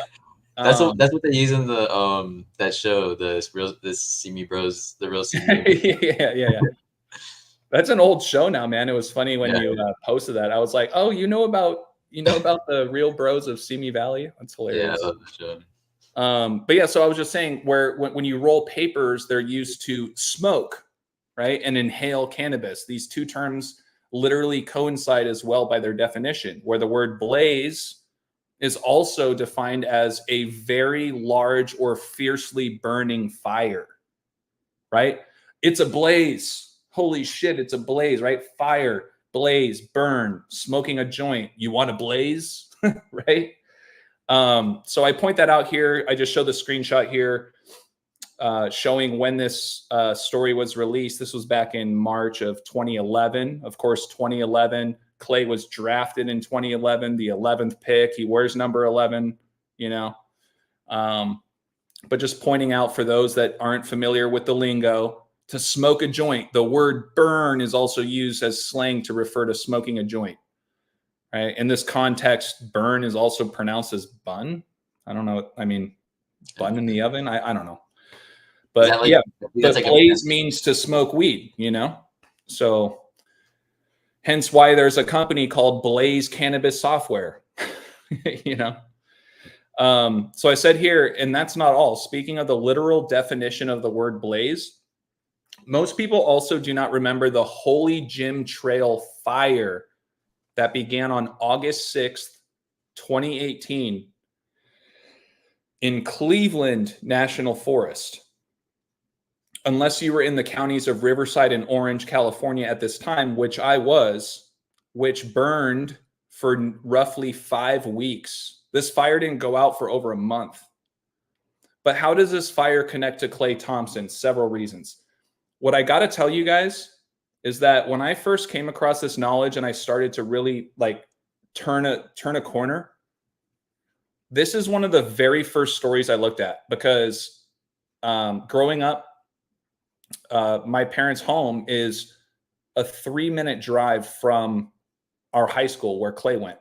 know? That's what they use in the that show, the See Me Bros, the real See Me. yeah. That's an old show now, man. It was funny when you posted that. I was like, oh, you know about the real bros of Simi Valley? That's hilarious. Yeah, I love the show. But yeah, so I was just saying, when you roll papers, they're used to smoke, right, and inhale cannabis. These two terms literally coincide as well by their definition, where the word blaze is also defined as a very large or fiercely burning fire, right? It's a blaze. Holy shit, it's a blaze, right? Fire, blaze, burn, smoking a joint. You want to blaze, right? So I point that out here. I just show the screenshot here showing when this story was released. This was back in March of 2011. Of course, 2011, Klay was drafted in 2011, the 11th pick. He wears number 11, you know. But just pointing out for those that aren't familiar with the lingo, to smoke a joint, the word burn is also used as slang to refer to smoking a joint. Right. In this context, burn is also pronounced as bun. I don't know. I mean, bun in the oven. I don't know. But like, the blaze means to smoke weed, you know? So hence why there's a company called Blaze Cannabis Software, you know? So I said here, and that's not all. Speaking of the literal definition of the word blaze, most people also do not remember the Holy Jim Trail fire that began on August 6th, 2018 in Cleveland National Forest. Unless you were in the counties of Riverside and Orange, California at this time, which I was, which burned for roughly 5 weeks. This fire didn't go out for over a month. But how does this fire connect to Klay Thompson? Several reasons. What I got to tell you guys is that when I first came across this knowledge and I started to really like turn a corner, this is one of the very first stories I looked at because growing up, my parents' home is a 3-minute drive from our high school where Klay went.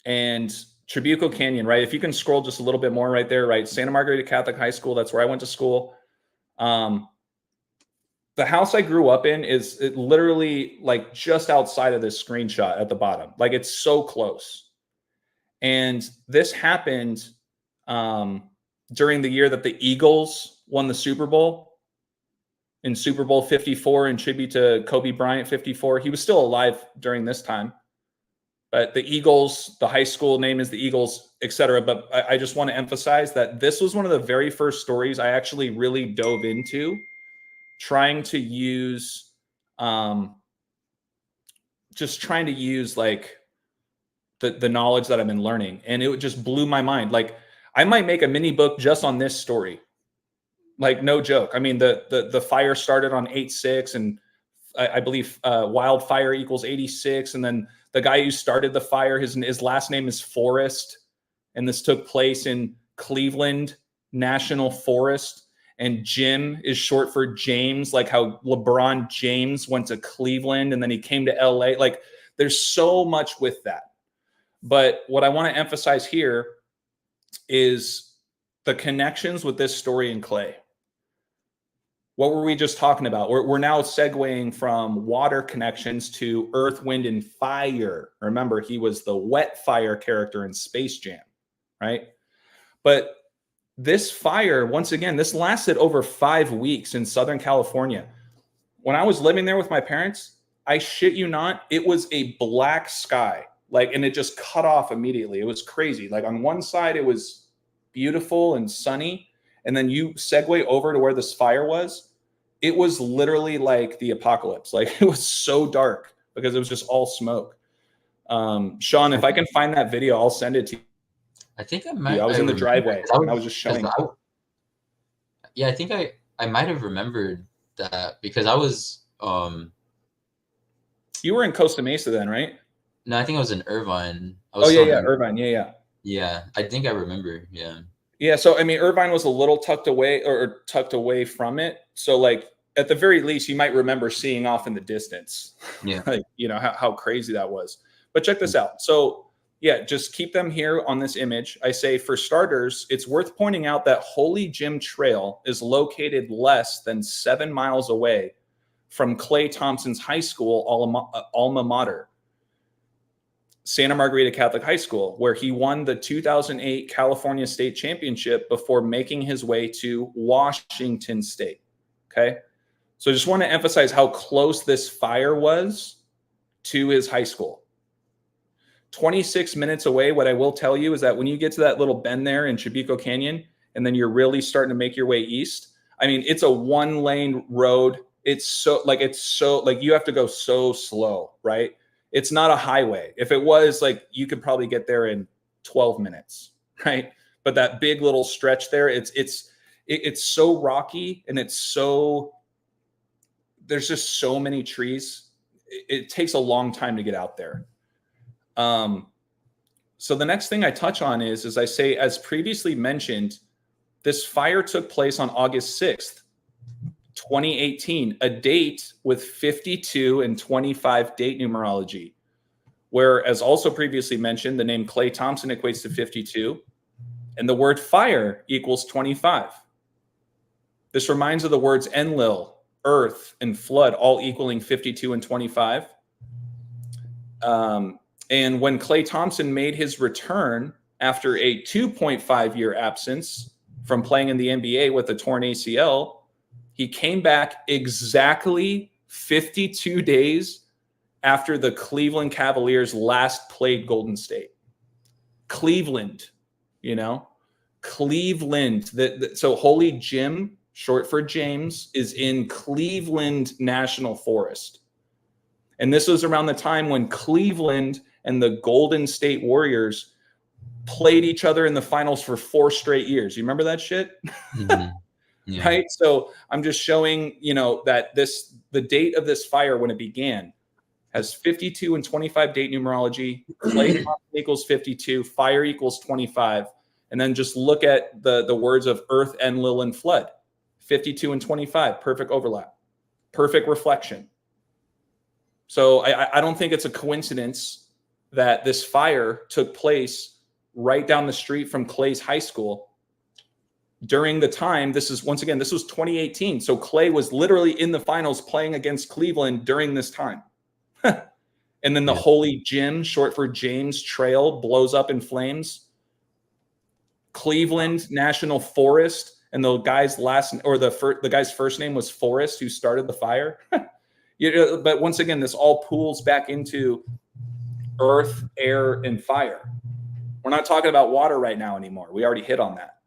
And Tribuco Canyon, right? If you can scroll just a little bit more right there, right? Santa Margarita Catholic High School, that's where I went to school. The house I grew up in is literally like just outside of this screenshot at the bottom. Like it's so close. And this happened during the year that the Eagles won the Super Bowl. In Super Bowl 54 in tribute to Kobe Bryant 54. He was still alive during this time. But the Eagles, the high school name is the Eagles, etc. But I just want to emphasize that this was one of the very first stories I actually really dove into, trying to use, just trying to use like the knowledge that I've been learning. And it just blew my mind. Like I might make a mini book just on this story. Like no joke. I mean, the fire started on 8/6, and I believe wildfire equals 86. And then the guy who started the fire, his last name is Forrest, and this took place in Cleveland National Forest. And Jim is short for James, like how LeBron James went to Cleveland and then he came to LA. Like there's so much with that. But what I want to emphasize here is the connections with this story in Klay. What were we just talking about? We're now segueing from water connections to earth, wind, and fire. Remember, he was the wet fire character in Space Jam, right? But this fire, once again, this lasted over 5 weeks in Southern California. When I was living there with my parents, I shit you not, it was a black sky. Like, and it just cut off immediately. It was crazy. Like on one side, it was beautiful and sunny. And then you segue over to where this fire was. It was literally like the apocalypse. Like it was so dark because it was just all smoke. Sean, if I can find that video, I'll send it to you. I think I might. I was in the driveway. I was just showing. Yeah, I think I might have remembered that because I was. You were in Costa Mesa then, right? No, I think I was in Irvine. Irvine. Yeah. Yeah, I think I remember. Yeah. Yeah, so I mean, Irvine was a little tucked away from it. So like at the very least, you might remember seeing off in the distance. Yeah. Like, you know, how crazy that was. But check this out. So yeah, just keep them here on this image. I say for starters, it's worth pointing out that Holy Jim Trail is located less than 7 miles away from Klay Thompson's high school alma mater, Santa Margarita Catholic High School, where he won the 2008 California State Championship before making his way to Washington State. Okay. So I just want to emphasize how close this fire was to his high school. 26 minutes away. What I will tell you is that when you get to that little bend there in Tribuco Canyon, and then you're really starting to make your way east, I mean, it's a 1-lane road. It's so you have to go so slow, right? It's not a highway. If it was, like, you could probably get there in 12 minutes, right? But that big little stretch there, it's so rocky, and there's just so many trees. It takes a long time to get out there. So the next thing I touch on is I say, as previously mentioned, this fire took place on August 6th, 2018, a date with 52 and 25 date numerology, where, as also previously mentioned, the name Klay Thompson equates to 52 and the word fire equals 25. This reminds of the words Enlil, earth, and flood, all equaling 52 and 25. And when Klay Thompson made his return after a 2.5-year absence from playing in the NBA with a torn ACL, he came back exactly 52 days after the Cleveland Cavaliers last played Golden State. Cleveland, you know, Cleveland. So Holy Jim, short for James, is in Cleveland National Forest. And this was around the time when Cleveland and the Golden State Warriors played each other in the finals for 4 straight years. You remember that shit? Mhm. Yeah. Right? So I'm just showing, you know, that the date of this fire when it began has 52 and 25 date numerology. Klay equals 52, fire equals 25. And then just look at the words of earth, Enlil, and flood. 52 and 25, perfect overlap, perfect reflection. So I don't think it's a coincidence that this fire took place right down the street from Klay's high school during the time. This is, once again, this was 2018. So Klay was literally in the finals playing against Cleveland during this time. And then the Holy Jim, short for James, Trail blows up in flames. Cleveland National Forest, and the guy's the guy's first name was Forrest, who started the fire. But once again, this all pools back into earth, air, and fire. We're not talking about water right now anymore. We already hit on that.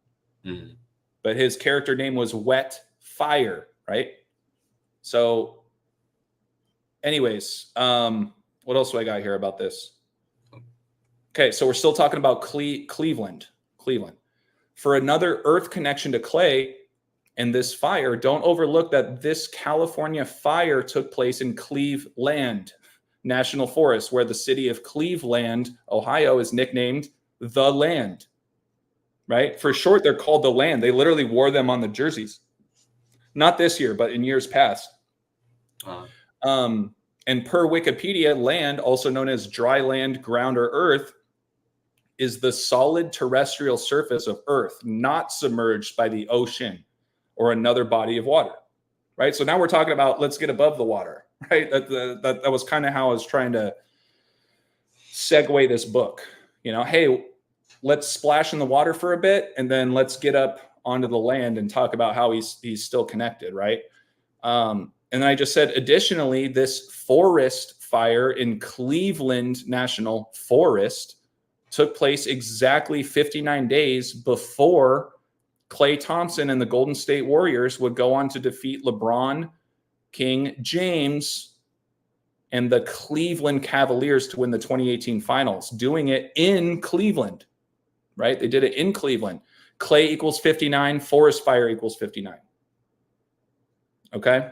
Mm-hmm. But his character name was Wet Fire, right? So anyways, what else do I got here about this? Okay, so we're still talking about Cleveland. For another earth connection to Klay and this fire, don't overlook that this California fire took place in Cleveland National Forest, where the city of Cleveland, Ohio, is nicknamed the Land. Right? For short, they're called the Land. They literally wore them on the jerseys. Not this year, but in years past. And per Wikipedia, land, also known as dry land, ground, or earth, is the solid terrestrial surface of Earth, not submerged by the ocean or another body of water. Right? So now we're talking about, let's get above the water. Right? That was kind of how I was trying to segue this book. You know, hey, let's splash in the water for a bit, and then let's get up onto the land and talk about how he's still connected, right? And I just said, additionally, this forest fire in Cleveland National Forest took place exactly 59 days before Klay Thompson and the Golden State Warriors would go on to defeat LeBron, King James, and the Cleveland Cavaliers to win the 2018 finals, doing it in Cleveland, right? They did it in Cleveland. Klay equals 59, forest fire equals 59. Okay?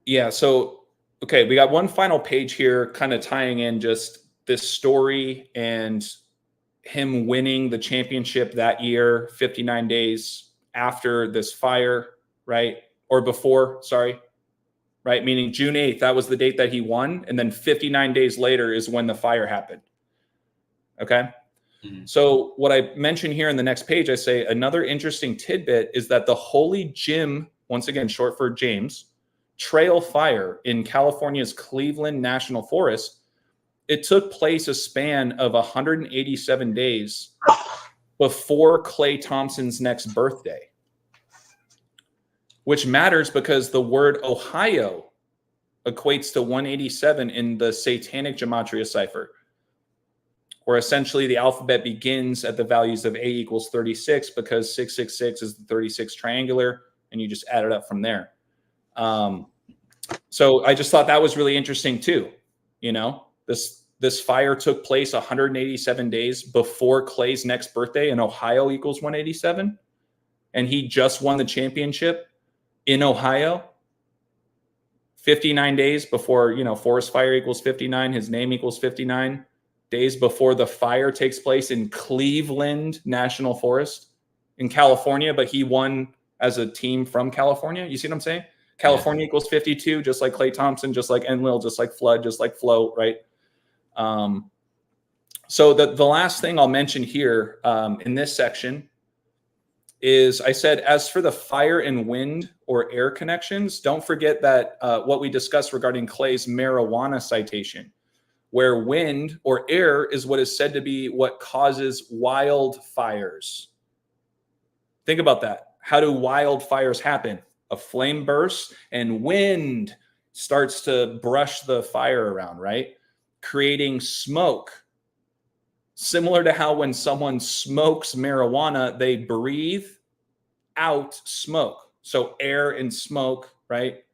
Yeah, so, okay, we got one final page here kind of tying in just this story and him winning the championship that year, 59 days after this fire, right? Or before, sorry, right? Meaning June 8th, that was the date that he won. And then 59 days later is when the fire happened. Okay? Mm-hmm. So what I mentioned here in the next page, I say another interesting tidbit is that the Holy Jim, once again, short for James, Trail Fire in California's Cleveland National Forest, it took place a span of 187 days before Klay Thompson's next birthday, which matters because the word Ohio equates to 187 in the Satanic Gematria cipher, where essentially the alphabet begins at the values of A equals 36 because 666 is the 36 triangular, and you just add it up from there. So I just thought that was really interesting too. You know, this fire took place 187 days before Klay's next birthday, and Ohio equals 187. And he just won the championship in Ohio 59 days before, you know, forest fire equals 59. His name equals 59 days before the fire takes place in Cleveland National Forest in California. But he won as a team from California. You see what I'm saying? California equals 52, just like Klay Thompson, just like Enlil, just like Flood, just like Flo, right? So the last thing I'll mention here in this section is I said, as for the fire and wind or air connections, don't forget that what we discussed regarding Klay's marijuana citation, where wind or air is what is said to be what causes wildfires. Think about that. How do wildfires happen? A flame bursts and wind starts to brush the fire around, right? Creating smoke. Similar to how when someone smokes marijuana, they breathe out smoke. So air and smoke, right?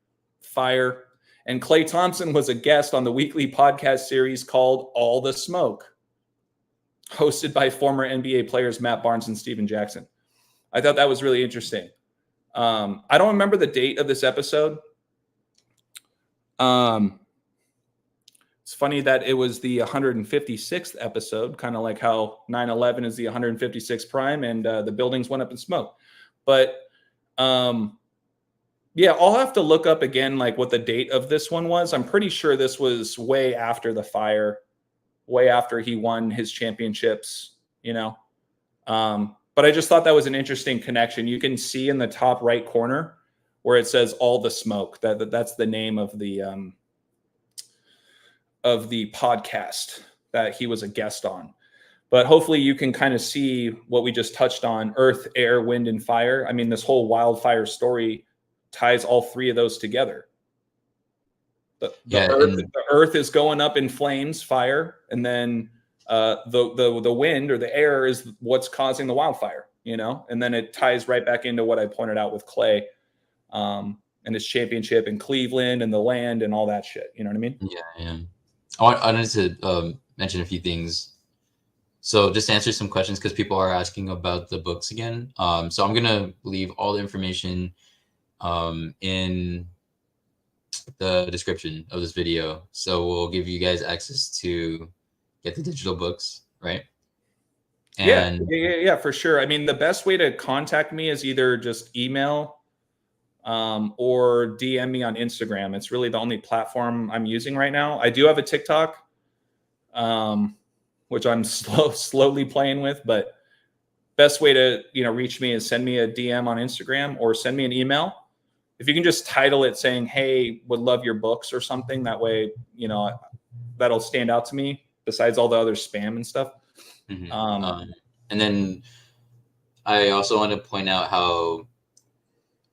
Fire. And Klay Thompson was a guest on the weekly podcast series called All the Smoke, hosted by former NBA players Matt Barnes and Steven Jackson. I thought that was really interesting. I don't remember the date of this episode. It's funny that it was the 156th episode, kind of like how 9/11 is the 156th prime and the buildings went up in smoke. But yeah, I'll have to look up again like what the date of this one was. I'm pretty sure this was way after the fire, way after he won his championships, you know. But I just thought that was an interesting connection. You can see in the top right corner where it says All the Smoke. That's the name of the podcast that he was a guest on. But hopefully you can kind of see what we just touched on: earth, air, wind, and fire. I mean, this whole wildfire story ties all three of those together. The earth is going up in flames, fire, and then the wind or the air is what's causing the wildfire, you know? And then it ties right back into what I pointed out with Klay and his championship in Cleveland and the land and all that shit. You know what I mean? Yeah. I wanted to mention a few things. So just to answer some questions, because people are asking about the books again. So I'm going to leave all the information in the description of this video. So we'll give you guys access to get the digital books, right? And yeah, for sure. I mean, the best way to contact me is either just email or DM me on Instagram. It's really the only platform I'm using right now. I do have a TikTok, which I'm slowly playing with, but best way to, reach me is send me a DM on Instagram or send me an email. If you can just title it saying, "Hey, would love your books," or something, that way, that'll stand out to me besides all the other spam and stuff. Mm-hmm. And then I also want to point out how,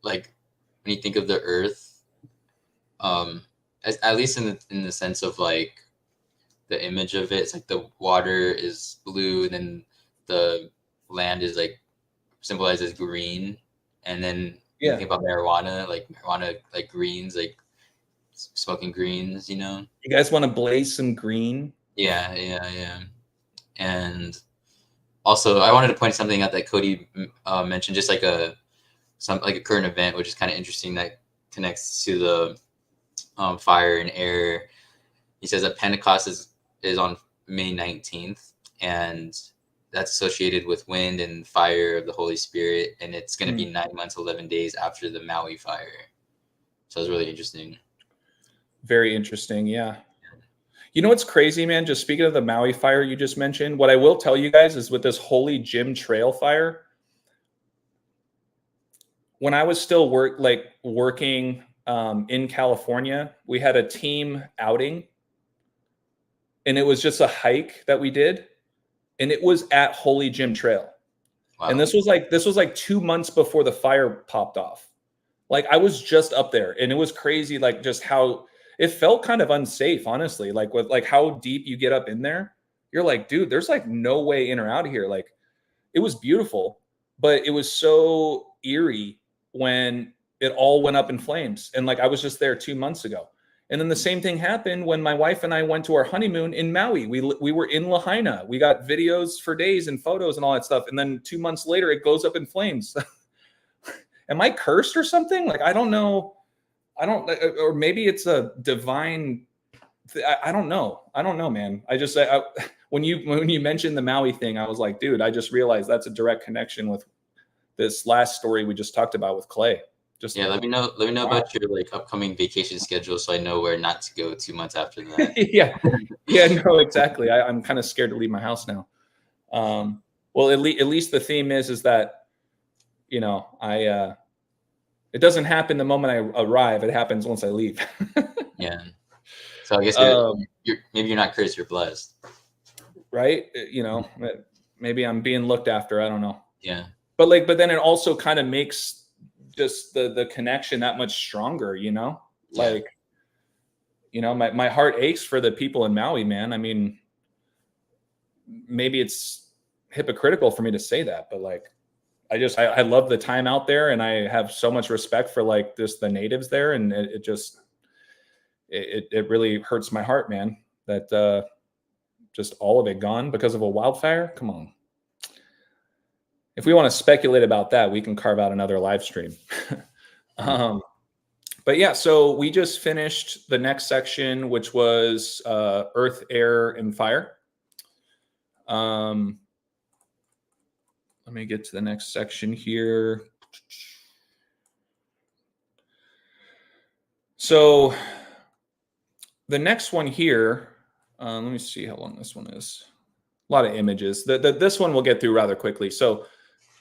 like, when you think of the earth, at least in the sense of like the image of it, it's like the water is blue, and then the land is like symbolized as green, and then you think about marijuana, like greens, like smoking greens, You guys want to blaze some green? Yeah. And also, I wanted to point something out that Cody mentioned, just like a current event, which is kind of interesting, that connects to the fire and air. He says that Pentecost is on May 19th, and that's associated with wind and fire of the Holy Spirit, and it's going to be 9 months, 11 days after the Maui fire. So it's really interesting. Very interesting, yeah. You know what's crazy, man? Just speaking of the Maui fire you just mentioned, what I will tell you guys is with this Holy Jim Trail fire, when I was still working in California, we had a team outing, and it was just a hike that we did, and it was at Holy Jim Trail. Wow. And this was like 2 months before the fire popped off. Like, I was just up there, and it was crazy, like just how it felt kind of unsafe, honestly. Like, with like how deep you get up in there, you're like, dude, there's like no way in or out of here. Like, it was beautiful, but it was so eerie when it all went up in flames. And like, I was just there 2 months ago. And then the same thing happened when my wife and I went to our honeymoon in Maui. We were in Lahaina. We got videos for days and photos and all that stuff. And then 2 months later, it goes up in flames. Am I cursed or something? Like, I don't know. Or maybe it's a divine. I don't know. I don't know, man. When you mentioned the Maui thing, I was like, dude, I just realized that's a direct connection with this last story we just talked about with Klay. Let me know about your like upcoming vacation schedule, so I know where not to go 2 months after that. yeah, no, exactly. I'm kind of scared to leave my house now. Well, at least the theme is that you know, it doesn't happen the moment I arrive. It happens once I leave. Yeah. So I guess maybe you're not cursed, you're blessed. Right? You know, maybe I'm being looked after. I don't know. Yeah. But then it also kind of makes just the connection that much stronger, you know? Yeah. Like, you know, my heart aches for the people in Maui, man. I mean, maybe it's hypocritical for me to say that, but like, I love the time out there, and I have so much respect for like just the natives there. And it just, it really hurts my heart, man, that just all of it gone because of a wildfire. Come on. If we want to speculate about that, we can carve out another live stream. But yeah, so we just finished the next section, which was Earth, Air, and Fire. Let me get to the next section here. So the next one here, let me see how long this one is. A lot of images. This one we'll get through rather quickly. So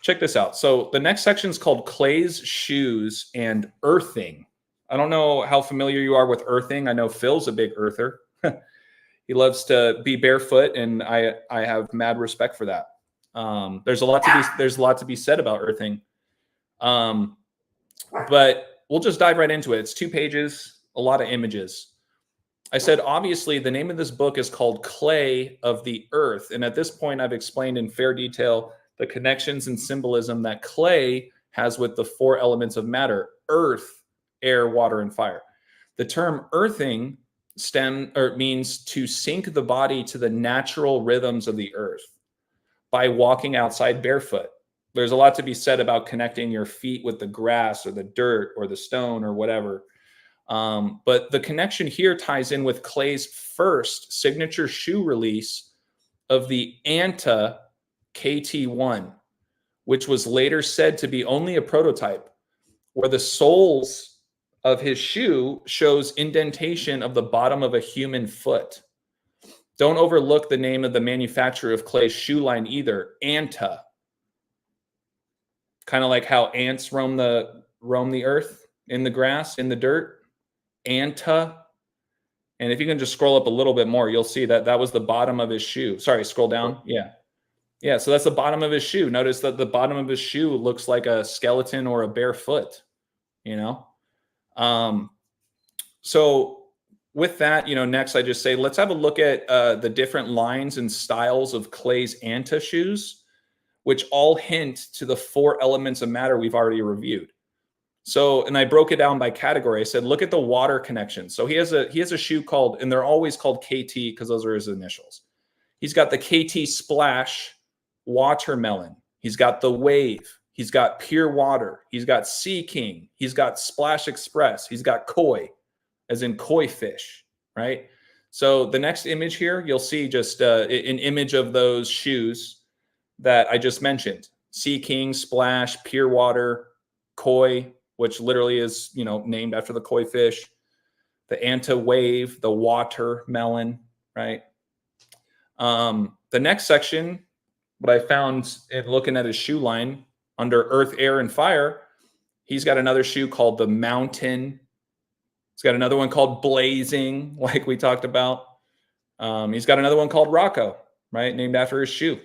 check this out. So the next section is called Clay's Shoes and Earthing. I don't know how familiar you are with earthing. I know Phil's a big earther. He loves to be barefoot, and I have mad respect for that. There's a lot to be said about earthing. But we'll just dive right into it. It's 2 pages, a lot of images. I said, obviously, the name of this book is called Klay of the Earth. And at this point, I've explained in fair detail the connections and symbolism that Klay has with the 4 elements of matter: earth, air, water, and fire. The term earthing means to sink the body to the natural rhythms of the earth by walking outside barefoot. There's a lot to be said about connecting your feet with the grass or the dirt or the stone or whatever. But the connection here ties in with Klay's first signature shoe release of the Anta KT1, which was later said to be only a prototype, where the soles of his shoe shows indentation of the bottom of a human foot. Don't overlook the name of the manufacturer of Klay's shoe line either, Anta. Kind of like how ants roam the earth, in the grass, in the dirt. Anta. And if you can just scroll up a little bit more, you'll see that was the bottom of his shoe. Sorry, scroll down. Yeah, so that's the bottom of his shoe. Notice that the bottom of his shoe looks like a skeleton or a bare foot, you know? So with that, you know, next I just say, let's have a look at the different lines and styles of Klay's Anta shoes, which all hint to the 4 elements of matter we've already reviewed. So, and I broke it down by category. I said, look at the water connection. So he has a shoe called, and they're always called KT because those are his initials. He's got the KT Splash Watermelon. He's got the Wave. He's got Pure Water. He's got Sea King. He's got Splash Express. He's got Koi, as in koi fish, right? So the next image here, you'll see just an image of those shoes that I just mentioned: Sea King, Splash, Pure Water, Koi, which literally is, you know, named after the koi fish, the Anta Wave, the Watermelon, right? The next section, what I found in looking at his shoe line under Earth, Air, and Fire, he's got another shoe called the Mountain. He's got another one called Blazing, like we talked about. He's got another one called Rocco, right? Named after his shoe.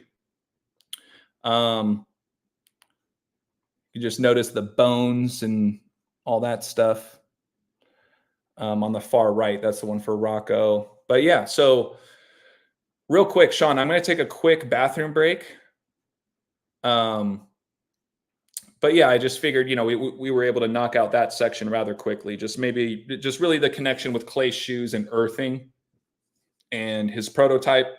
You just notice the bones and all that stuff. On the far right, that's the one for Rocco. But yeah, so real quick, Sean, I'm going to take a quick bathroom break. But yeah, I just figured, you know, we were able to knock out that section rather quickly. Just really the connection with Klay's shoes and earthing, and his prototype.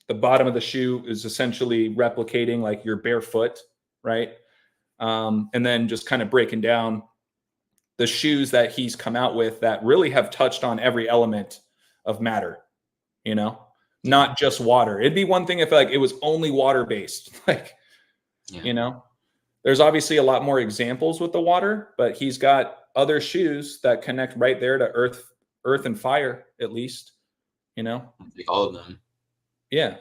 The bottom of the shoe is essentially replicating like your barefoot, right? And then just kind of breaking down the shoes that he's come out with that really have touched on every element of matter, you know, not just water. It'd be one thing if like it was only water based, like, you know, there's obviously a lot more examples with the water, but he's got other shoes that connect right there to earth and fire, at least, you know, like all of them. Yeah.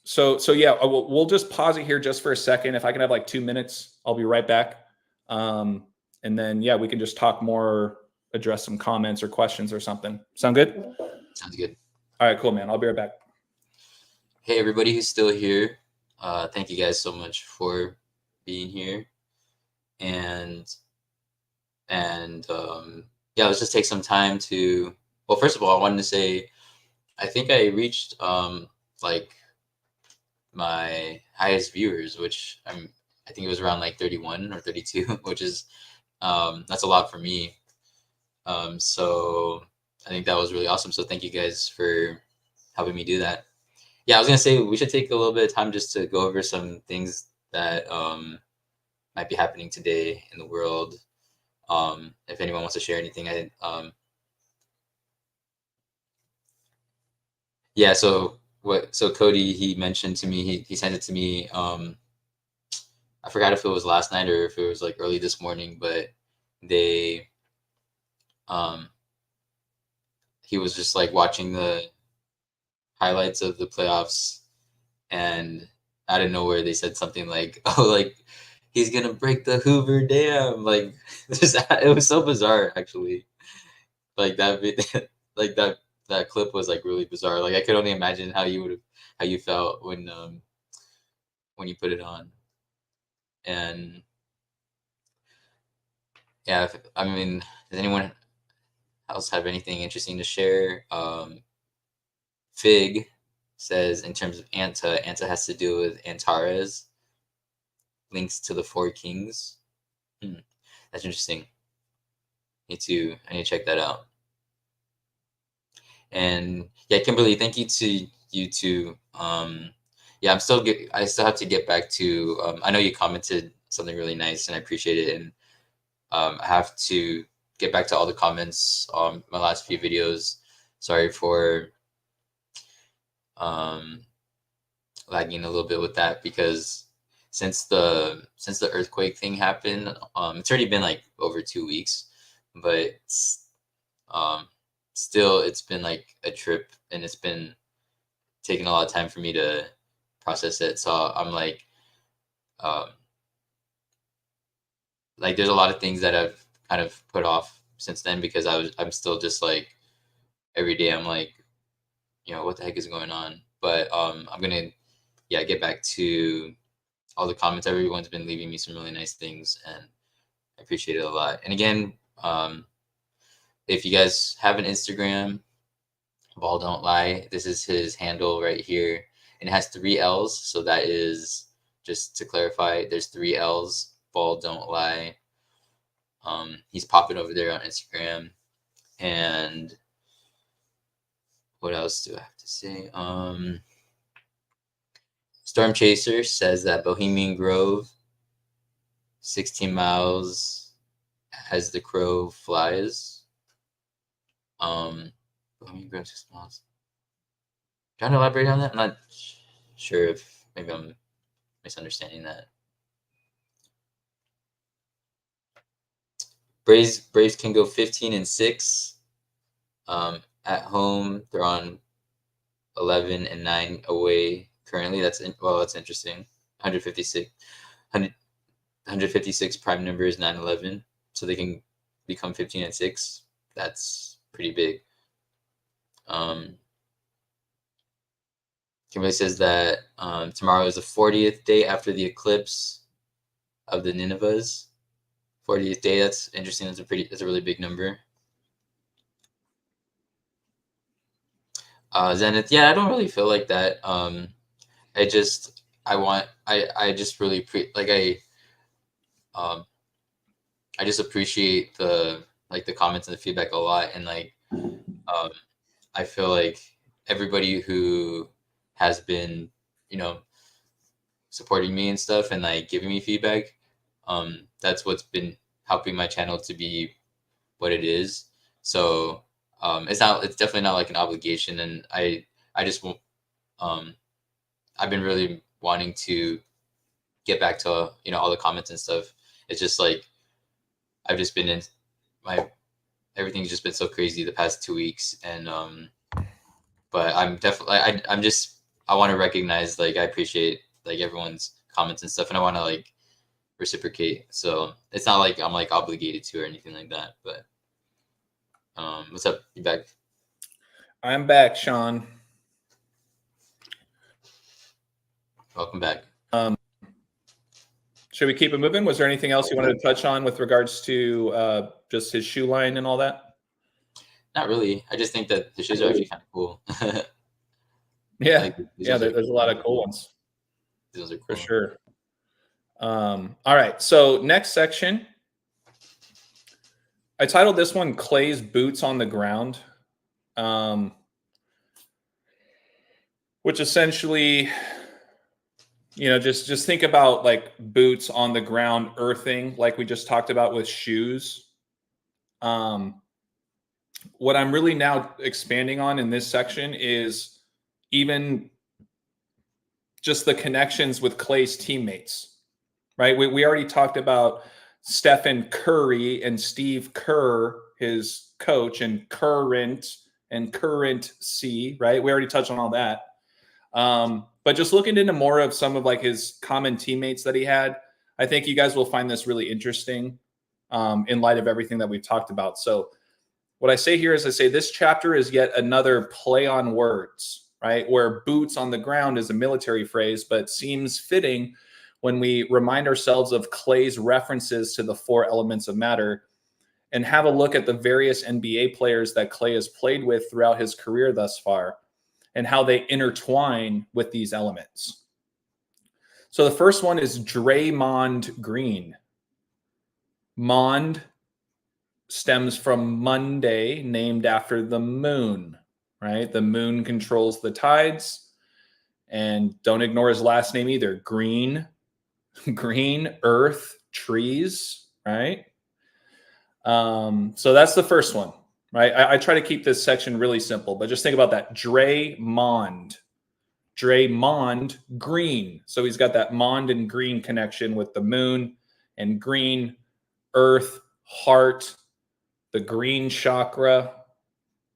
So yeah, we'll just pause it here just for a second. If I can have like 2 minutes, I'll be right back. And then yeah, we can just talk more, address some comments or questions or something. Sound good? Sounds good. All right, cool, man. I'll be right back. Hey, everybody who's still here. Thank you guys so much for being here. And yeah, let's just take some time to, well, first of all, I wanted to say, I think I reached like my highest viewers, which I think it was around like 31 or 32, which is that's a lot for me. So I think that was really awesome. So thank you guys for helping me do that. Yeah, I was gonna say we should take a little bit of time just to go over some things that might be happening today in the world. If anyone wants to share anything, yeah. So Cody, he mentioned to me, he sent it to me. I forgot if it was last night or if it was like early this morning, but they he was just like watching the highlights of the playoffs, and out of nowhere they said something like, "Oh, like he's gonna break the Hoover Dam." Like it was so bizarre, actually. Like like that clip was like really bizarre. Like I could only imagine how you felt when you put it on. And yeah, I mean, does anyone else have anything interesting to share? Fig says in terms of Anta has to do with Antares, links to the Four Kings. That's interesting. I need to check that out. And yeah, Kimberly, thank you to you too. Yeah, I still have to get back to. I know you commented something really nice, and I appreciate it. And I have to get back to all the comments on my last few videos. Sorry for lagging a little bit with that, because since the earthquake thing happened, it's already been like over 2 weeks, but still it's been like a trip, and it's been taking a lot of time for me to process it. So I'm like there's a lot of things that I've kind of put off since then, because I'm still just like every day I'm like, what the heck is going on? But I'm gonna get back to all the comments. Everyone's been leaving me some really nice things, and I appreciate it a lot. And again, if you guys have an Instagram, Ball Don't Lie, this is his handle right here, and it has 3 L's. So that is, just to clarify, there's 3 L's. Ball Don't Lie. He's popping over there on Instagram. And what else do I have to say? Storm Chaser says that Bohemian Grove, 16 miles as the crow flies. Bohemian Grove, 6 miles. Trying to elaborate on that? I'm not sure if maybe I'm misunderstanding that. Braves can go 15-6. At home, they're on 11-9 away currently. That's interesting. 156 prime number is 9-11, so they can become 15-6. That's pretty big. Kimberly says that tomorrow is the 40th day after the eclipse of the Ninevehs. 40th day. That's interesting. That's a really big number. Zenith, yeah, I don't really feel like that. I just really I just appreciate the comments and the feedback a lot, and I feel like everybody who has been supporting me and stuff, and like giving me feedback, that's what's been helping my channel to be what it is. So it's definitely not like an obligation, and I just won't. I've been really wanting to get back to all the comments and stuff. It's just like I've just been in everything's just been so crazy the past 2 weeks, and but I'm definitely I'm just I want to recognize, like, I appreciate like everyone's comments and stuff, and I want to like reciprocate. So it's not like I'm like obligated to or anything like that. But what's up? You back? I'm back, Sean. Welcome back. Should we keep it moving? Was there anything else you wanted to touch on with regards to just his shoe line and all that? Not really. I just think that the shoes are actually kind of cool. Yeah, Like, yeah. There's a lot of cool ones. Those are cool. For sure. All right. So next section, I titled this one "Clay's Boots on the Ground," which essentially, just think about like boots on the ground, earthing, like we just talked about with shoes. What I'm really now expanding on in this section is even just the connections with Klay's teammates, right? We already talked about Stephen Curry and Steve Kerr, his coach, and current C, right? We already touched on all that. But just looking into more of some of like his common teammates that he had, I think you guys will find this really interesting in light of everything that we've talked about. So what I say here is I say this chapter is yet another play on words, right? Where boots on the ground is a military phrase, but seems fitting when we remind ourselves of Klay's references to the 4 elements of matter and have a look at the various NBA players that Klay has played with throughout his career thus far and how they intertwine with these elements. So the first one is Draymond Green. Mond stems from Monday, named after the moon, right? The moon controls the tides. And don't ignore his last name either. Green, earth, trees, right? So that's the first one, right? I try to keep this section really simple, but just think about that. Draymond Green. So he's got that Mond and Green connection with the moon and green, earth, heart, the green chakra.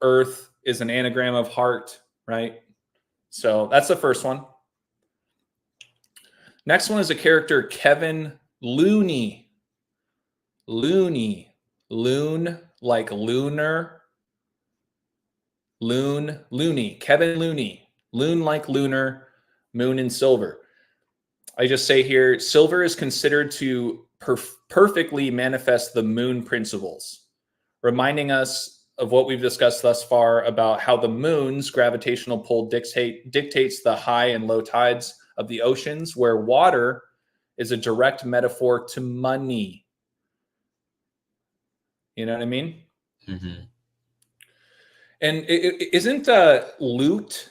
Earth is an anagram of heart, right? So that's the first one. Next one is a character, Kevin Looney. Loon like lunar. Looney. Kevin Looney. Loon like lunar, moon and silver. I just say here, silver is considered to perfectly manifest the moon principles, reminding us of what we've discussed thus far about how the moon's gravitational pull dictates the high and low tides of the oceans, where water is a direct metaphor to money. You know what I mean? Mm-hmm. And isn't loot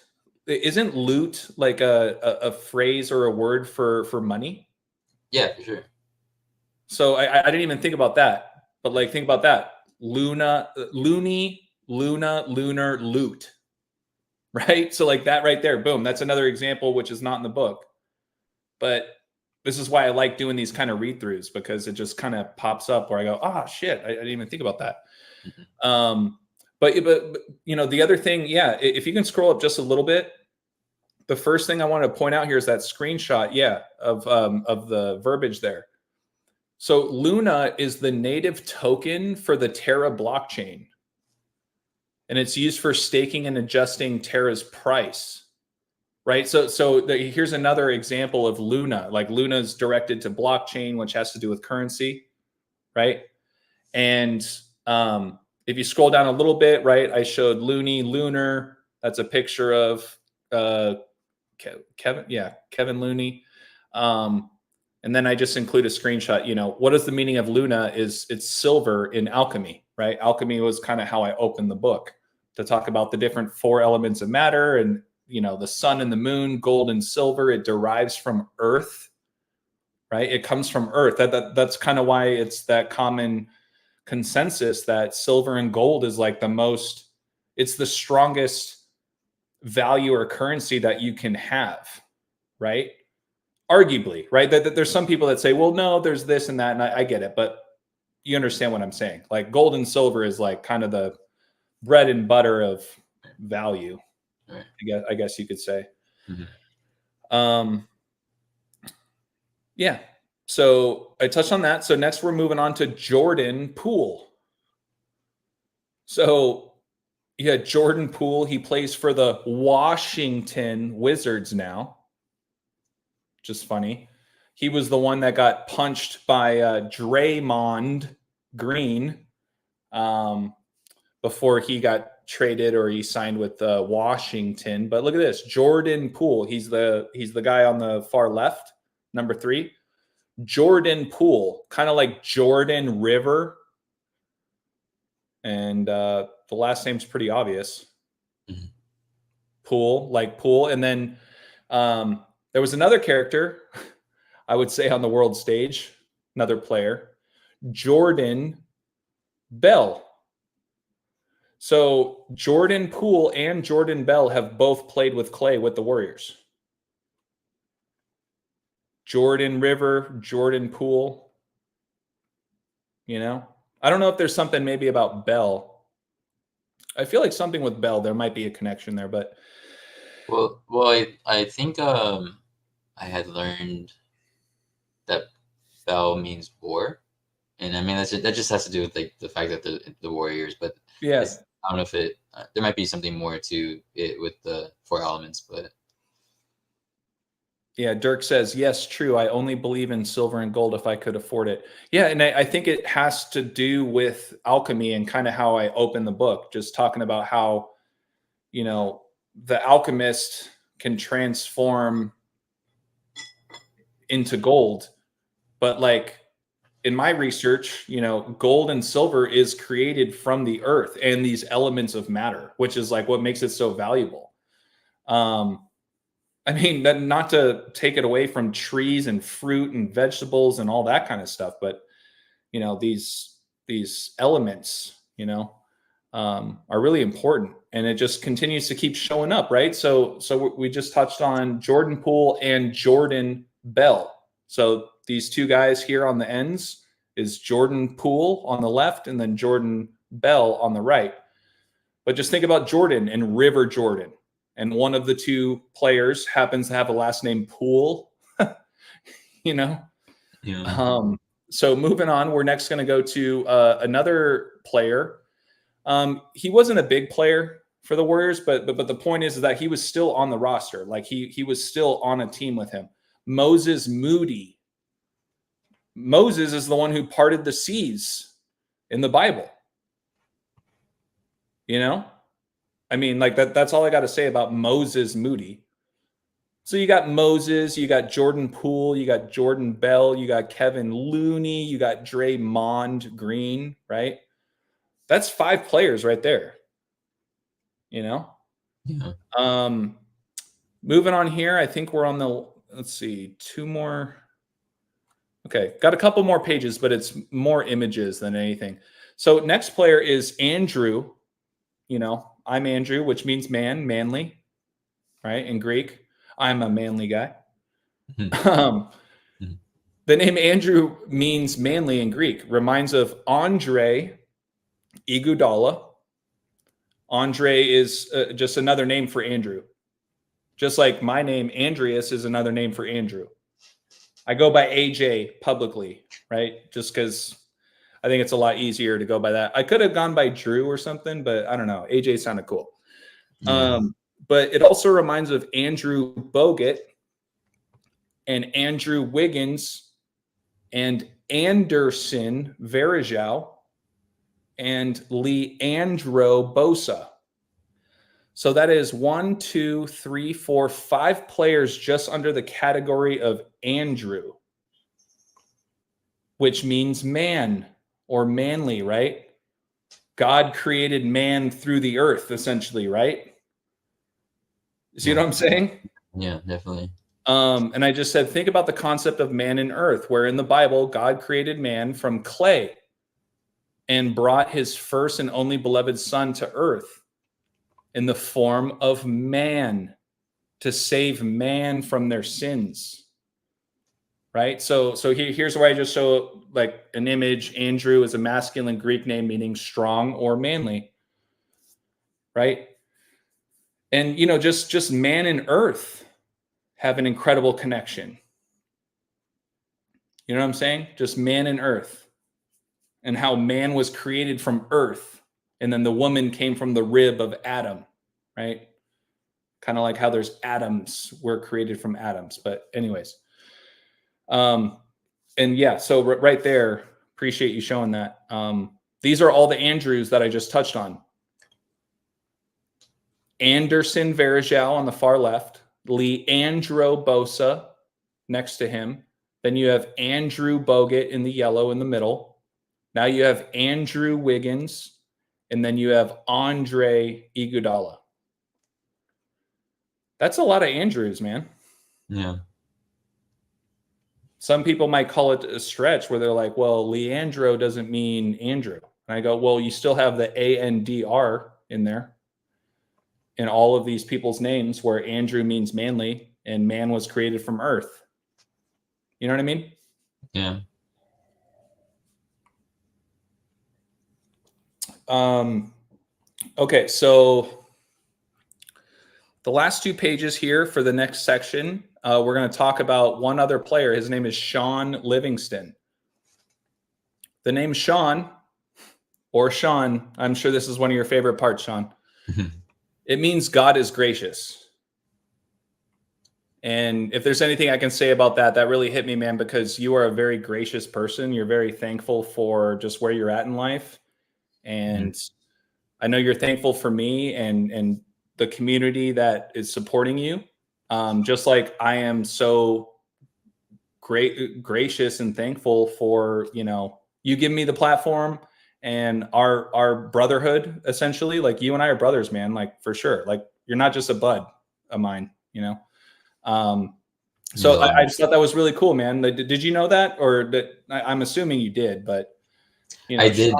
like a phrase or a word for money? Yeah, for sure. So I didn't even think about that, but like think about that. Lunar, loot, right? So like that right there, boom, that's another example which is not in the book. But this is why I like doing these kind of read-throughs, because it just kind of pops up where I go, ah, shit, I didn't even think about that. Mm-hmm. But the other thing, yeah, if you can scroll up just a little bit, the first thing I want to point out here is that screenshot, of the verbiage there. So Luna is the native token for the Terra blockchain, and it's used for staking and adjusting Terra's price, right? So here's another example of Luna. Like Luna is directed to blockchain, which has to do with currency, right? And if you scroll down a little bit, right, I showed lunar. That's a picture of Kevin Looney. And then I just include a screenshot. What is the meaning of Luna? It's silver in alchemy, right? Alchemy was kind of how I opened the book, to talk about the different 4 elements of matter and, the sun and the moon, gold and silver. It derives from earth, right? It comes from earth. That's kind of why it's that common consensus that silver and gold is like it's the strongest value or currency that you can have, right? Arguably, right? There's some people that say, well, no, there's this and that, and I get it, but you understand what I'm saying. Like gold and silver is like kind of the bread and butter of value, I guess you could say. Yeah. So I touched on that. So next we're moving on to Jordan Poole. So yeah, Jordan Poole, he plays for the Washington Wizards now. Just funny. He was the one that got punched by Draymond Green before he got traded or he signed with Washington. But look at this, Jordan Poole. He's the guy on the far left, number 3. Jordan Poole, kind of like Jordan River, and the last name's pretty obvious. Poole, like pool, and then there was another character, I would say, on the world stage, another player, Jordan Bell. So Jordan Poole and Jordan Bell have both played with Klay with the Warriors. Jordan River, Jordan Poole. You know, I don't know if there's something maybe about Bell. I feel like something with Bell, there might be a connection there, but. Well, I think I had learned that Bell means war, and I mean that just has to do with like the fact that the Warriors, but Yes, I don't know if it there might be something more to it with the 4 elements, but yeah, Dirk says, yes, true. I only believe in silver and gold if I could afford it. Yeah, and I think it has to do with alchemy and kind of how I open the book, just talking about how, you know, the alchemist can transform into gold. But like in my research, you know, gold and silver is created from the earth and these elements of matter, which is like what makes it so valuable. I mean, not to take it away from trees and fruit and vegetables and all that kind of stuff, but you know, these elements, you know, are really important, and it just continues to keep showing up, right? So we just touched on Jordan Poole and Jordan Bell. So these 2 guys here on the ends is Jordan Poole on the left and then Jordan Bell on the right. But just think about Jordan and River Jordan. And one of the 2 players happens to have a last name Poole, you know? yeah. So moving on, we're next going to go to another player. He wasn't a big player for the Warriors, but the point is that he was still on the roster. Like he was still on a team with him. Moses Moody. Moses is the one who parted the seas in the Bible. You know? I mean, like that's all I got to say about Moses Moody. So you got Moses, you got Jordan Poole, you got Jordan Bell, you got Kevin Looney, you got Draymond Green, right? That's 5 players right there. You know? Yeah. Moving on here, I think we're on the, let's see, 2 more. Okay, got a couple more pages, but it's more images than anything. So next player is Andrew. You know, I'm Andrew, which means man, manly, right? In Greek, I'm a manly guy. The name Andrew means manly in Greek, reminds of Andre Iguodala. Andre is just another name for Andrew. Just like my name, Andreas, is another name for Andrew. I go by AJ publicly, right? Just because I think it's a lot easier to go by that. I could have gone by Drew or something, but I don't know. AJ sounded cool. Yeah. But it also reminds of Andrew Bogut and Andrew Wiggins and Anderson Varejao and Leandro Bosa. So that is 1, 2, 3, 4, 5 players just under the category of Andrew, which means man or manly, right? God created man through the earth, essentially, right? See what I'm saying? Yeah, definitely. And I just said, think about the concept of man and earth, where in the Bible, God created man from clay and brought his first and only beloved son to earth in the form of man to save man from their sins. Right? So here's where I just show like an image. Andrew is a masculine Greek name meaning strong or manly. Right? And, you know, just man and earth. have an incredible connection. You know what I'm saying? Just man and earth, and how man was created from earth, and then the woman came from the rib of Adam, right? Kind of like how there's atoms, we're created from atoms. But anyways, and yeah, so right there, appreciate you showing that. These are all the Andrews that I just touched on. Anderson Varejao on the far left, Leandro Bosa next to him. Then you have Andrew Bogut in the yellow in the middle. Now you have Andrew Wiggins, and then you have Andre Iguodala. That's a lot of Andrews, man. Yeah. Some people might call it a stretch where they're like, well, Leandro doesn't mean Andrew. And I go, well, you still have the ANDR in there in all of these people's names, where Andrew means manly and man was created from earth. You know what I mean? Yeah. Okay, so the last 2 pages here for the next section, we're going to talk about one other player. His name is Sean Livingston. The name Sean, or Sean, I'm sure this is one of your favorite parts, Sean. It means God is gracious. And if there's anything I can say about that, that really hit me, man, because you are a very gracious person. You're very thankful for just where you're at in life. And I know you're thankful for me and the community that is supporting you. Just like I am so gracious and thankful for, you give me the platform and our brotherhood, essentially. Like, you and I are brothers, man, like, for sure. Like, you're not just a bud of mine, So I just thought that was really cool, man. Did you know that? Or I'm assuming you did, but I did,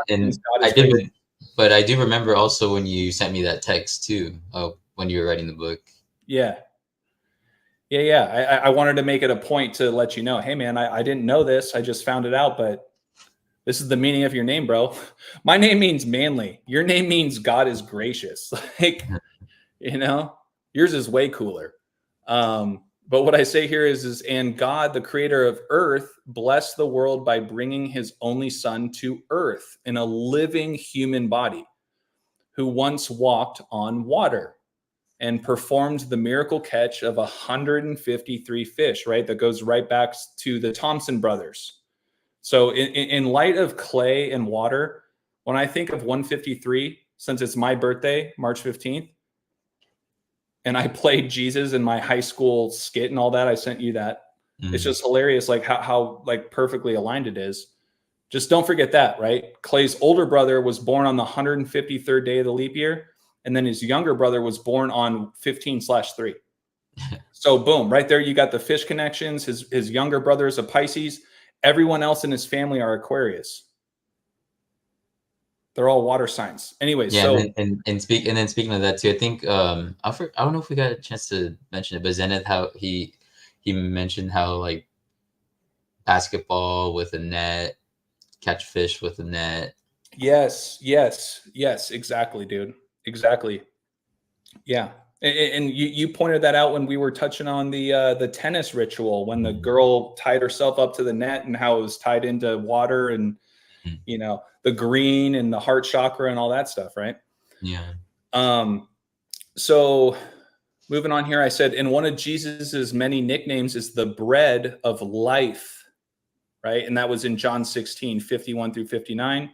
but I do remember also when you sent me that text too, when you were writing the book. Yeah. I wanted to make it a point to let you know, hey man, I didn't know this. I just found it out, but this is the meaning of your name, bro. My name means manly. Your name means God is gracious. Like, yours is way cooler. But what I say here is, and God, the creator of earth, blessed the world by bringing his only son to earth in a living human body, who once walked on water and performed the miracle catch of 153 fish, right? That goes right back to the Thompson brothers. So in light of clay and water, when I think of 153, since it's my birthday, March 15th, and I played Jesus in my high school skit and all that, I sent you that. It's just hilarious, like how like perfectly aligned it is. Just don't forget that, right? Clay's older brother was born on the 153rd day of the leap year, and then his younger brother was born on 15/3. So boom, right there, you got the fish connections. His younger brother is a Pisces. Everyone else in his family are Aquarius. They're all water signs. Anyways, yeah. So and speaking of that too, I think I don't know if we got a chance to mention it, but Zenith, how he mentioned how like basketball with a net, catch fish with a net. Yes, exactly, dude. Exactly. Yeah. And you pointed that out when we were touching on the tennis ritual, when the girl tied herself up to the net and how it was tied into water and the green and the heart chakra and all that stuff, right? Yeah. So moving on here, I said, and one of Jesus's many nicknames is the bread of life, right? And that was in John 16:51-59,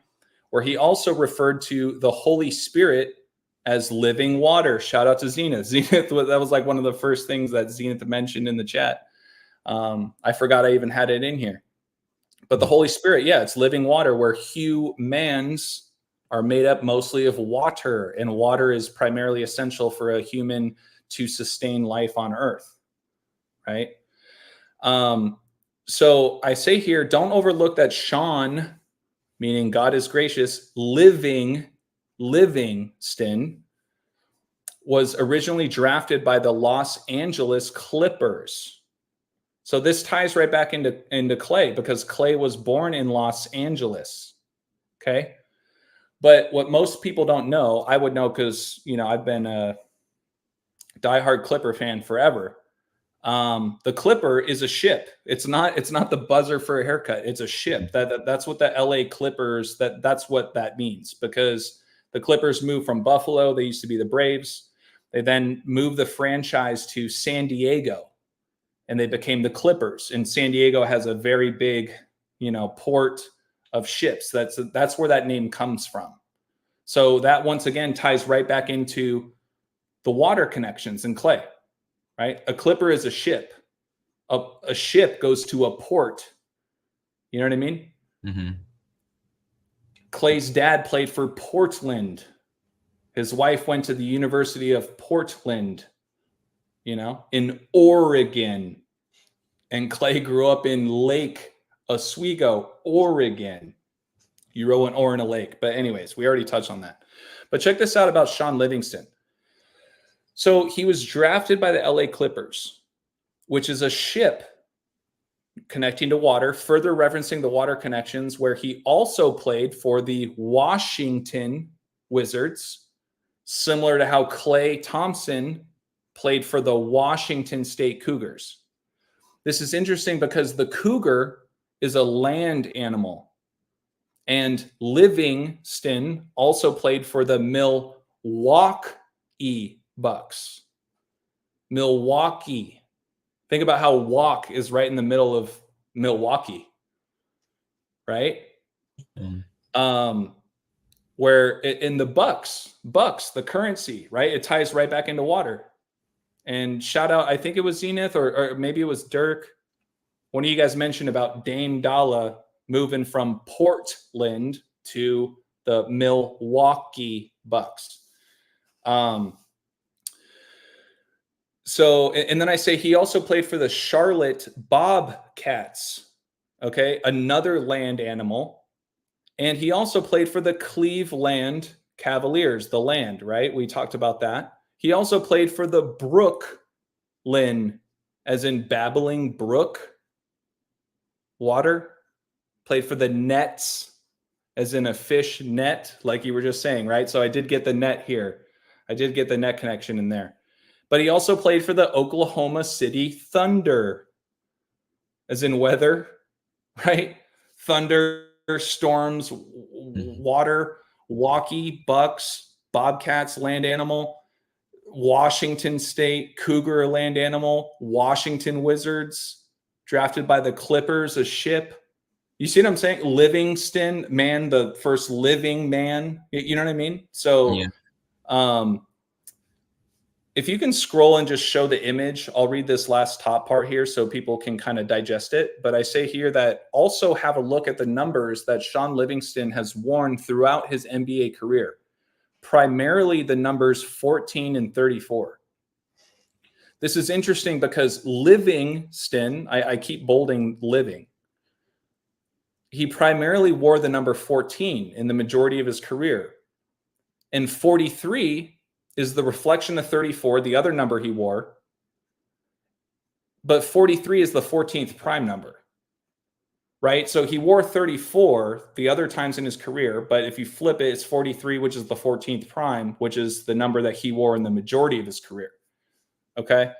where he also referred to the Holy Spirit as living water. Shout out to Zenith. Zenith, that was like one of the first things that Zenith mentioned in the chat. I forgot I even had it in here. But the Holy Spirit, yeah, it's living water, where humans are made up mostly of water, and water is primarily essential for a human to sustain life on earth, right? So I say here, don't overlook that Sean, meaning God is gracious, Livingston, was originally drafted by the Los Angeles Clippers. So this ties right back into Klay, because Klay was born in Los Angeles. Okay. But what most people don't know, I would know because, I've been a diehard Clipper fan forever. The Clipper is a ship. It's not the buzzer for a haircut. It's a ship. That's what the LA Clippers, that's what that means, because the Clippers moved from Buffalo. They used to be the Braves. They then moved the franchise to San Diego, and they became the Clippers. And San Diego has a very big, port of ships. That's where that name comes from. So that once again ties right back into the water connections in Klay, right? A Clipper is a ship. A ship goes to a port. You know what I mean? Mm-hmm. Klay's dad played for Portland. His wife went to the University of Portland, in Oregon. And Klay grew up in Lake Oswego, Oregon. You row an oar in a lake. But anyways, we already touched on that. But check this out about Sean Livingston. So he was drafted by the LA Clippers, which is a ship connecting to water, further referencing the water connections, where he also played for the Washington Wizards, similar to how Klay Thompson played for the Washington State Cougars. This is interesting because the cougar is a land animal. And Livingston also played for the Milwaukee Bucks. Milwaukee. Think about how walk is right in the middle of Milwaukee, right? Where in the Bucks, the currency, right? It ties right back into water. And shout out, I think it was Zenith or maybe it was Dirk. One of you guys mentioned about Dame Dalla moving from Portland to the Milwaukee Bucks. So, and then I say he also played for the Charlotte Bobcats, okay, another land animal. And he also played for the Cleveland Cavaliers, the land, right? We talked about that. He also played for the Brooklyn, as in babbling brook, water. Played for the Nets, as in a fish net, like you were just saying, right? So I did get the net here. I did get the net connection in there. But he also played for the Oklahoma City Thunder, as in weather, right? Thunder, storms, water, walkie, bucks, bobcats, land animal, Washington State Cougar, land animal, Washington Wizards, drafted by the Clippers, a ship. You see what I'm saying? Livingston, man, the first living man. You know what I mean? So, yeah. If you can scroll and just show the image, I'll read this last top part here so people can kind of digest it. But I say here that also have a look at the numbers that Sean Livingston has worn throughout his NBA career, primarily the numbers 14 and 34. This is interesting because Livingston, I keep bolding living, he primarily wore the number 14 in the majority of his career. And 43 is the reflection of 34, the other number he wore. But 43 is the 14th prime number, right? So he wore 34 the other times in his career, but if you flip it, it's 43, which is the 14th prime, which is the number that he wore in the majority of his career, okay?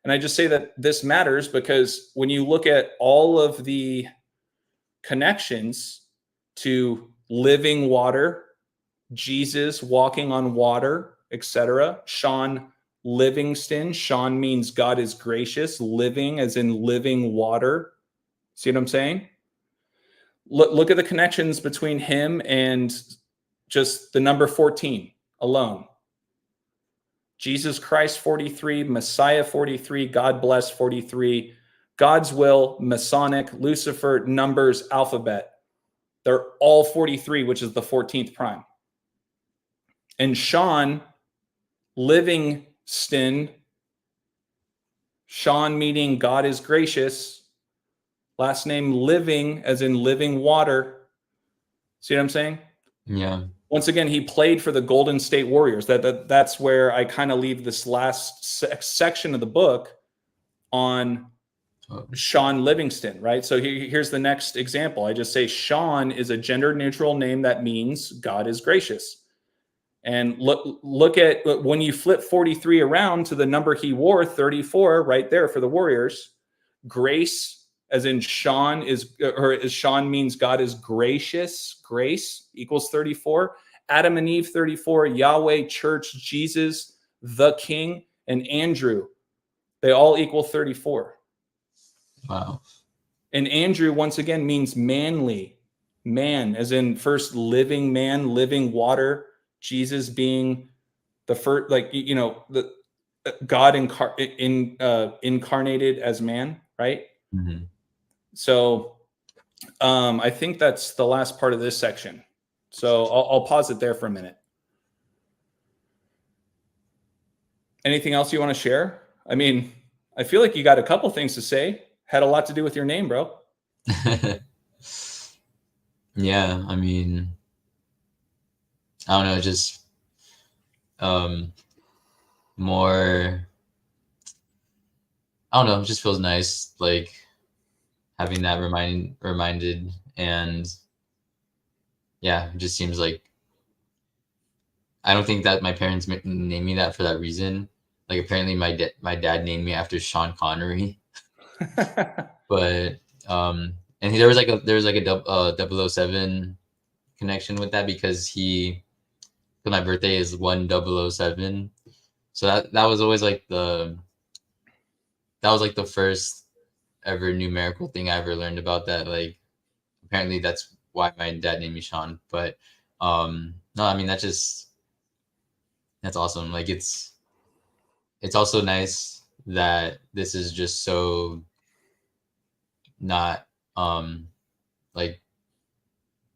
And I just say that this matters because when you look at all of the connections to living water, Jesus walking on water, etc. Sean Livingston. Sean means God is gracious. Living as in living water. See what I'm saying? Look at the connections between him and just the number 14 alone. Jesus Christ 43, Messiah 43, God bless 43, God's will, Masonic, Lucifer, numbers, alphabet. They're all 43, which is the 14th prime. And Sean Livingston, Sean meaning God is gracious, last name Living as in living water. See what I'm saying? Yeah. Once again, he played for the Golden State Warriors. That's where I kind of leave this last section of the book on Sean Livingston, right? So here's the next example. I just say Sean is a gender neutral name that means God is gracious. And look at when you flip 43 around to the number he wore, 34, right there for the Warriors. Grace, as in Sean as Sean means God is gracious. Grace equals 34. Adam and Eve, 34. Yahweh, church, Jesus, the King, and Andrew. They all equal 34. Wow. And Andrew, once again, means manly. Man, as in first living man, living water. Jesus being the first, the God incarnated as man, right? Mm-hmm. So I think that's the last part of this section. So I'll pause it there for a minute. Anything else you want to share? I mean, I feel like you got a couple things to say. Had a lot to do with your name, bro. Yeah, I mean, I don't know, just more, I don't know, it just feels nice, like having that reminded, and yeah, it just seems like I don't think that my parents named me that for that reason. Like apparently my dad named me after Sean Connery, but and there was like a 007 connection with that because my birthday is 1007, so that was always like the first ever numerical thing I ever learned about that. Like apparently that's why my dad named me Sean. But no, I mean that's awesome. Like it's also nice that this is just so not like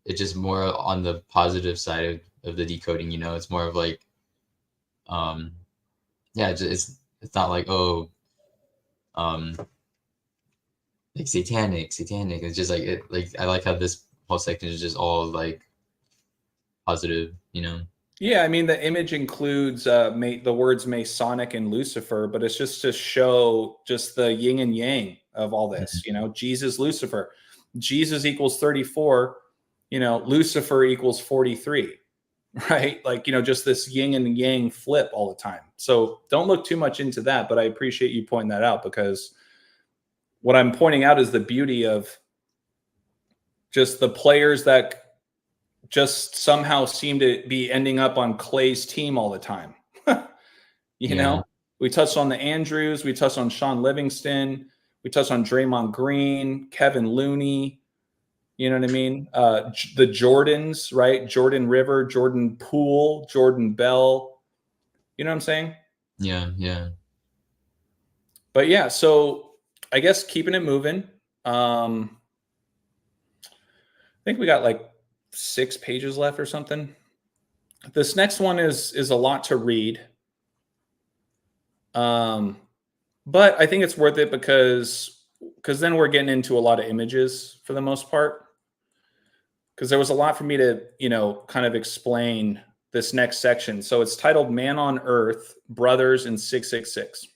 it's just more on the positive side of the decoding, you know. It's more of like yeah, it's not like like satanic. It's just like it, like I like how this whole section is just all like positive, you know. Yeah, I mean the image includes the words Masonic and Lucifer, but it's just to show just the yin and yang of all this. You know, Jesus, Lucifer. Jesus equals 34. You know, Lucifer equals 43. Right? Like, you know, just this yin and yang flip all the time. So don't look too much into that, but I appreciate you pointing that out, because what I'm pointing out is the beauty of just the players that just somehow seem to be ending up on Klay's team all the time. You know, we touched on the Andrews, we touched on Sean Livingston, we touched on Draymond Green, Kevin Looney, you know what I mean? The Jordans, right? Jordan River, Jordan Poole, Jordan Bell. You know what I'm saying? Yeah. But yeah, so I guess keeping it moving. I think we got like 6 pages left or something. This next one is a lot to read. But I think it's worth it because then we're getting into a lot of images for the most part. Because there was a lot for me to, you know, kind of explain this next section. So it's titled Man on Earth, Brothers in 666.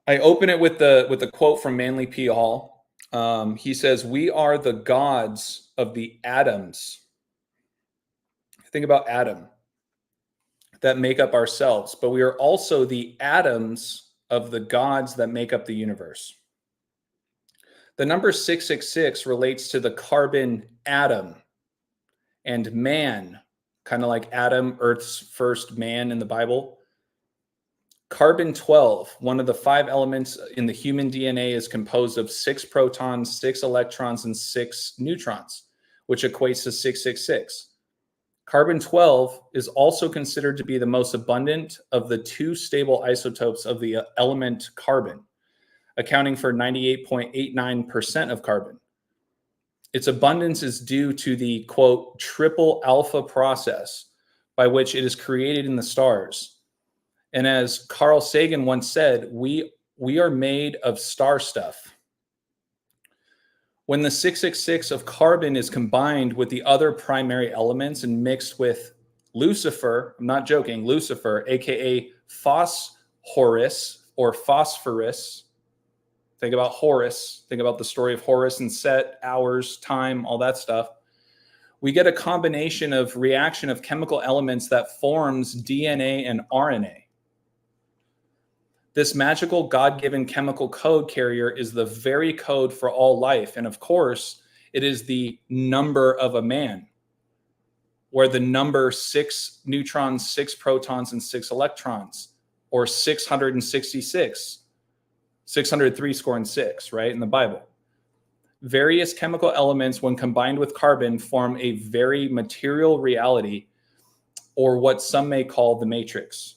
I open it with the quote from Manly P. Hall. He says, "We are the gods of the atoms." Think about Adam that make up ourselves, but we are also the atoms of the gods that make up the universe. The number 666 relates to the carbon atom, and man, kind of like Adam, Earth's first man in the Bible. Carbon 12, one of the 5 elements in the human DNA, is composed of 6 protons, 6 electrons, and 6 neutrons, which equates to 666. Carbon 12 is also considered to be the most abundant of the 2 stable isotopes of the element carbon, accounting for 98.89% of carbon. Its abundance is due to the, quote, triple alpha process by which it is created in the stars. And as Carl Sagan once said, we are made of star stuff. When the 666 of carbon is combined with the other primary elements and mixed with Lucifer, I'm not joking, Lucifer, aka phosphorus or phosphorus. Think about Horus, think about the story of Horus and Set, hours, time, all that stuff. we get a combination of reaction of chemical elements that forms DNA and RNA. This magical God-given chemical code carrier is the very code for all life. And of course, it is the number of a man, where the number 6 neutrons, 6 protons, and 6 electrons, or 666, 603 score and 6, right, in the Bible. Various chemical elements, when combined with carbon, form a very material reality, or what some may call the matrix.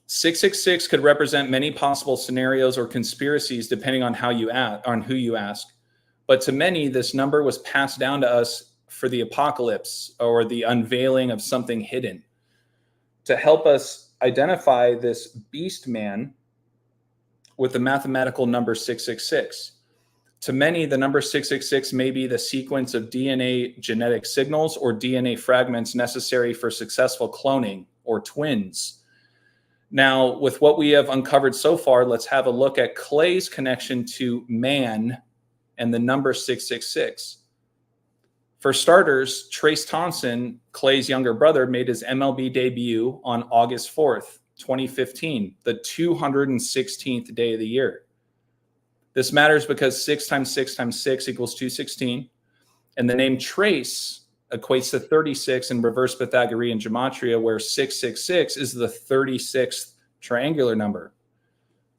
666 could represent many possible scenarios or conspiracies depending on who you ask. But to many, this number was passed down to us for the apocalypse or the unveiling of something hidden. To help us identify this beast man with the mathematical number 666. To many, the number 666 may be the sequence of DNA genetic signals or DNA fragments necessary for successful cloning or twins. Now, with what we have uncovered so far, let's have a look at Klay's connection to man and the number 666. For starters, Trace Thompson, Klay's younger brother, made his MLB debut on August 4th, 2015, the 216th day of the year. This matters because 6 times 6 times 6 equals 216, and the name Trace equates to 36 in reverse Pythagorean gematria, where 666 is the 36th triangular number.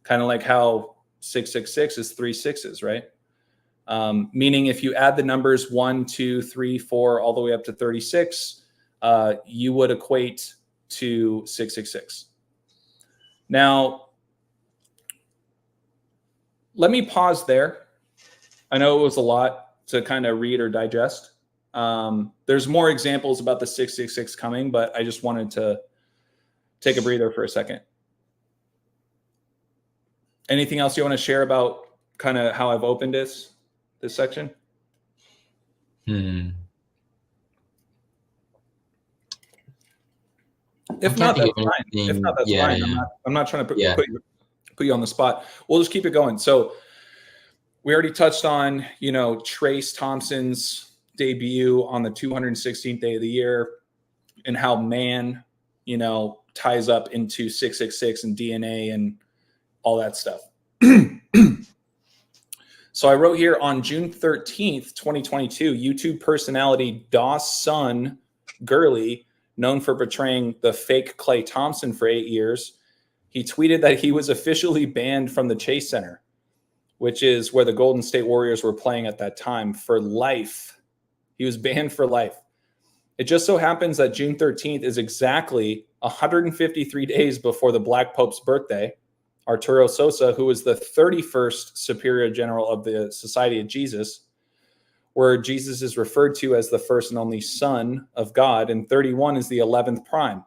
Kind of like how 666 is 3 sixes, right? Meaning if you add the numbers 1, 2, 3, 4, all the way up to 36, you would equate to 666. Now, let me pause there. I know it was a lot to kind of read or digest. There's more examples about the 666 coming, but I just wanted to take a breather for a second. Anything else you want to share about kind of how I've opened this section? If not, that's fine. If not, that's fine. Yeah. I'm not trying to put you on the spot. We'll just keep it going. So we already touched on, Trace Thompson's debut on the 216th day of the year and how man, ties up into 666 and DNA and all that stuff. So I wrote here on June 13th, 2022, YouTube personality Dawson Gurley, known for portraying the fake Klay Thompson for 8 years, he tweeted that he was officially banned from the Chase Center, which is where the Golden State Warriors were playing at that time, for life. He was banned for life. It just so happens that June 13th is exactly 153 days before the Black Pope's birthday. Arturo Sosa, who was the 31st Superior General of the Society of Jesus, where Jesus is referred to as the first and only Son of God, and 31 is the 11th prime,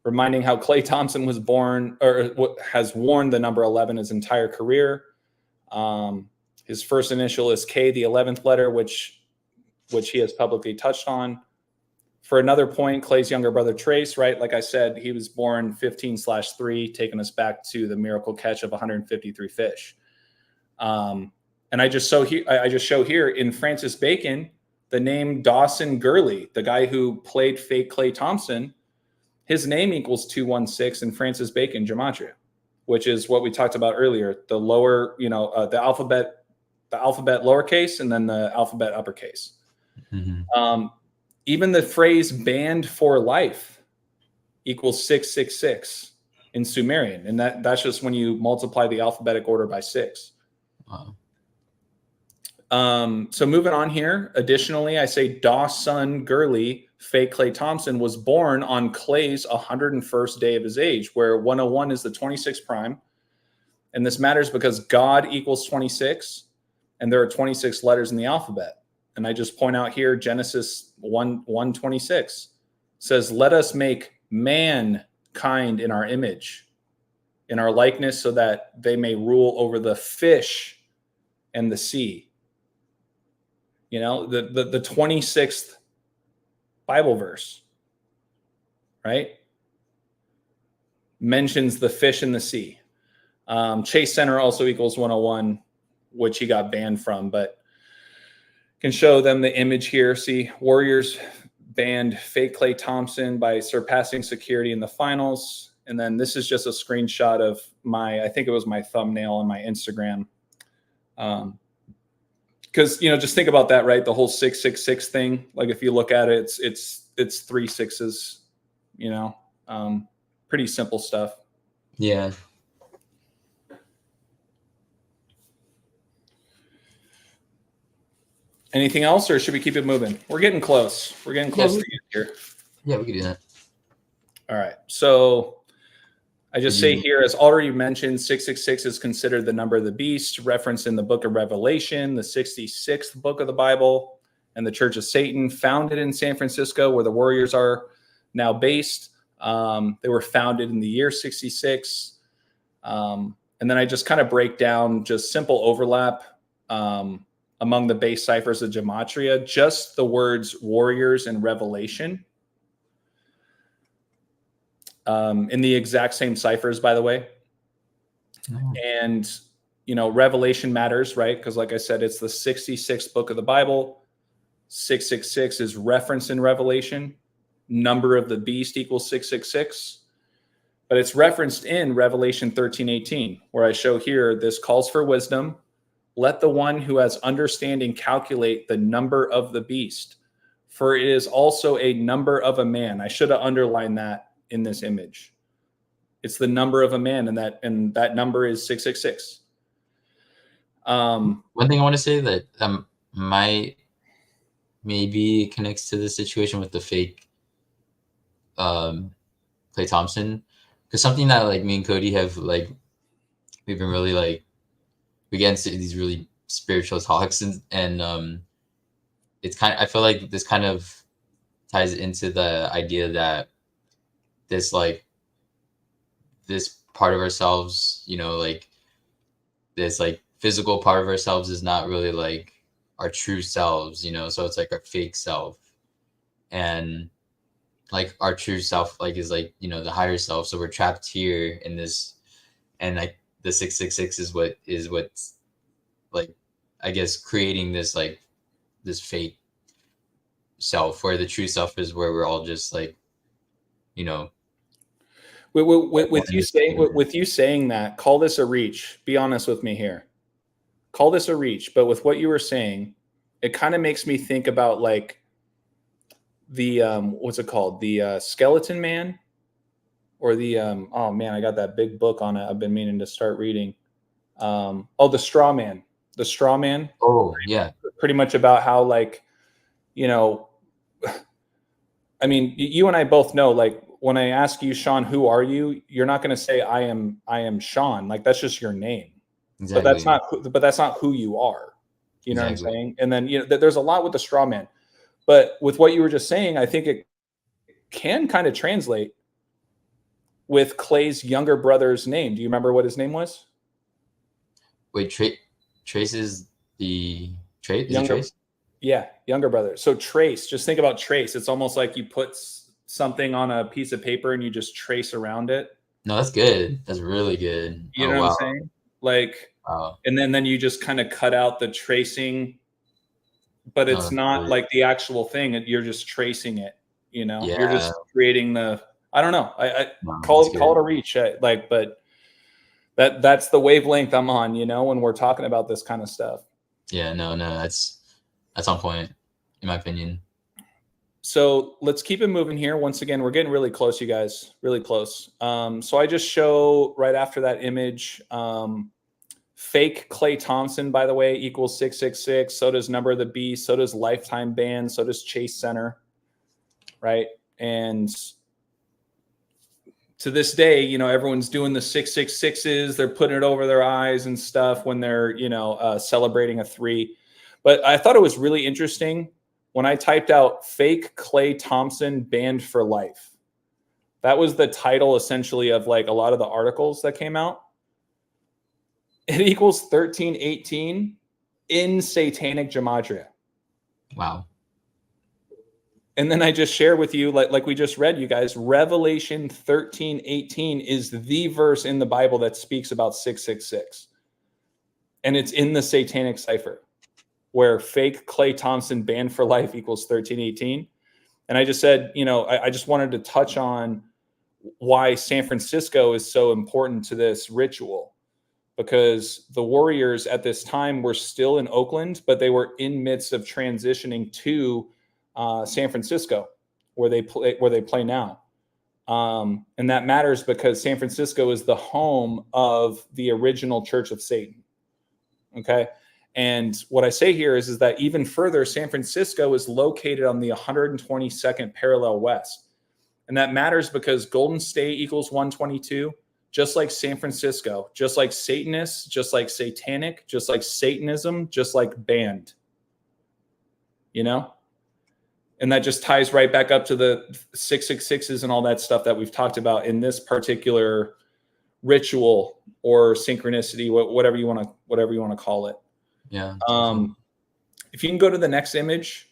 reminding how Klay Thompson was born, or has worn the number 11 his entire career. His first initial is K, the 11th letter, which he has publicly touched on. For another point, Klay's younger brother Trace, right? Like I said, he was born 15/3, taking us back to the miracle catch of 153 fish. And I just show here in Francis Bacon, the name Dawson Gurley, the guy who played fake Klay Thompson, his name equals 216 in Francis Bacon gematria, which is what we talked about earlier. The lower, the alphabet lowercase and then the alphabet uppercase. Mm-hmm. Even the phrase banned for life equals 666 in Sumerian. And that's just when you multiply the alphabetic order by 6. Wow. So moving on here. Additionally, I say Dawson Gurley, fake Klay Thompson, was born on Klay's 101st day of his age, where 101 is the 26th prime. And this matters because God equals 26, and there are 26 letters in the alphabet. And I just point out here, Genesis 1:26 says, "Let us make mankind in our image, in our likeness, so that they may rule over the fish and the sea." The 26th Bible verse, right, mentions the fish and the sea. Chase Center also equals 101, which he got banned from, but Can show them the image here. See, Warriors banned fake Klay Thompson by surpassing security in the finals. And then this is just a screenshot of I think it was my thumbnail on my Instagram. Because, just think about that, right? The whole 666 thing. Like if you look at it, it's 3 6s, pretty simple stuff. Yeah. Anything else, or should we keep it moving? We're getting close. We're getting close to the end here. Yeah, we could do that. All right. So I just say here, as already mentioned, 666 is considered the number of the beast, referenced in the book of Revelation, the 66th book of the Bible, and the Church of Satan, founded in San Francisco, where the Warriors are now based. They were founded in the year 66. And then I just kind of break down just simple overlap among the base ciphers of Gematria, just the words warriors and revelation. In the exact same ciphers, by the way. And, revelation matters, right? Because like I said, it's the 66th book of the Bible. 666 is referenced in Revelation. Number of the beast equals 666. But it's referenced in Revelation 13:18, where I show here, this calls for wisdom. Let the one who has understanding calculate the number of the beast, for it is also a number of a man. I should have underlined that in this image. It's the number of a man, and that number is 666. One thing I want to say that maybe connects to the situation with the fake Klay Thompson, because something that like me and Cody have we've been really we get into these really spiritual talks and it's I feel like this kind of ties into the idea that this part of ourselves, this physical part of ourselves is not really our true selves, so it's our fake self, and our true self is the higher self. So we're trapped here in this, and the 666 is what's I guess creating this this fake self, where the true self is where we're all just With you saying that, call this a reach. Be honest with me here. Call this a reach, but with what you were saying, it kind of makes me think about the what's it called? The Skeleton Man, or the oh man, I got that big book on it. I've been meaning to start reading. The Straw Man. The Straw Man. Oh yeah. Pretty much about how I mean, you and I both know, when I ask you, Sean, who are you? You're not going to say I am Sean. That's just your name. Exactly. But that's not who you are. You know exactly. what I'm saying? And then there's a lot with the straw man. But with what you were just saying, I think it can kind of translate with Klay's younger brother's name. Do you remember what his name was? Wait, Trace is the Trace? Younger, Trace? Yeah, younger brother. So Trace, just think about Trace. It's almost like you put something on a piece of paper and you just trace around it. No, that's good. That's really good. You know what I'm saying? Wow. And then you just kind of cut out the tracing, but it's not really... the actual thing. You're just tracing it, Yeah. You're just creating I don't know. I call it a reach. But that's the wavelength I'm on, when we're talking about this kind of stuff. Yeah, no, that's on point, in my opinion. So let's keep it moving here. Once again, we're getting really close, you guys, really close. So I just show right after that image, fake Klay Thompson, by the way, equals 666. So does number of the beast. So does lifetime ban. So does Chase Center, right? And to this day, everyone's doing the 666s. They're putting it over their eyes and stuff when they're, celebrating a 3. But I thought it was really interesting when I typed out fake Klay Thompson banned for life. That was the title essentially of a lot of the articles that came out. It equals 1318 in satanic gematria. Wow. And then I just share with you, like we just read, you guys, Revelation 13:18 is the verse in the Bible that speaks about 666. And it's in the satanic cipher. where fake Klay Thompson banned for life equals 1318. And I just said, I just wanted to touch on why San Francisco is so important to this ritual, because the Warriors at this time were still in Oakland, but they were in midst of transitioning to San Francisco, where they play now. And that matters because San Francisco is the home of the original Church of Satan. Okay. And what I say here is that even further, San Francisco is located on the 122nd parallel west. And that matters because Golden State equals 122, just like San Francisco, just like Satanists, just like satanic, just like Satanism, just like banned. And that just ties right back up to the 666s and all that stuff that we've talked about in this particular ritual or synchronicity, whatever you want to call it. Yeah. If you can go to the next image,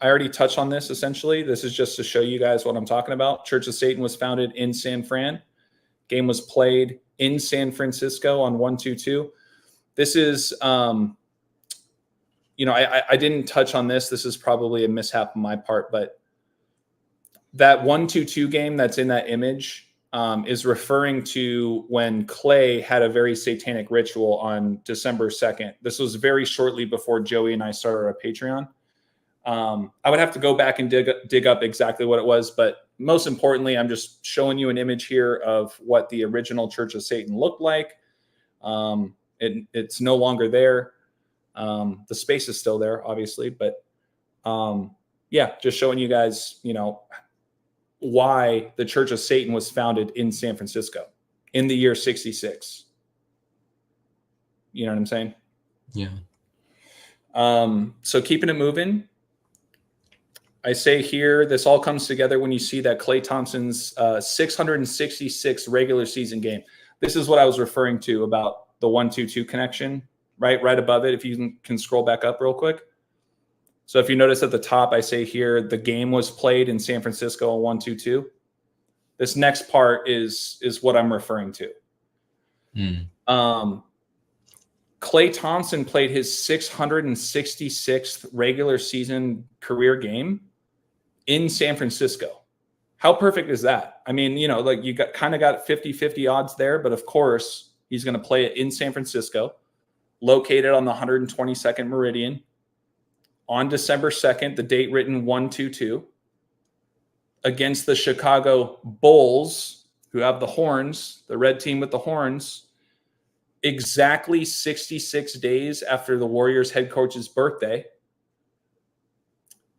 I already touched on this essentially. This is just to show you guys what I'm talking about. Church of Satan was founded in San Fran. Game was played in San Francisco on 122. This is, I didn't touch on this. This is probably a mishap on my part, but that 122 game that's in that image is referring to when Klay had a very satanic ritual on December 2nd. This was very shortly before Joey and I started our Patreon. I would have to go back and dig up exactly what it was, but most importantly, I'm just showing you an image here of what the original Church of Satan looked like. It's no longer there. The space is still there, obviously, but just showing you guys, why the Church of Satan was founded in San Francisco in the year 66. You know what I'm saying? Yeah. So keeping it moving, I say here, this all comes together when you see that Klay Thompson's 666 regular season game. This is what I was referring to about the 122 connection, right above it. If you can scroll back up real quick. So if you notice at the top, I say here, the game was played in San Francisco on 122. This next part is what I'm referring to. Klay Thompson played his 666th regular season career game in San Francisco. How perfect is that? I mean, you got 50-50 odds there, but of course he's going to play it in San Francisco, located on the 122nd meridian on December 2nd, the date written 122, against the Chicago Bulls, who have the horns, the red team with the horns, exactly 66 days after the Warriors head coach's birthday,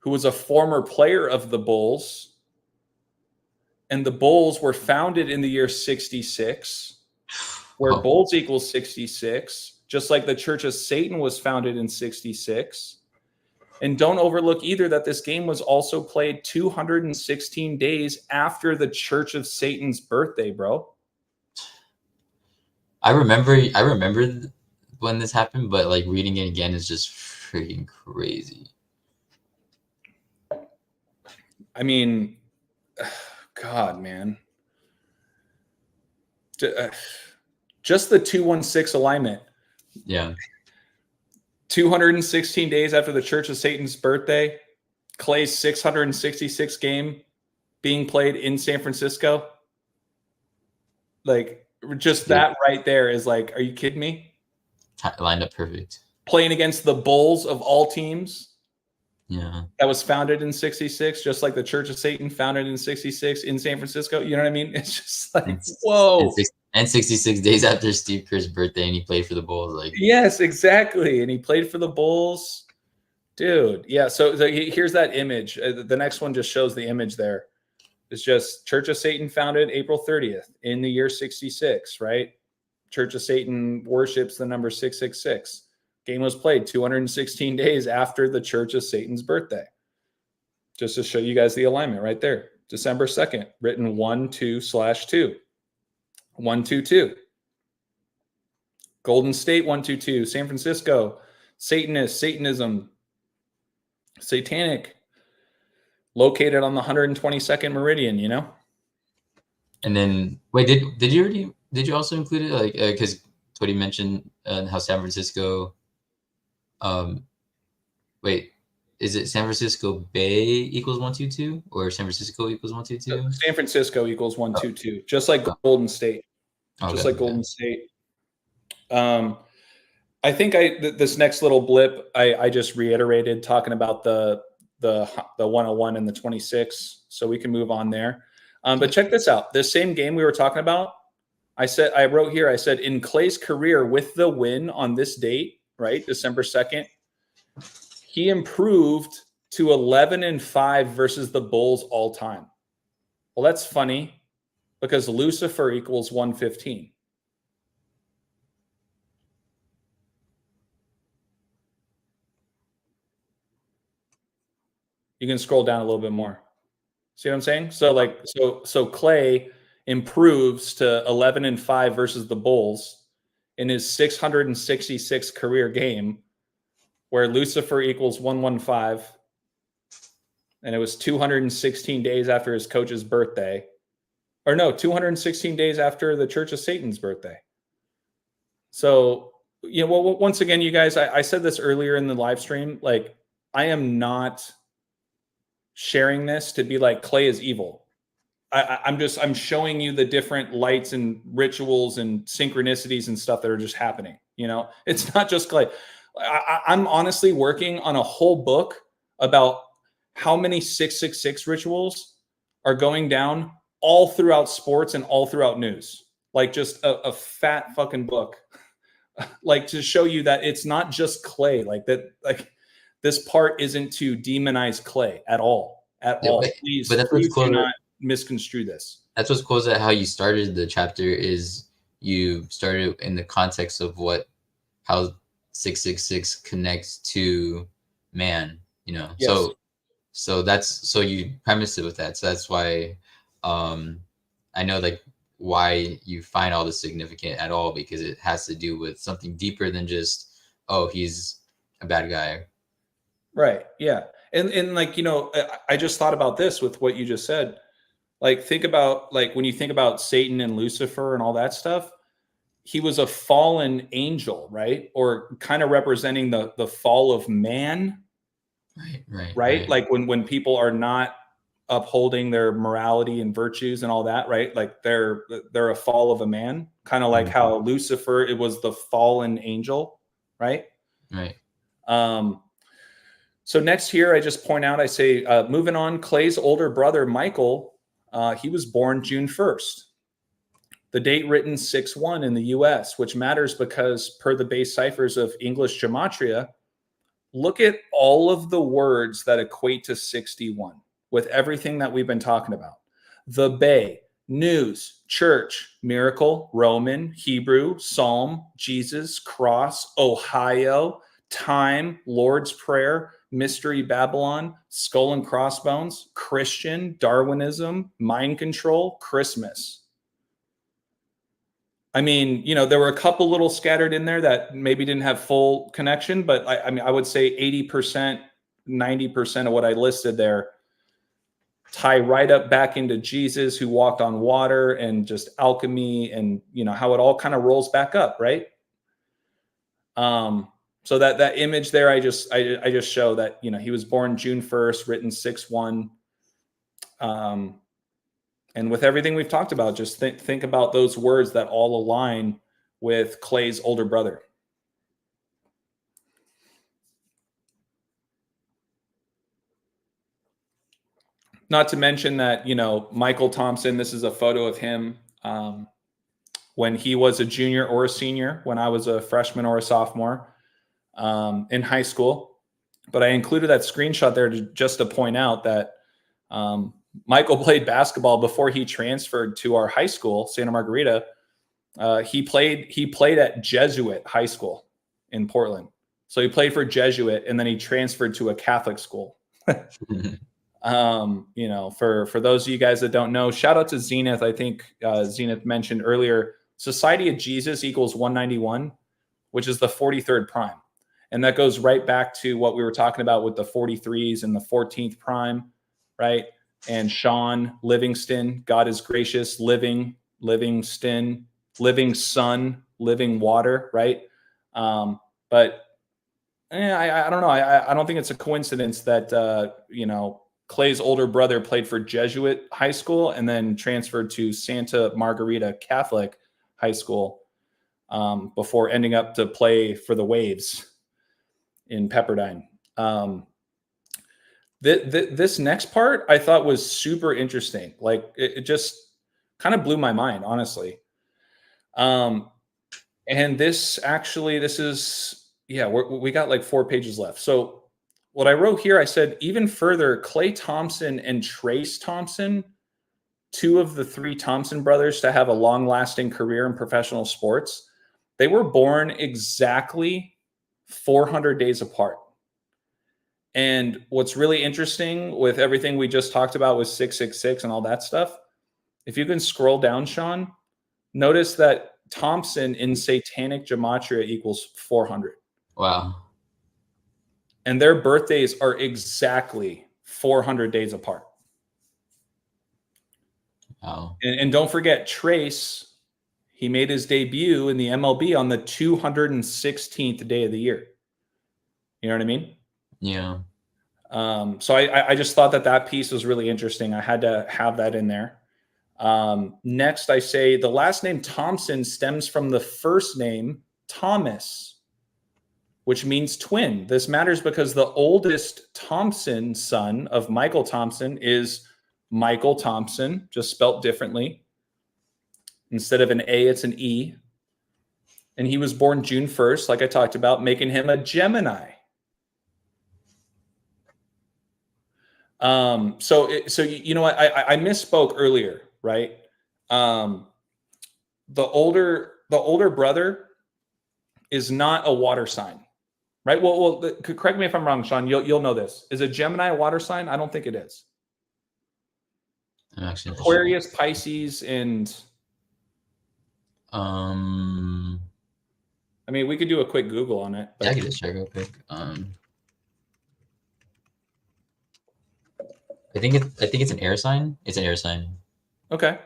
who was a former player of the Bulls. And the Bulls were founded in the year 66, where Bulls equals 66, just like the Church of Satan was founded in 66. And don't overlook either that this game was also played 216 days after the Church of Satan's birthday, bro. I remember when this happened, but like reading it again is just freaking crazy. I mean, God, man. Just the 216 alignment. Yeah. 216 days after the Church of Satan's birthday, Klay's 666 game being played in San Francisco. Like, just that right there is like, are you kidding me? Lined up perfect. Playing against the Bulls of all teams. Yeah. That was founded in 66, just like the Church of Satan founded in 66 in San Francisco. You know what I mean? It's just like, whoa. And 66 days after Steve Kerr's birthday, and he played for the Bulls. Like, yes, exactly. And he played for the Bulls. Dude, yeah. So here's that image. The next one just shows the image there. It's just Church of Satan founded April 30th in the year 66, right? Church of Satan worships the number 666. Game was played 216 days after the Church of Satan's birthday. Just to show you guys the alignment right there. December 2nd, written 1-2/2. 122. Golden State 122. San Francisco, Satanist, Satanism, satanic, located on the 122nd meridian, And then wait, did you also include it, like, because Cody mentioned how San Francisco Wait, is it San Francisco Bay equals 122 or San Francisco equals 122? San Francisco equals 122, just like Oh. Golden State. Okay, Just like Golden State. I think this next little blip I just reiterated talking about the 101 and the 26, so we can move on there. But check this out. This same game we were talking about, I wrote here, I said, in Klay's career with the win on this date, right, December 2nd, he improved to 11-5 versus the Bulls all time. Well, that's funny because Lucifer equals 115. You can scroll down a little bit more. See what I'm saying? So Klay improves to 11-5 versus the Bulls in his 666 career game, where Lucifer equals 115, and it was 216 days after his coach's birthday, or no, 216 days after the Church of Satan's birthday. So, you know, well, once again, you guys, I said this earlier in the live stream, like, I am not sharing this to be like Klay is evil. I'm showing you the different lights and rituals and synchronicities and stuff that are just happening. You know, it's not just Klay. I'm honestly working on a whole book about how many 666 rituals are going down all throughout sports and all throughout news. Like, just a fat fucking book, like, to show you that it's not just Klay. Like that, like, this part isn't to demonize Klay at all. Please, but that's please do not misconstrue this. That's what's cool, is that how you started the chapter is you started in the context of how 666 connects to man, you know. Yes. So you premised it with that. So that's why I know, like, why you find all this significant at all, because it has to do with something deeper than just, oh, he's a bad guy. Right. Yeah. And like, you know, I just thought about this with what you just said. Like, think about, like, when you think about Satan and Lucifer and all that stuff, he was a fallen angel, right? Or kind of representing the fall of man. Right. Like when people are not upholding their morality and virtues and all that, right? Like they're a fall of a man, kind of like how Lucifer, it was the fallen angel, right? Right. So next here, I just point out, I say, moving on, Klay's older brother, Michael, he was born June 1st. The date written 6-1 in the US, which matters because per the base ciphers of English gematria, look at all of the words that equate to 61 with everything that we've been talking about. The Bay, news, church, miracle, Roman, Hebrew, Psalm, Jesus, cross, Ohio, time, Lord's Prayer, Mystery Babylon, skull and crossbones, Christian, Darwinism, mind control, Christmas. I mean, you know, there were a couple little scattered in there that maybe didn't have full connection, but I mean, I would say 80%, 90% of what I listed there tie right up back into Jesus, who walked on water, and just alchemy, and, you know, how it all kind of rolls back up, right? So that image there, I just show that, you know, he was born June 1st, written 6-1. And with everything we've talked about, just think about those words that all align with Klay's older brother. Not to mention that, you know, Michael Thompson, this is a photo of him when he was a junior or a senior, when I was a freshman or a sophomore in high school. But I included that screenshot there just to point out that Michael played basketball before he transferred to our high school, Santa Margarita. He played at Jesuit High School in Portland. So he played for Jesuit, and then he transferred to a Catholic school. You know, for those of you guys that don't know, shout out to Zenith. I think Zenith mentioned earlier, Society of Jesus equals 191, which is the 43rd prime. And that goes right back to what we were talking about with the 43s and the 14th prime, right? And Sean Livingston, God is gracious, Livingston, living sun, living water, right? But I don't know. I don't think it's a coincidence that you know, Clay's older brother played for Jesuit high school and then transferred to Santa Margarita Catholic high school before ending up to play for the Waves in Pepperdine. This next part I thought was super interesting. Like it just kind of blew my mind, honestly. And this is, yeah, we got like 4 pages left. So what I wrote here, I said, even further, Klay Thompson and Trace Thompson, 2 of the 3 Thompson brothers to have a long-lasting career in professional sports, they were born exactly 400 days apart. And what's really interesting with everything we just talked about with 666 and all that stuff, if you can scroll down, Sean, notice that Thompson in satanic gematria equals 400. Wow. And their birthdays are exactly 400 days apart. Wow. And don't forget, Trace, he made his debut in the MLB on the 216th day of the year. You know what I mean? Yeah. So I just thought that piece was really interesting. I had to have that in there. Next, I say the last name Thompson stems from the first name Thomas, which means twin. This matters because the oldest Thompson son of Michael Thompson is Michael Thompson, just spelt differently. Instead of an A, it's an E. And he was born June 1st, like I talked about, making him a Gemini. So you know what? I misspoke earlier, right? The older brother is not a water sign, right? Well, correct me if I'm wrong, Sean. You'll know this. Is a Gemini a water sign? I don't think it is. I'm actually Aquarius, Pisces, and I mean, we could do a quick Google on it. But... yeah, I can just check real quick. I think it's an air sign. It's an air sign. Okay.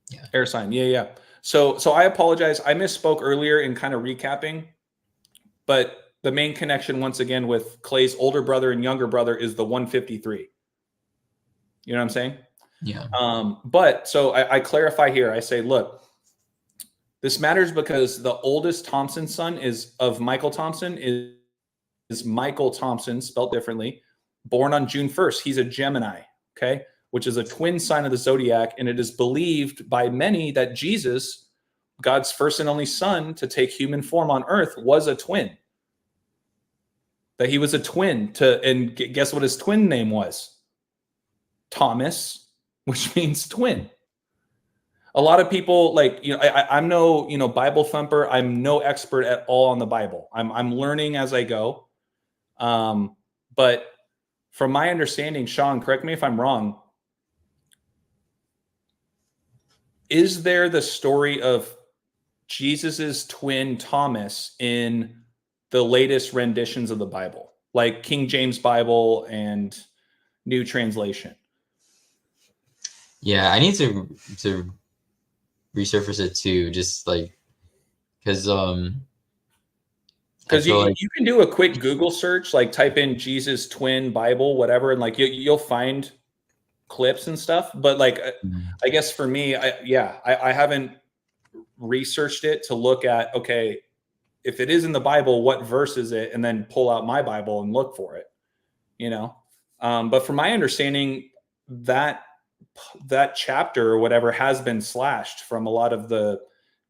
Yeah. Air sign. Yeah. So I apologize. I misspoke earlier in kind of recapping, but the main connection once again with Clay's older brother and younger brother is the 153. You know what I'm saying? Yeah. But so I clarify here. I say, look, this matters because the oldest Thompson son of Michael Thompson is Michael Thompson, spelled differently, born on June 1st. He's a Gemini, okay, which is a twin sign of the zodiac. And it is believed by many that Jesus, God's first and only son to take human form on earth, was a twin. That he was a twin and guess what his twin name was? Thomas, which means twin. A lot of people I'm no, Bible thumper. I'm no expert at all on the Bible. I'm learning as I go. But from my understanding, Sean, correct me if I'm wrong. Is there the story of Jesus's twin Thomas in the latest renditions of the Bible, like King James Bible and New Translation? Yeah, I need to resurface it too, just like because you can do a quick Google search, like type in Jesus twin Bible, whatever, and like you'll find clips and stuff. But like, I guess for me, I haven't researched it to look at, okay, if it is in the Bible, what verse is it? And then pull out my Bible and look for it, but from my understanding, that chapter or whatever has been slashed from a lot of the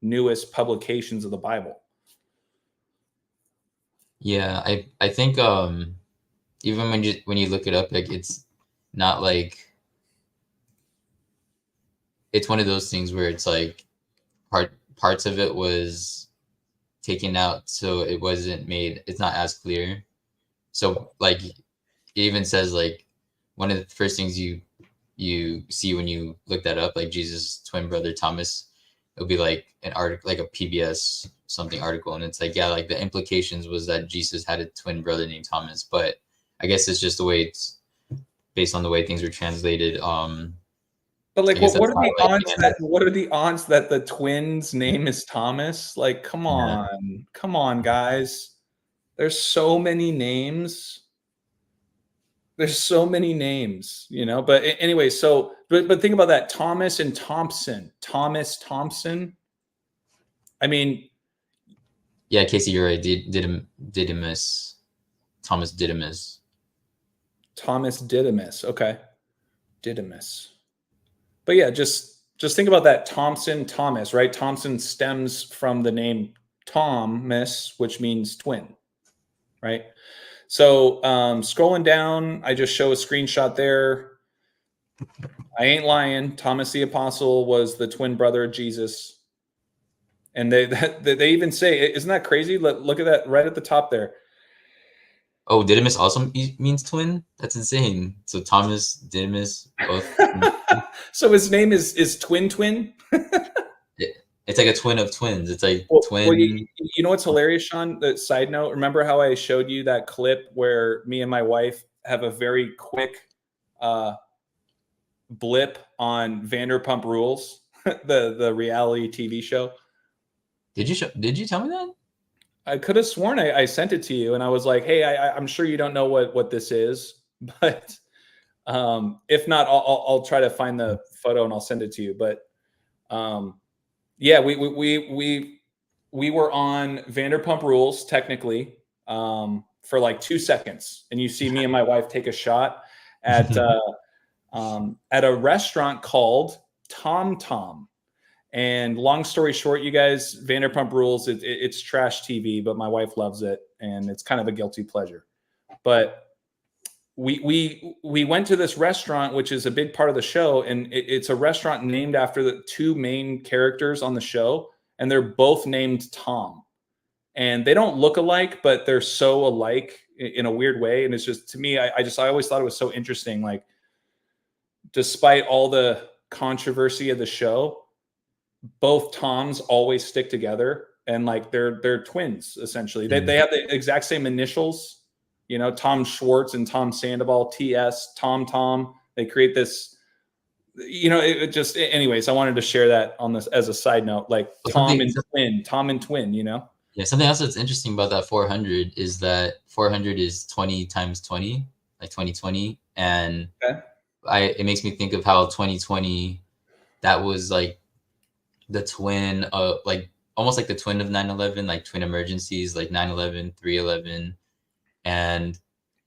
newest publications of the Bible. Yeah, I think even when you look it up, like it's not like it's one of those things where it's like parts of it was taken out, so it wasn't made. It's not as clear. So like it even says like one of the first things you see when you look that up, like Jesus' twin brother Thomas, it'll be like an article, like a PBS something article, and it's like, yeah, like the implications was that Jesus had a twin brother named Thomas, but I guess it's just the way it's based on the way things were translated. But like, what are the odds that what are the odds that the twin's name is Thomas? Like, come on, guys. There's so many names. There's so many names, you know. But anyway, so but think about that. Thomas and Thompson. Thomas Thompson. I mean, Yeah, Casey, you're right. Didymus. Thomas Didymus. Thomas Didymus. Okay. Didymus. But yeah, just think about that. Thompson, Thomas, right? Thompson stems from the name Thomas, which means twin, right? So scrolling down, I just show a screenshot there. I ain't lying. Thomas the Apostle was the twin brother of Jesus. And they even say, isn't that crazy? Look at that right at the top there. Oh, Didymus also means twin? That's insane. So Thomas, Didymus, both. So his name is Twin? It's like a twin of twins. It's like twin. Well, you know what's hilarious, Sean? The side note, remember how I showed you that clip where me and my wife have a very quick blip on Vanderpump Rules, the reality TV show? Did you tell me that? I could have sworn I sent it to you, and I was like, "Hey, I'm sure you don't know what this is, but if not, I'll try to find the photo and I'll send it to you." But yeah, we were on Vanderpump Rules technically for like 2 seconds, and you see me and my wife take a shot at a restaurant called Tom Tom. And long story short, you guys, Vanderpump Rules, it's trash TV, but my wife loves it, and it's kind of a guilty pleasure. But we went to this restaurant, which is a big part of the show, and it's a restaurant named after the two main characters on the show, and they're both named Tom. And they don't look alike, but they're so alike in a weird way. And it's just, to me, I always thought it was so interesting. Like, despite all the controversy of the show, both Toms always stick together, and like they're twins essentially. They have the exact same initials, you know, Tom Schwartz and Tom Sandoval, TS, Tom. They create this, you know, it just, anyways, I wanted to share that on this as a side note, like Tom and twin, you know? Yeah, something else that's interesting about that 400 is that 400 is 20 times 20, like 2020. And it makes me think of how 2020, that was like the twin of, like, almost like the twin of 9/11, like twin emergencies, like 9/11, 3/11. And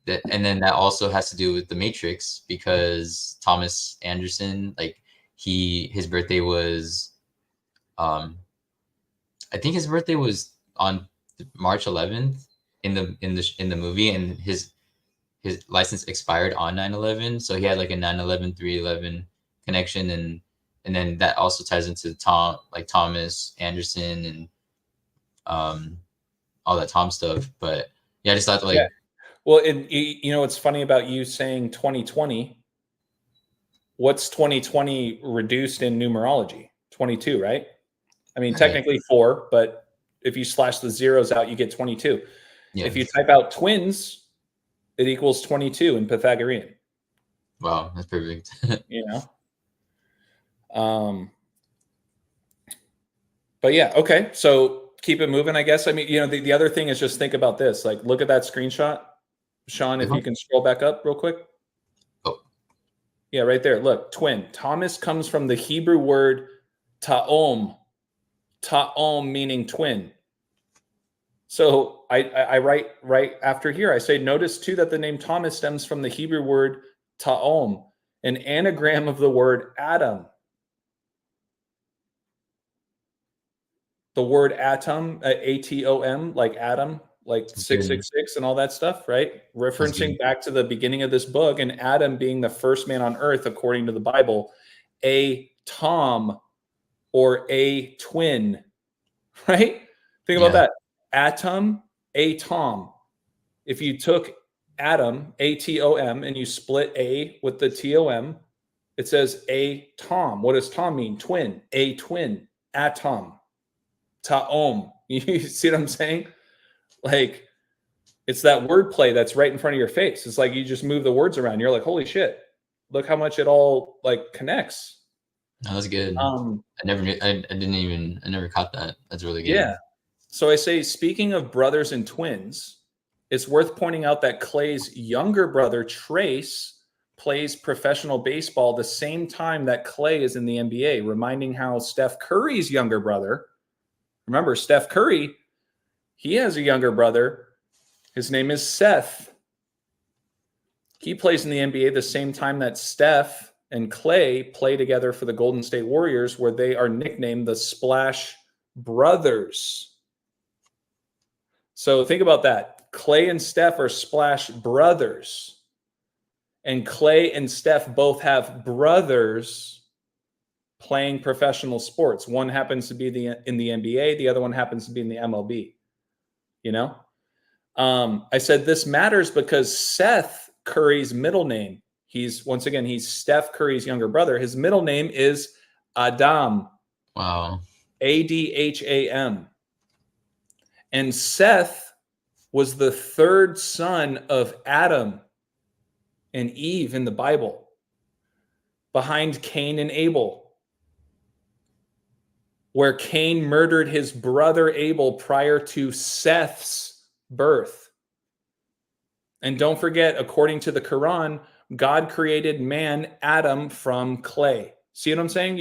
then that also has to do with the Matrix, because Thomas Anderson, like, his birthday was, I think his birthday was on March 11th in the movie, and his license expired on 9/11, so he had like a 9/11 3/11 connection, and then that also ties into Thomas Anderson and all that Tom stuff. But yeah, I just thought like, well, you know what's funny about you saying 2020? What's 2020 reduced in numerology? 22, right? I mean, technically 4, but if you slash the zeros out, you get 22. Yes. If you type out twins, it equals 22 in Pythagorean. Wow, that's perfect. You know? But yeah, okay. So keep it moving, I guess. I mean, you know, the other thing is just think about this. Like, look at that screenshot. Sean, if you can scroll back up real quick. Oh. Yeah, right there. Look, twin. Thomas comes from the Hebrew word ta'om. Ta'om meaning twin. So I write right after here, I say, notice too that the name Thomas stems from the Hebrew word ta'om, an anagram of the word Adam. The word atom, A-T-O-M, like Adam, like 666 and all that stuff, right? Referencing back to the beginning of this book, and Adam being the first man on earth, according to the Bible, a Tom or a twin, right? Think about that. Atom, a Tom. If you took Adam, A-T-O-M, and you split A with the T-O-M, it says a Tom. What does Tom mean? Twin, a twin, atom. Ta'om. You see what I'm saying? Like, it's that wordplay that's right in front of your face. It's like you just move the words around. You're like, holy shit, look how much it all like connects. That was good. I never caught that. That's really good. Yeah. So I say, speaking of brothers and twins, it's worth pointing out that Klay's younger brother, Trace, plays professional baseball the same time that Klay is in the NBA, reminding how Steph Curry's younger brother, remember, Steph Curry, he has a younger brother. His name is Seth. He plays in the NBA the same time that Steph and Klay play together for the Golden State Warriors, where they are nicknamed the Splash Brothers. So think about that. Klay and Steph are Splash Brothers. And Klay and Steph both have brothers playing professional sports. One happens to be in the NBA. The other one happens to be in the MLB. You know? I said this matters because Seth Curry's middle name, he's Steph Curry's younger brother. His middle name is Adam. Wow. Adham. And Seth was the third son of Adam and Eve in the Bible, behind Cain and Abel, where Cain murdered his brother Abel prior to Seth's birth. And don't forget, according to the Quran, God created man, Adam, from clay. See what I'm saying?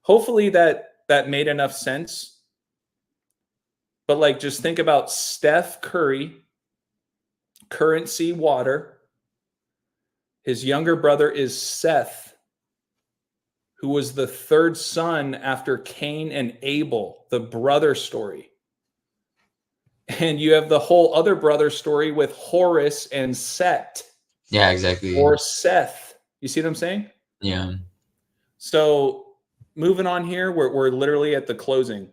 Hopefully that made enough sense. But just think about Steph Curry, Currency Water. His younger brother is Seth, who was the third son after Cain and Abel, the brother story. And you have the whole other brother story with Horus and Set. Yeah, exactly. Or Seth. You see what I'm saying? Yeah. So moving on here, we're literally at the closing.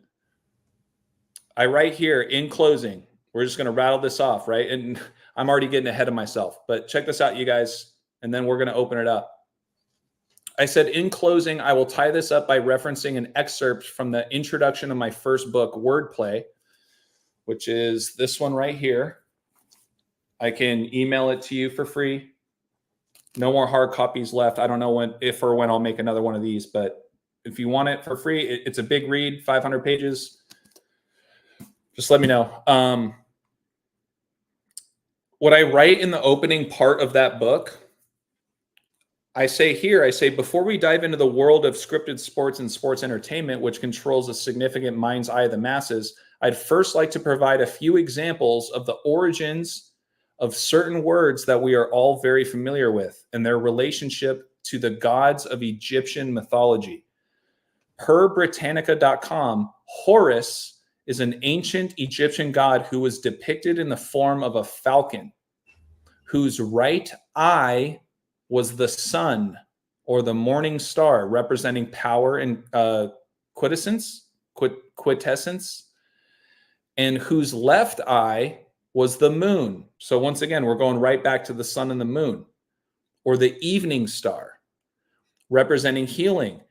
I write here, in closing, we're just going to rattle this off, right? And I'm already getting ahead of myself. But check this out, you guys, and then we're going to open it up. I said, in closing, I will tie this up by referencing an excerpt from the introduction of my first book, Wordplay, which is this one right here. I can email it to you for free. No more hard copies left. I don't know if or when I'll make another one of these, but if you want it for free, it's a big read, 500 pages. Just let me know. What I write in the opening part of that book, I say, before we dive into the world of scripted sports and sports entertainment, which controls a significant mind's eye of the masses, I'd first like to provide a few examples of the origins of certain words that we are all very familiar with and their relationship to the gods of Egyptian mythology. Per Britannica.com, Horus is an ancient Egyptian god who was depicted in the form of a falcon, whose right eye was the sun or the morning star, representing power and quintessence, and whose left eye was the moon. So once again, we're going right back to the sun and the moon, or the evening star, representing healing.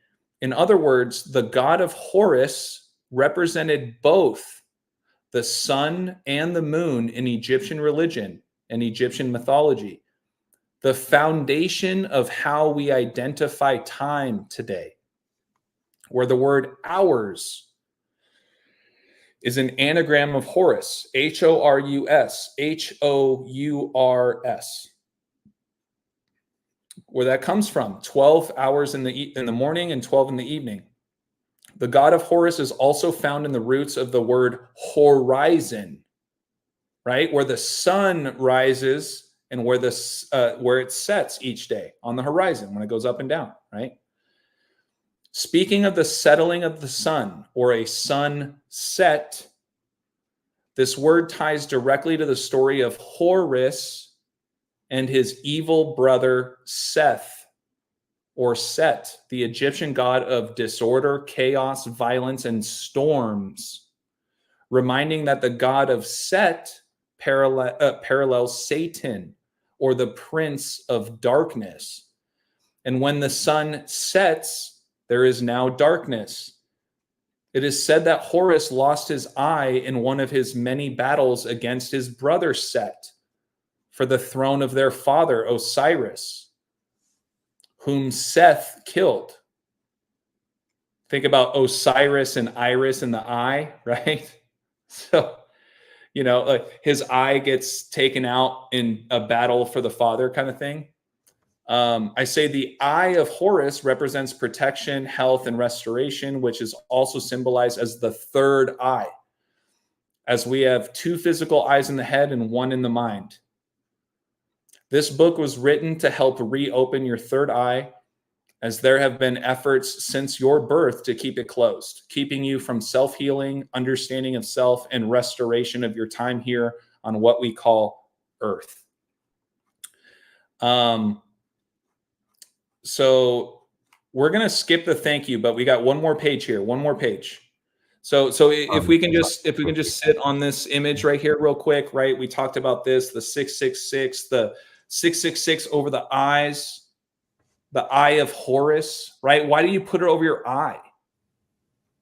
In other words, the god of Horus represented both the sun and the moon in Egyptian religion and Egyptian mythology, the foundation of how we identify time today, where the word hours is an anagram of Horus, Horus, Hours, where that comes from, 12 hours in the morning and 12 in the evening. The god of Horus is also found in the roots of the word horizon, right? Where the sun rises and where it sets each day on the horizon when it goes up and down, right? Speaking of the settling of the sun or a sunset, this word ties directly to the story of Horus and his evil brother Seth, or Set, the Egyptian god of disorder, chaos, violence, and storms, reminding that the god of Set parallels Satan, or the prince of darkness. And when the sun sets, there is now darkness. It is said that Horus lost his eye in one of his many battles against his brother Set for the throne of their father Osiris, whom Seth killed. Think about Osiris and Iris in the eye, right? So you know, like his eye gets taken out in a battle for the father kind of thing. I say the eye of Horus represents protection, health, and restoration, which is also symbolized as the third eye, as we have 2 physical eyes in the head and 1 in the mind. This book was written to help reopen your third eye, as there have been efforts since your birth to keep it closed, keeping you from self-healing, understanding of self, and restoration of your time here on what we call Earth. So we're going to skip the thank you, but we got one more page here, one more page. So if we can just sit on this image right here real quick, right? We talked about this, the 666, the 666 over the eyes, the eye of Horus, right? Why do you put it over your eye?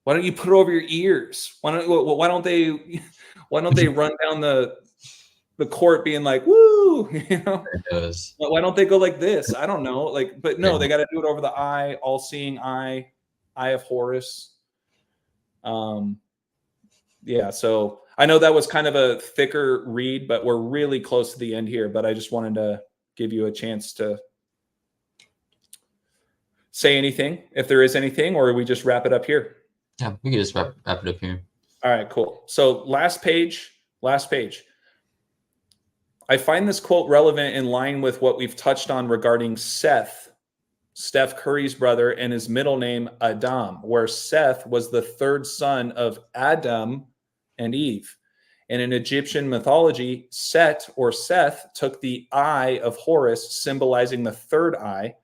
Why don't you put it over your ears? Why don't they run down the court being like, woo, you know? Why don't they go like this? I don't know. Like, but no, they got to do it over the eye, all-seeing eye of Horus. Yeah, so I know that was kind of a thicker read, but we're really close to the end here. But I just wanted to give you a chance to say anything, if there is anything, or we just wrap it up here. Yeah, we can just wrap it up here. All right, cool. So last page. I find this quote relevant in line with what we've touched on regarding Seth, Steph Curry's brother, and his middle name Adam, where Seth was the 3rd son of Adam and Eve. And in Egyptian mythology, Set or Seth took the eye of Horus, symbolizing the 3rd eye,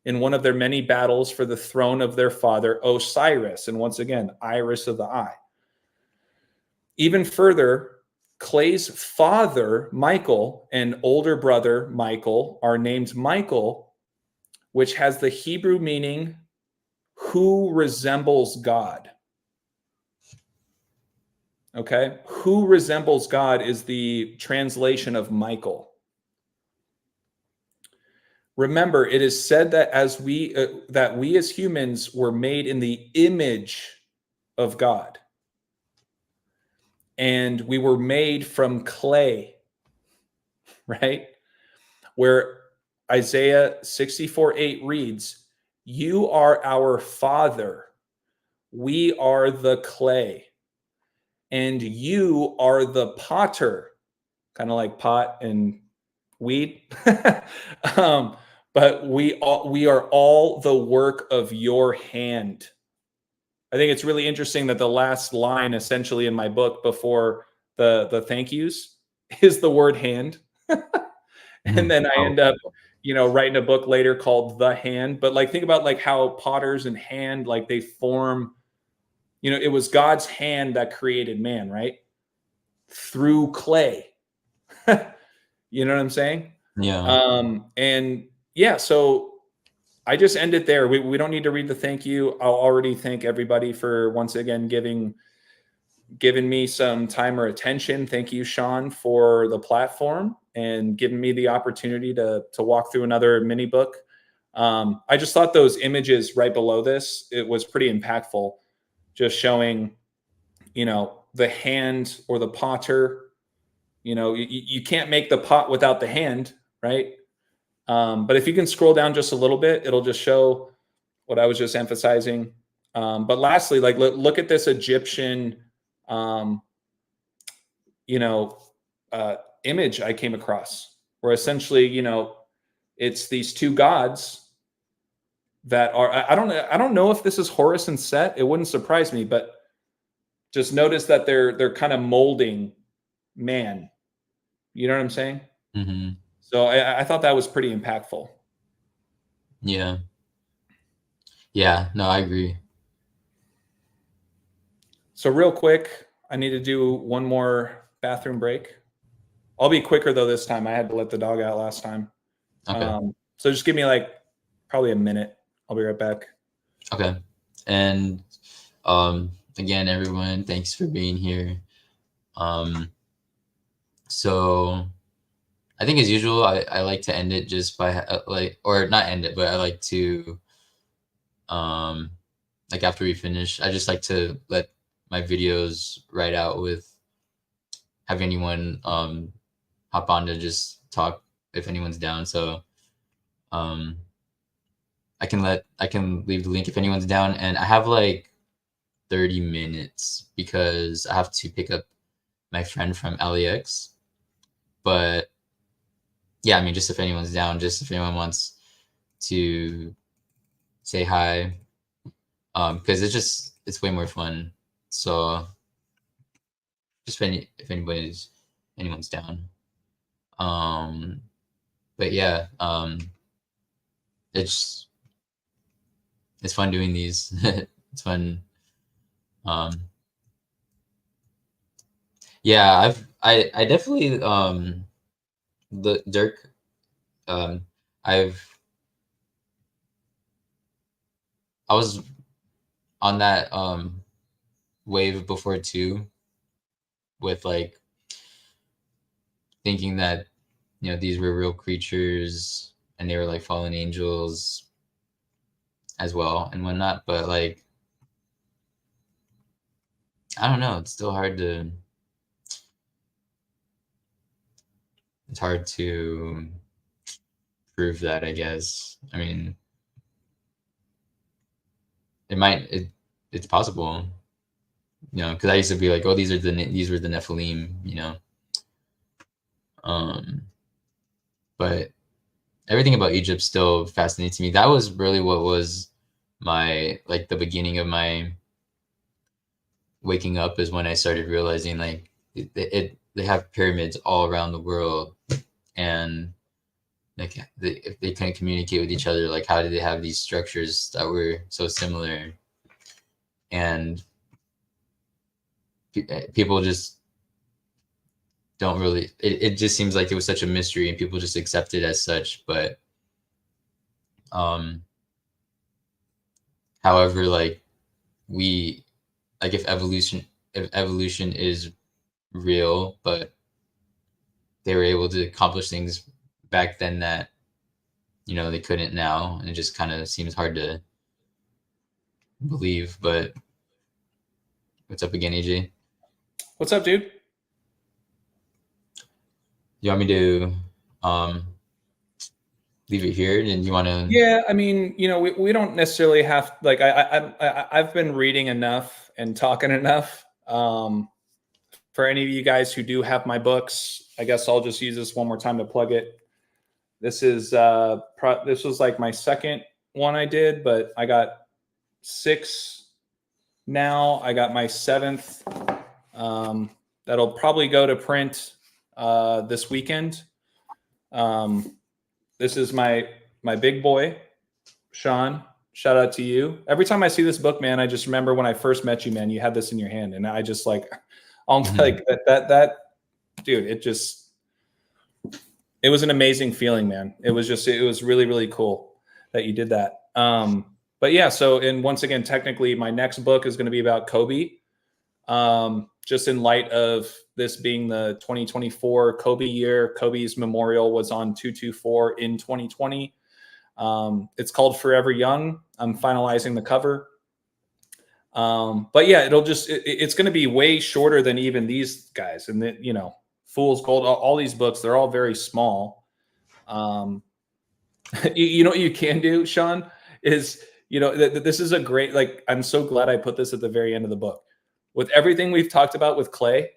in one of their many battles for the throne of their father Osiris. And once again, iris of the eye. Even further, Klay's father, Michael, and older brother, Michael, are named Michael, which has the Hebrew meaning, who resembles God. Okay? Who resembles God is the translation of Michael. Remember, it is said that that we as humans were made in the image of God. And we were made from clay, right? Where Isaiah 64:8 reads, "You are our Father. We are the clay. And you are the potter." Kind of like pot and weed. But we are all the work of your hand. I think it's really interesting that the last line essentially in my book before the thank yous is the word hand. And then I end up, writing a book later called The Hand. But like, think about like how potters and hand, like they form, it was God's hand that created man, right? Through clay. You know what I'm saying? Yeah. And yeah, so I just end it there. We don't need to read the thank you. I'll already thank everybody for once again giving me some time or attention. Thank you, Sean, for the platform and giving me the opportunity to walk through another mini book. I just thought those images right below this, it was pretty impactful, just showing, the hand or the potter. You can't make the pot without the hand, right? But if you can scroll down just a little bit, it'll just show what I was just emphasizing. But lastly, like look at this Egyptian, image I came across, where essentially, it's these 2 gods that are, I don't know if this is Horus and Set. It wouldn't surprise me, but just notice that they're kind of molding man. You know what I'm saying? Mm-hmm. So I thought that was pretty impactful. Yeah. Yeah, no, I agree. So real quick, I need to do one more bathroom break. I'll be quicker though this time. I had to let the dog out last time. Okay. So just give me like probably a minute. I'll be right back. Okay. And again, everyone, thanks for being here. So I think as usual, I like to end it just by or not end it, but I like to, like after we finish, I just like to let my videos ride out with have anyone hop on to just talk if anyone's down. So I can leave the link if anyone's down, and I have like 30 minutes because I have to pick up my friend from LAX. But yeah, I mean, just if anyone's down, just if anyone wants to say hi, because it's way more fun. So just if anyone's down. But yeah, it's fun doing these. It's fun. Yeah, I definitely the Dirk I've I was on that wave before too, with like thinking that these were real creatures and they were like fallen angels as well and whatnot, but like I don't know, it's hard to prove that, I guess. I mean, it's possible, because I used to be like, oh, these were the Nephilim, but everything about Egypt still fascinates me. That was really what was my, like, the beginning of my waking up, is when I started realizing like they have pyramids all around the world, and like if they couldn't communicate with each other, like how did they have these structures that were so similar? And people just don't really, it just seems like it was such a mystery and people just accept it as such. But however, like if evolution is real, but they were able to accomplish things back then that they couldn't now, and it just kind of seems hard to believe. But what's up again, AJ? What's up, dude? You want me to leave it here? And you want to? Yeah, I mean, we don't necessarily have, like, I've been reading enough and talking enough. For any of you guys who do have my books, I guess I'll just use this one more time to plug it. This is this was like my second one I did, but I got 6 now. I got my 7th. That'll probably go to print this weekend. This is my big boy, Sean. Shout out to you. Every time I see this book, man, I just remember when I first met you, man. You had this in your hand, and I just like, I'm like that, dude. It was an amazing feeling, man. It was really, really cool that you did that. But yeah, and once again, technically, my next book is going to be about Kobe. Just in light of this being the 2024 Kobe year. Kobe's memorial was on 2/24 in 2020. It's called Forever Young. I'm finalizing the cover. But yeah, it's going to be way shorter than even these guys. And then, Fool's Gold, all these books, they're all very small. You know what you can do, Sean, is, this is a great, like, I'm so glad I put this at the very end of the book. With everything we've talked about with Klay,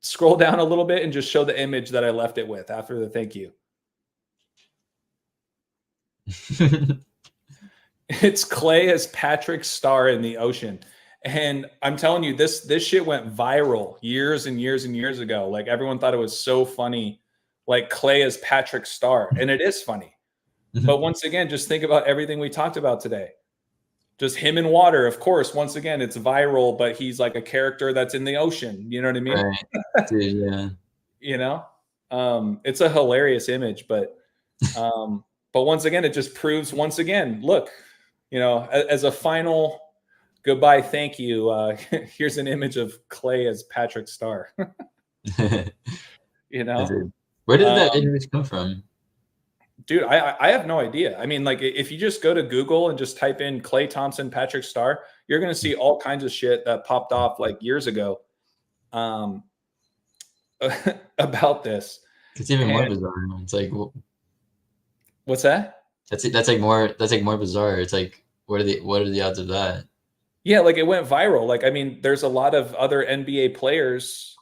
scroll down a little bit and just show the image that I left it with after the thank you. It's Klay as Patrick Star in the ocean. And I'm telling you, this shit went viral years and years and years ago. Like, everyone thought it was so funny, like Klay as Patrick Star. And it is funny. But once again, just think about everything we talked about today. Just him in water. Of course, once again, it's viral, but he's like a character that's in the ocean. You know what I mean? Right. Dude, yeah. It's a hilarious image, but once again, it just proves once again, look, as a final goodbye, thank you. Here's an image of Klay as Patrick Star. Where did that image come from? Dude, I have no idea. I mean, like, if you just go to Google and just type in Klay Thompson, Patrick Star, you're going to see all kinds of shit that popped off like years ago. about this. It's even more And bizarre. It's like what's that? that's like more bizarre. It's like what are the odds of that? Yeah, like it went viral. Like, I mean, there's a lot of other NBA players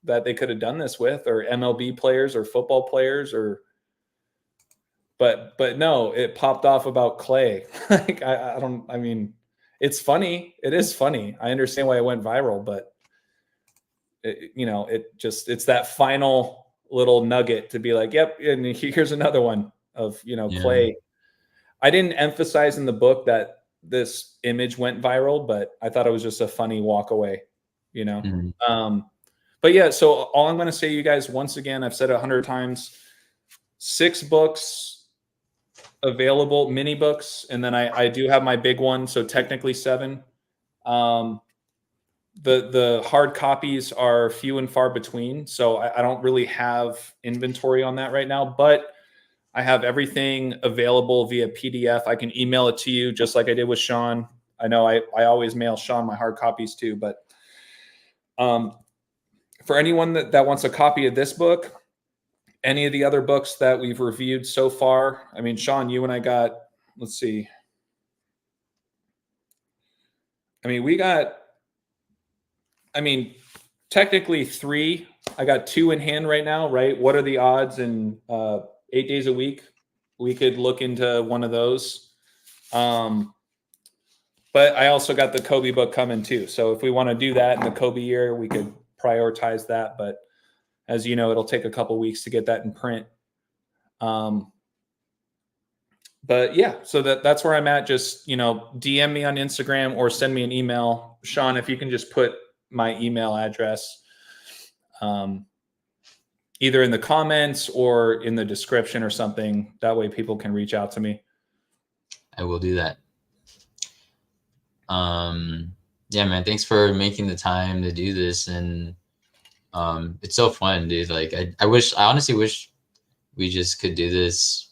that they could have done this with, or MLB players or football players, or but no, it popped off about Klay. Like I don't, I mean, it's funny. It is funny. I understand why it went viral, but it's that final little nugget to be like, yep, and here's another one of, Yeah. Klay. I didn't emphasize in the book that this image went viral, but I thought it was just a funny walk away, But yeah, so all I'm going to say, you guys, once again, I've said it 100 times, 6 books available, mini books, and then I do have my big one, so technically 7. The hard copies are few and far between, so I don't really have inventory on that right now, but I have everything available via PDF. I can email it to you just like I did with Sean. I know I always mail Sean my hard copies too, but for anyone that wants a copy of this book, any of the other books that we've reviewed so far, I mean, Sean, you and I got, let's see. I mean, technically 3. I got 2 in hand right now, right? What are the odds in 8 days a week? We could look into one of those. But I also got the Kobe book coming too. So if we want to do that in the Kobe year, we could prioritize that. But as you know, it'll take a couple weeks to get that in print. But yeah, so that's where I'm at. Just, DM me on Instagram or send me an email. Sean, if you can just put my email address either in the comments or in the description or something. That way people can reach out to me. I will do that. Yeah, man, thanks for making the time to do this. And it's so fun, dude. Like I honestly wish we just could do this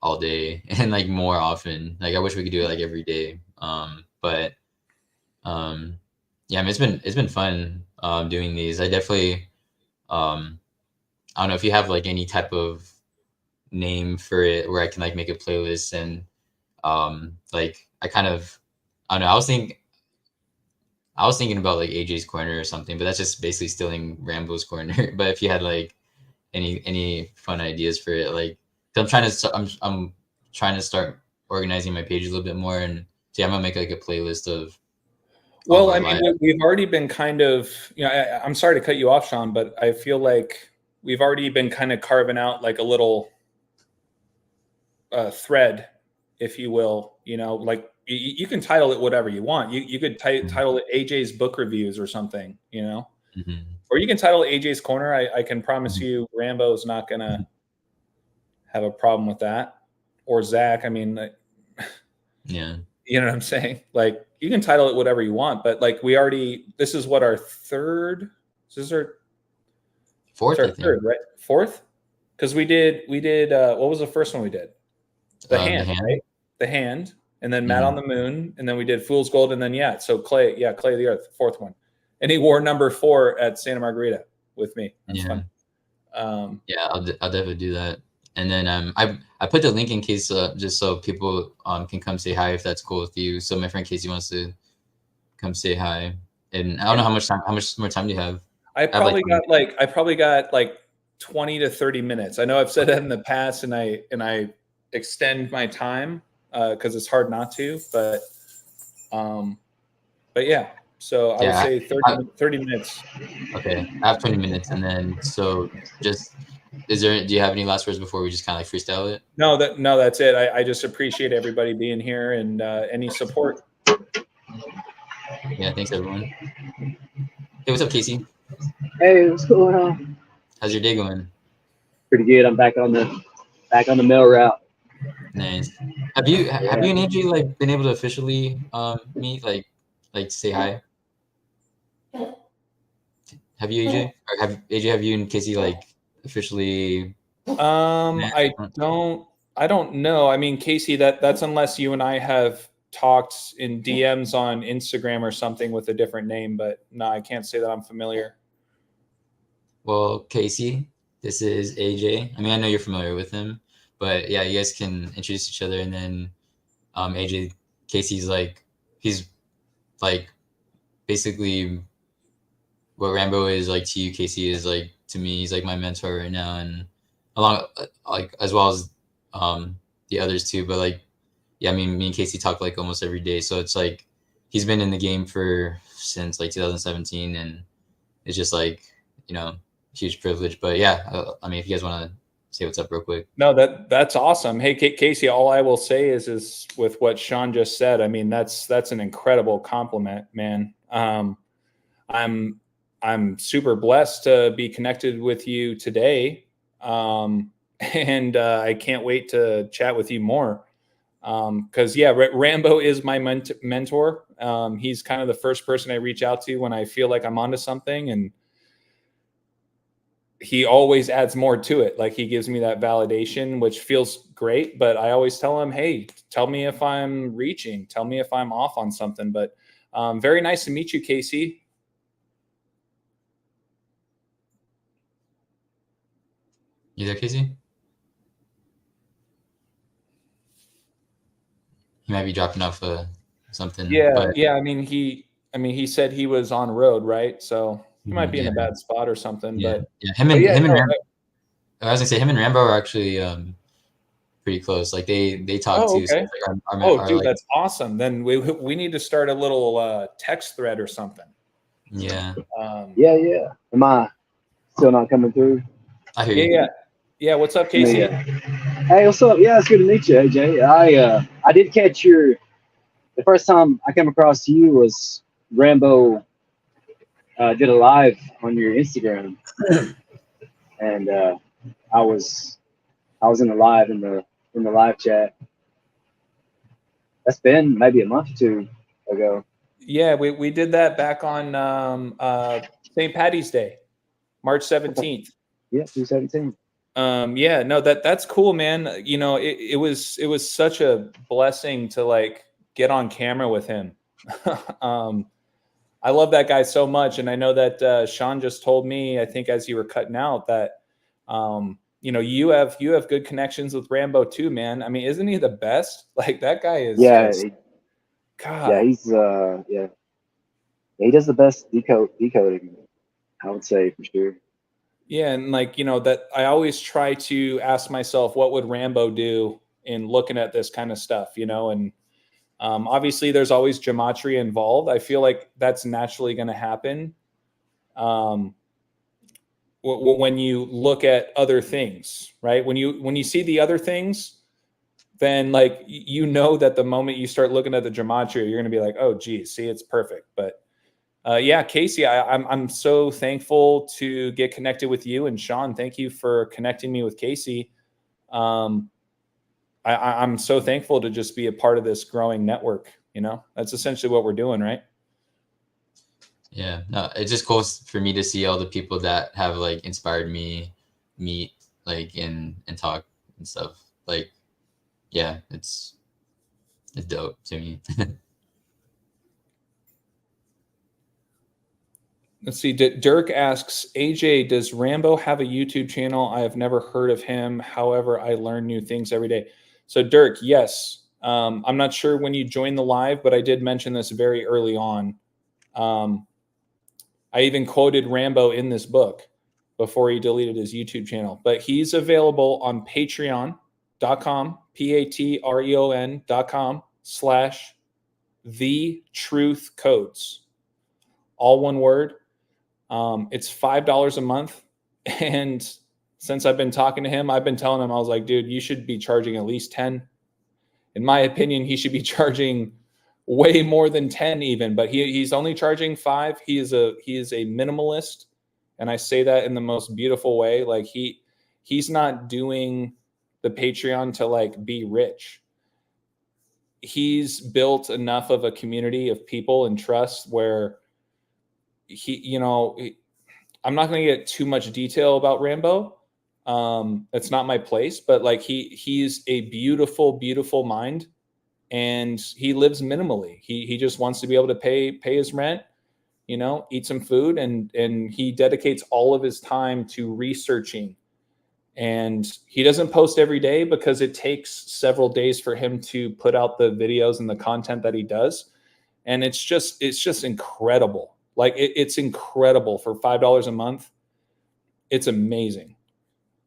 all day and like more often. Like I wish we could do it like every day. But yeah, I mean, it's been fun doing these. I definitely I don't know if you have like any type of name for it where I can like make a playlist and like I don't know, I was thinking about like AJ's Corner or something, but that's just basically stealing Rambo's Corner. But if you had like any fun ideas for it, like 'cause I'm trying to start organizing my page a little bit more, and so yeah, I'm gonna make like a playlist of. Well, I mean, we've already been kind of, I'm sorry to cut you off, Sean, but I feel like we've already been kind of carving out like a little thread, if you will, like you can title it whatever you want. You could title it AJ's book reviews or something, Mm-hmm. or you can title it AJ's Corner. I can promise you Rambo's not going to have a problem with that, or Zach. I mean, yeah. You know what I'm saying? Like you can title it whatever you want, but like this is what our third, this is our fourth, our third, right? Fourth? Because we did, what was the first one we did? The hand, right? The Hand, and then Matt on the Moon, and then we did Fool's Gold, and then so Klay of the Earth, 4th one. And he wore number 4 at Santa Margarita with me. That's fun. Yeah, I'll definitely do that. And then I put the link in case just so people can come say hi if that's cool with you. So my friend Casey wants to come say hi. And I don't know how much more time do you have? I probably got like 20 to 30 minutes. I know I've said that in the past, and I extend my time because it's hard not to. But yeah. So I would say 30 minutes. Okay, I have 20 minutes, and then so just. Do you have any last words before we just kind of like freestyle it? No, that's it. I just appreciate everybody being here and any support. Yeah, thanks everyone. Hey, what's up, Casey? Hey, what's going on? How's your day going? Pretty good. I'm back on the mail route. Nice. Have you and AJ like been able to officially meet, like say hi? Have you, AJ? Or have you and Casey like officially? I don't know. I mean, Casey, that's unless you and I have talked in DMs on Instagram or something with a different name, but no, I can't say that I'm familiar. Well, Casey, this is AJ. I mean, I know you're familiar with him, but yeah, you guys can introduce each other, and then AJ, Casey's like he's like basically what Rambo is like to you. Casey is like to me. He's like my mentor right now, and along like as well as the others too. But like yeah, I mean, me and Casey talk like almost every day, so it's like he's been in the game for since like 2017, and it's just like huge privilege. But yeah, I mean, if you guys want to say what's up real quick. No, that's awesome. Hey, Casey, all I will say is with what Sean just said. I mean, that's an incredible compliment, man. I'm super blessed to be connected with you today, and I can't wait to chat with you more. Because yeah, Rambo is my mentor. He's kind of the first person I reach out to when I feel like I'm onto something, and he always adds more to it. Like he gives me that validation, which feels great. But I always tell him, hey, tell me if I'm reaching, tell me if I'm off on something. But very nice to meet you, Casey. You there, Casey? He might be dropping off something. Yeah, but yeah. I mean, he said he was on road, right? So he might be in a bad spot or something. Yeah, But yeah. Him and no, Rambo. I was gonna say him and Rambo are actually pretty close. Like they talk oh, too. So okay. it's like Dude, like, that's awesome. Then we need to start a little text thread or something. yeah. Yeah. Am I still not coming through? I hear you. Yeah. What's up, Casey? Yeah. Hey, what's up? Yeah, it's good to meet you, AJ. I did catch the first time I came across you was Rambo did a live on your Instagram, and I was in the live in the live chat. That's been maybe a month or two ago. Yeah, we did that back on St. Patty's Day, March 17th. Yeah, 2017. Yeah, no, that's cool, man. You know, it was such a blessing to like get on camera with him. I love that guy so much, and I know that Sean just told me, I think as you were cutting out, that you have good connections with Rambo too, man. I mean, isn't he the best? Like that guy is. Yeah, God. Yeah, he's he does the best decoding, I would say for sure. Yeah, and like that I always try to ask myself, what would Rambo do in looking at this kind of stuff, and obviously there's always gematria involved. I feel like that's naturally going to happen when you look at other things, right? When you see the other things, then like that the moment you start looking at the gematria, you're going to be like, oh geez, see, it's perfect. But yeah, Casey, I'm so thankful to get connected with you, and Sean, thank you for connecting me with Casey. I'm so thankful to just be a part of this growing network. That's essentially what we're doing, right? Yeah, no, it's just cool for me to see all the people that have like inspired me meet like and talk and stuff. Like, yeah, it's dope to me. Let's see. Dirk asks, AJ, does Rambo have a YouTube channel? I have never heard of him. However, I learn new things every day. So Dirk, yes. I'm not sure when you joined the live, but I did mention this very early on. I even quoted Rambo in this book before he deleted his YouTube channel. But he's available on patreon.com, patreon.com/thetruthcodes. All one word. It's $5 a month. And since I've been talking to him, I've been telling him, I was like, dude, you should be charging at least 10. In my opinion, he should be charging way more than 10 even, but he's only charging 5. He is a minimalist. And I say that in the most beautiful way. Like he's not doing the Patreon to like be rich. He's built enough of a community of people and trust where I'm not going to get too much detail about Rambo. It's not my place, but like he's a beautiful, beautiful mind, and he lives minimally. He just wants to be able to pay his rent, you know, eat some food, and he dedicates all of his time to researching. And he doesn't post every day because it takes several days for him to put out the videos and the content that he does. And it's just incredible. Like it's incredible for $5 a month. It's amazing.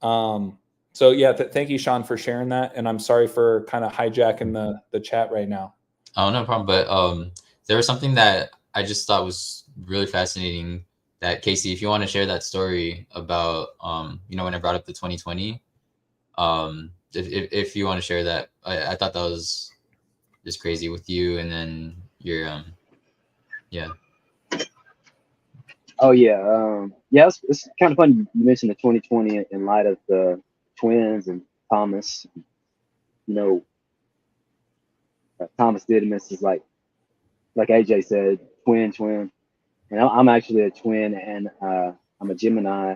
So yeah, thank you, Sean, for sharing that. And I'm sorry for kind of hijacking the chat right now. Oh, no problem. But there was something that I just thought was really fascinating. That Casey, if you want to share that story about you know, when I brought up the 2020, if you want to share that, I thought that was just crazy with you, and then your yeah. Oh yeah, yeah. It's kind of funny you mentioned the 2020 in light of the twins and Thomas. You know, Thomas Didymus is like AJ said, twin. And I'm actually a twin, and I'm a Gemini,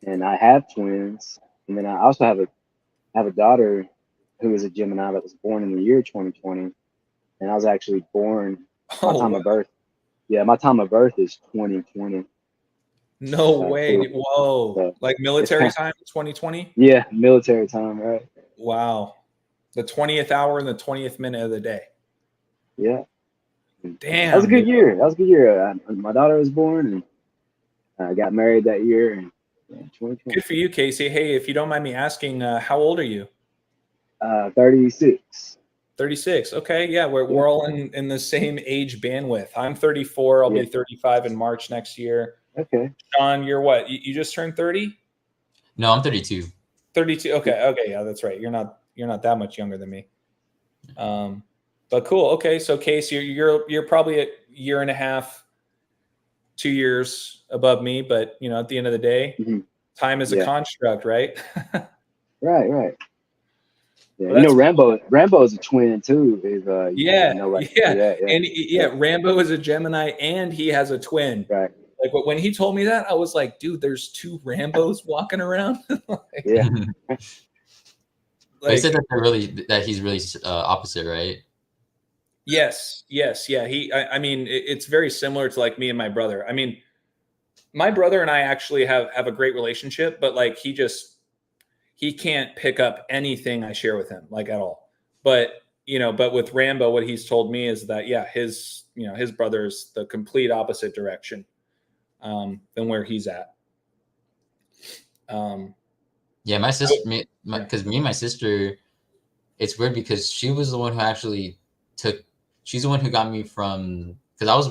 and I have twins. And then I also have a daughter who is a Gemini that was born in the year 2020, and I was actually born my time of birth. Yeah, my time of birth is 2020. No way. So, Whoa. so Like military time, 2020? Yeah, military time, right? Wow. The 20th hour and the 20th minute of the day. Yeah. Damn. That was a good dude. year. That was a good year. My daughter was born, and I got married that year. And, 2020. Good for you, Casey. Hey, if you don't mind me asking, how old are you? 36. 36. Okay. Yeah. We're all in the same age bandwidth. I'm 34. I'll be 35 in March next year. Okay. Sean, you're what? You just turned 30? No, I'm 32. 32. Okay. Yeah, that's right. You're not that much younger than me. But cool. Okay. So Casey, you're probably a year and a half, 2 years above me, but you know, at the end of the day, time is a construct, right? Right. Yeah, Well, you know, Rambo is a twin too. Yeah. And Rambo is a Gemini, and he has a twin. Right. Like when he told me that, I was like, dude, there's two Rambos walking around. Yeah. But he said that he's really opposite, right? Yes. Yeah. I mean, it's very similar to like me and my brother. I mean, my brother and I actually have a great relationship, but like he can't pick up anything I share with him, like at all. But but with Rambo, what he's told me is that his brother's the complete opposite direction than where he's at. Yeah, my sister, because me and my sister, it's weird because she was the one who actually she's the one who got me from, because I was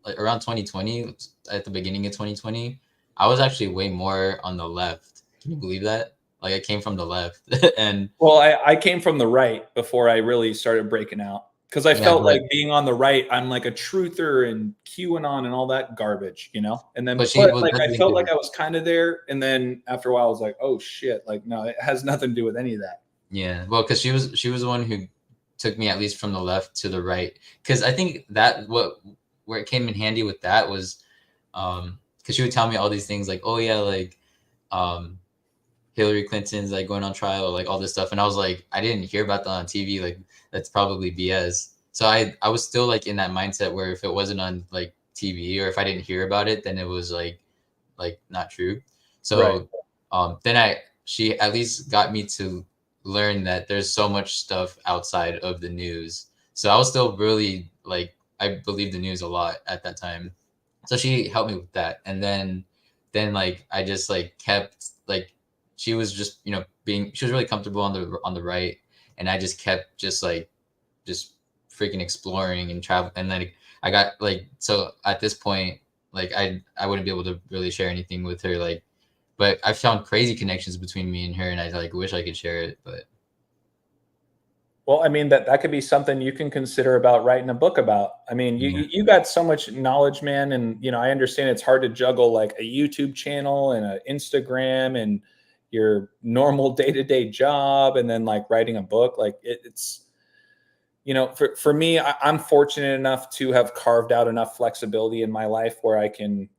like around 2020, at the beginning of 2020, I was actually way more on the left. Can you believe that? Like I came from the left. And well, I came from the right before I really started breaking out, because I felt like being on the right, I'm like a truther and QAnon and all that garbage, And then I felt like I was kind of there, and then after a while I was like, oh shit, like no, it has nothing to do with any of that. Yeah, well, because she was the one who took me at least from the left to the right, because I think that where it came in handy with that was because she would tell me all these things like, oh yeah, like Hillary Clinton's like going on trial, or like all this stuff, and I was like, I didn't hear about that on TV, like that's probably BS. So I was still like in that mindset where if it wasn't on like TV, or if I didn't hear about it, then it was like not true. So then she at least got me to learn that there's so much stuff outside of the news. So I was still really like, I believed the news a lot at that time. So she helped me with that. And then like I just like kept like, she was just, she was really comfortable on the right. And I just kept just freaking exploring and travel. And then I got like, so at this point, like I wouldn't be able to really share anything with her, like, but I found crazy connections between me and her, and I like wish I could share it, but. Well, I mean, that could be something you can consider about writing a book about. I mean, you got so much knowledge, man. And, I understand it's hard to juggle like a YouTube channel and an Instagram and your normal day-to-day job, and then like writing a book. Like it's, for me, I'm fortunate enough to have carved out enough flexibility in my life where I can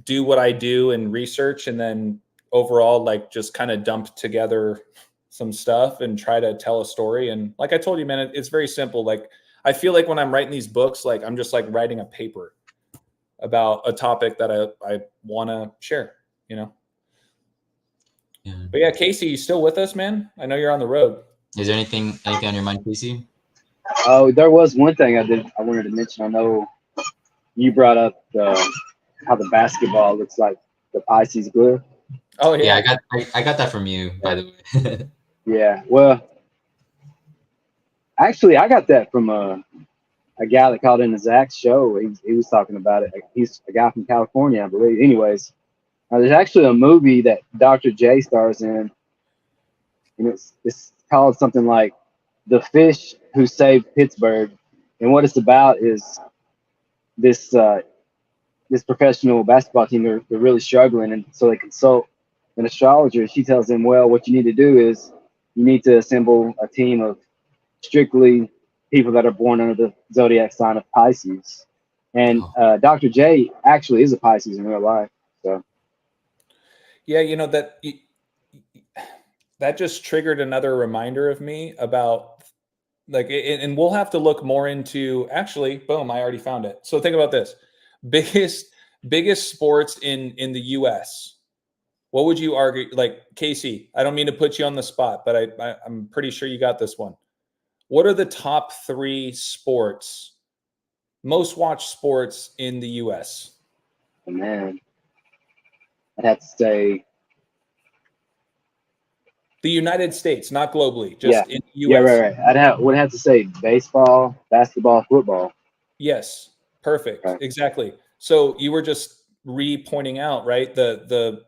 do what I do and research, and then overall, like just kind of dump together some stuff and try to tell a story. And like I told you, man, it's very simple. Like I feel like when I'm writing these books, like I'm just like writing a paper about a topic that I want to share, you know? Yeah. But yeah, Casey, you still with us, man? I know you're on the road. Is there anything on your mind, Casey? Oh, there was one thing I wanted to mention. I know you brought up how the basketball looks like the Pisces glyph. Oh Yeah, yeah. I got that from you, by the way. Yeah. Well, actually, I got that from a guy that called in Zach's show. He was talking about it. He's a guy from California, I believe. Anyways, there's actually a movie that Dr. J stars in, and it's called something like "The Fish Who Saved Pittsburgh." And what it's about is this this professional basketball team. They're really struggling, and so they consult an astrologer. She tells them, "Well, what you need to do is you need to assemble a team of strictly people that are born under the zodiac sign of Pisces." And Dr. J actually is a Pisces in real life. So Yeah, you know that just triggered another reminder of me about like, and we'll have to look more into. Actually, boom, I already found it. So think about this: biggest sports in the U.S. What would you argue? Like, Casey, I don't mean to put you on the spot, but I'm pretty sure you got this one. What are the top 3 sports, most watched sports in the U.S.? man, I'd have to say, The United States, not globally, yeah, just in the U.S. yeah, right. Would have to say baseball, basketball, football. Yes, perfect, Right. exactly. So you were just pointing out, right? The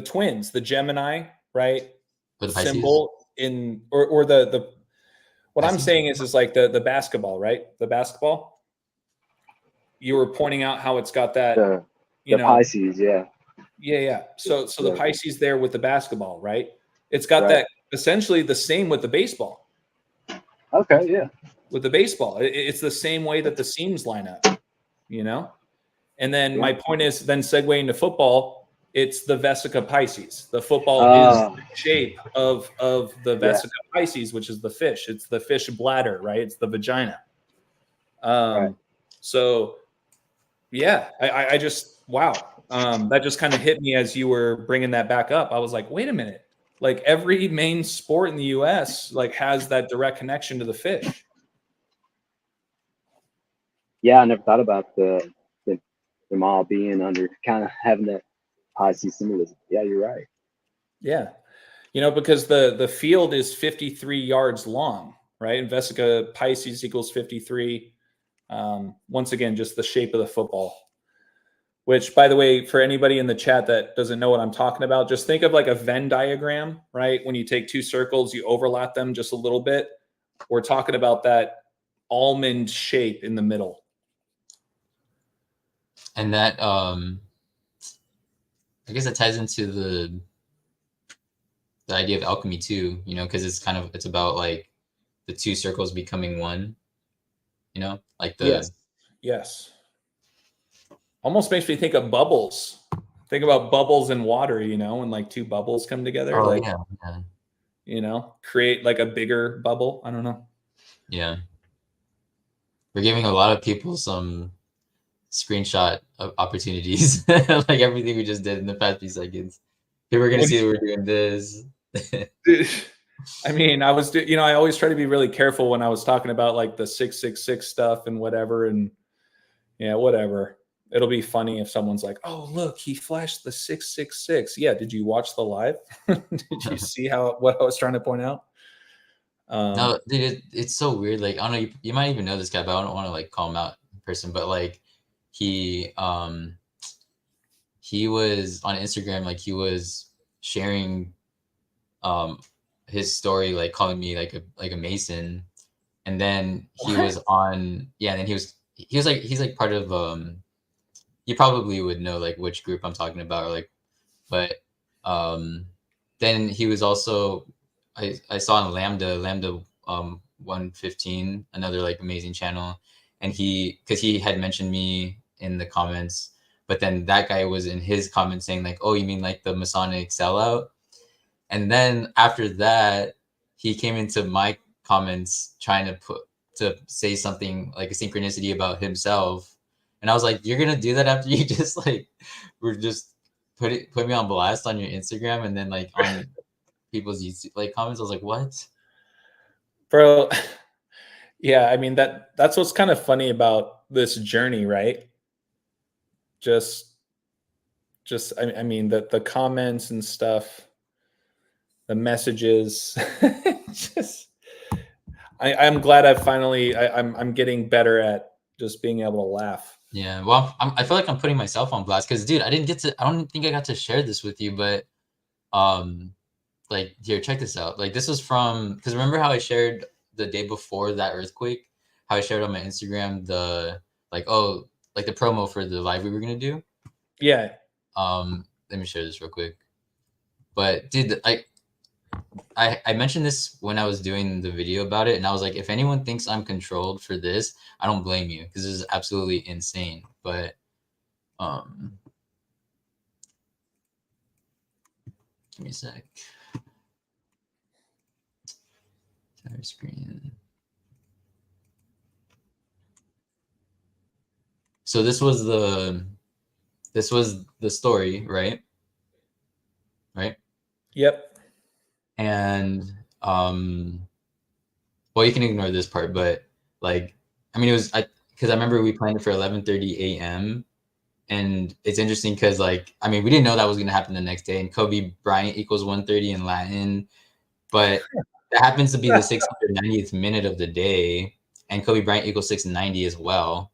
twins, the Gemini, right? For the Pisces? Symbol in or the what I'm Pisces? saying is like the basketball, right? The basketball. You were pointing out how it's got that, The Pisces, yeah. Yeah. So the Yeah. Pisces there with the basketball, right? It's got Right. that essentially the same with the baseball. Okay, yeah. With the baseball, it's the same way that the seams line up, you know? And then my point is then segueing to football, it's the Vesica Pisces. The football is the shape of the Vesica Pisces, which is the fish. It's the fish bladder, right? It's the vagina. Right. So yeah, I just, wow. That just kind of hit me as you were bringing that back up. I was like, wait a minute. Like every main sport in the US like has that direct connection to the fish. Yeah, I never thought about them all being under kind of having that Pisces symbolism. Yeah, you're right. Yeah. You know, because the field is 53 yards long, right? And Vesica Pisces equals 53. Once again, just the shape of the football. Which, by the way, for anybody in the chat that doesn't know what I'm talking about, just think of like a Venn diagram, right? When you take 2 circles, you overlap them just a little bit. We're talking about that almond shape in the middle. And that I guess that ties into the idea of alchemy too, you know, because it's about like the 2 circles becoming one, you know, like the Yes. Almost makes me think of bubbles. Think about bubbles in water, you know, when like 2 bubbles come together, like, yeah. you know, create like a bigger bubble. I don't know. Yeah. We're giving a lot of people some screenshot of opportunities, like everything we just did in the past few seconds. People are gonna see that we're doing this. Dude, I mean, I always try to be really careful when I was talking about like the 666 stuff and whatever. And yeah, whatever. It'll be funny if someone's like, oh, look, he flashed the 666. Yeah. Did you watch the live? Did you see what I was trying to point out? No, dude, it's so weird. Like, I don't know, you might even know this guy, but I don't want to like call him out in person. But like, he was on Instagram, like he was sharing his story, like calling me like a Mason, and then he was on, yeah, and then he's like part of you probably would know like which group I'm talking about, or like, but then he was also, I saw on Lambda 115, another like amazing channel, and because he had mentioned me in the comments, but then that guy was in his comments saying like, oh, you mean like the Masonic sellout? And then after that, he came into my comments trying to say something like a synchronicity about himself, and I was like, you're gonna do that after you just like were just put me on blast on your Instagram and then like on people's YouTube like comments. I was like, what? Bro. Yeah, I mean that's what's kind of funny about this journey, right? Just I mean the comments and stuff, the messages. Just I'm glad I'm getting better at just being able to laugh. Yeah, well, I feel like I'm putting myself on blast because, dude, I don't think I got to share this with you, but like here, check this out. Like this was from, because remember how I shared the day before that earthquake, how I shared on my Instagram the like the promo for the live we were gonna do. Yeah. Let me share this real quick. But dude, I mentioned this when I was doing the video about it, and I was like, if anyone thinks I'm controlled for this, I don't blame you because this is absolutely insane. But give me a sec. Entire screen. So this was the story, right? Right? Yep. And well, you can ignore this part, but like, I mean, because I remember we planned it for 11:30 a.m. and it's interesting because like, I mean, we didn't know that was gonna happen the next day, and Kobe Bryant equals 130 in Latin, but that happens to be the 690th minute of the day, and Kobe Bryant equals 690 as well.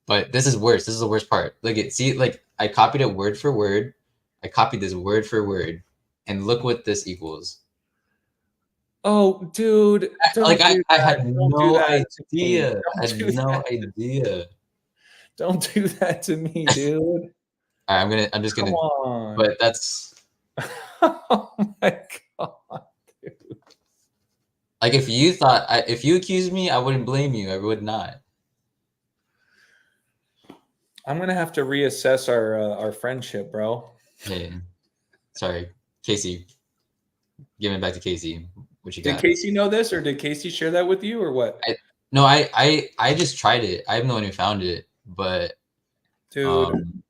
But this is worse. This is the worst part. Look at like I copied it word for word. I copied this word for word, and look what this equals. Oh, dude! Like I had no idea. I had no idea. Don't do that to me, dude. I'm just gonna. But that's. Oh my god, dude. Like if you accused me, I wouldn't blame you. I would not. I'm gonna have to reassess our friendship, bro. Hey, sorry, Casey. Give it back to Casey. What you got? Did Casey know this, or did Casey share that with you, or what? No, I just tried it. I have no one who found it, but dude,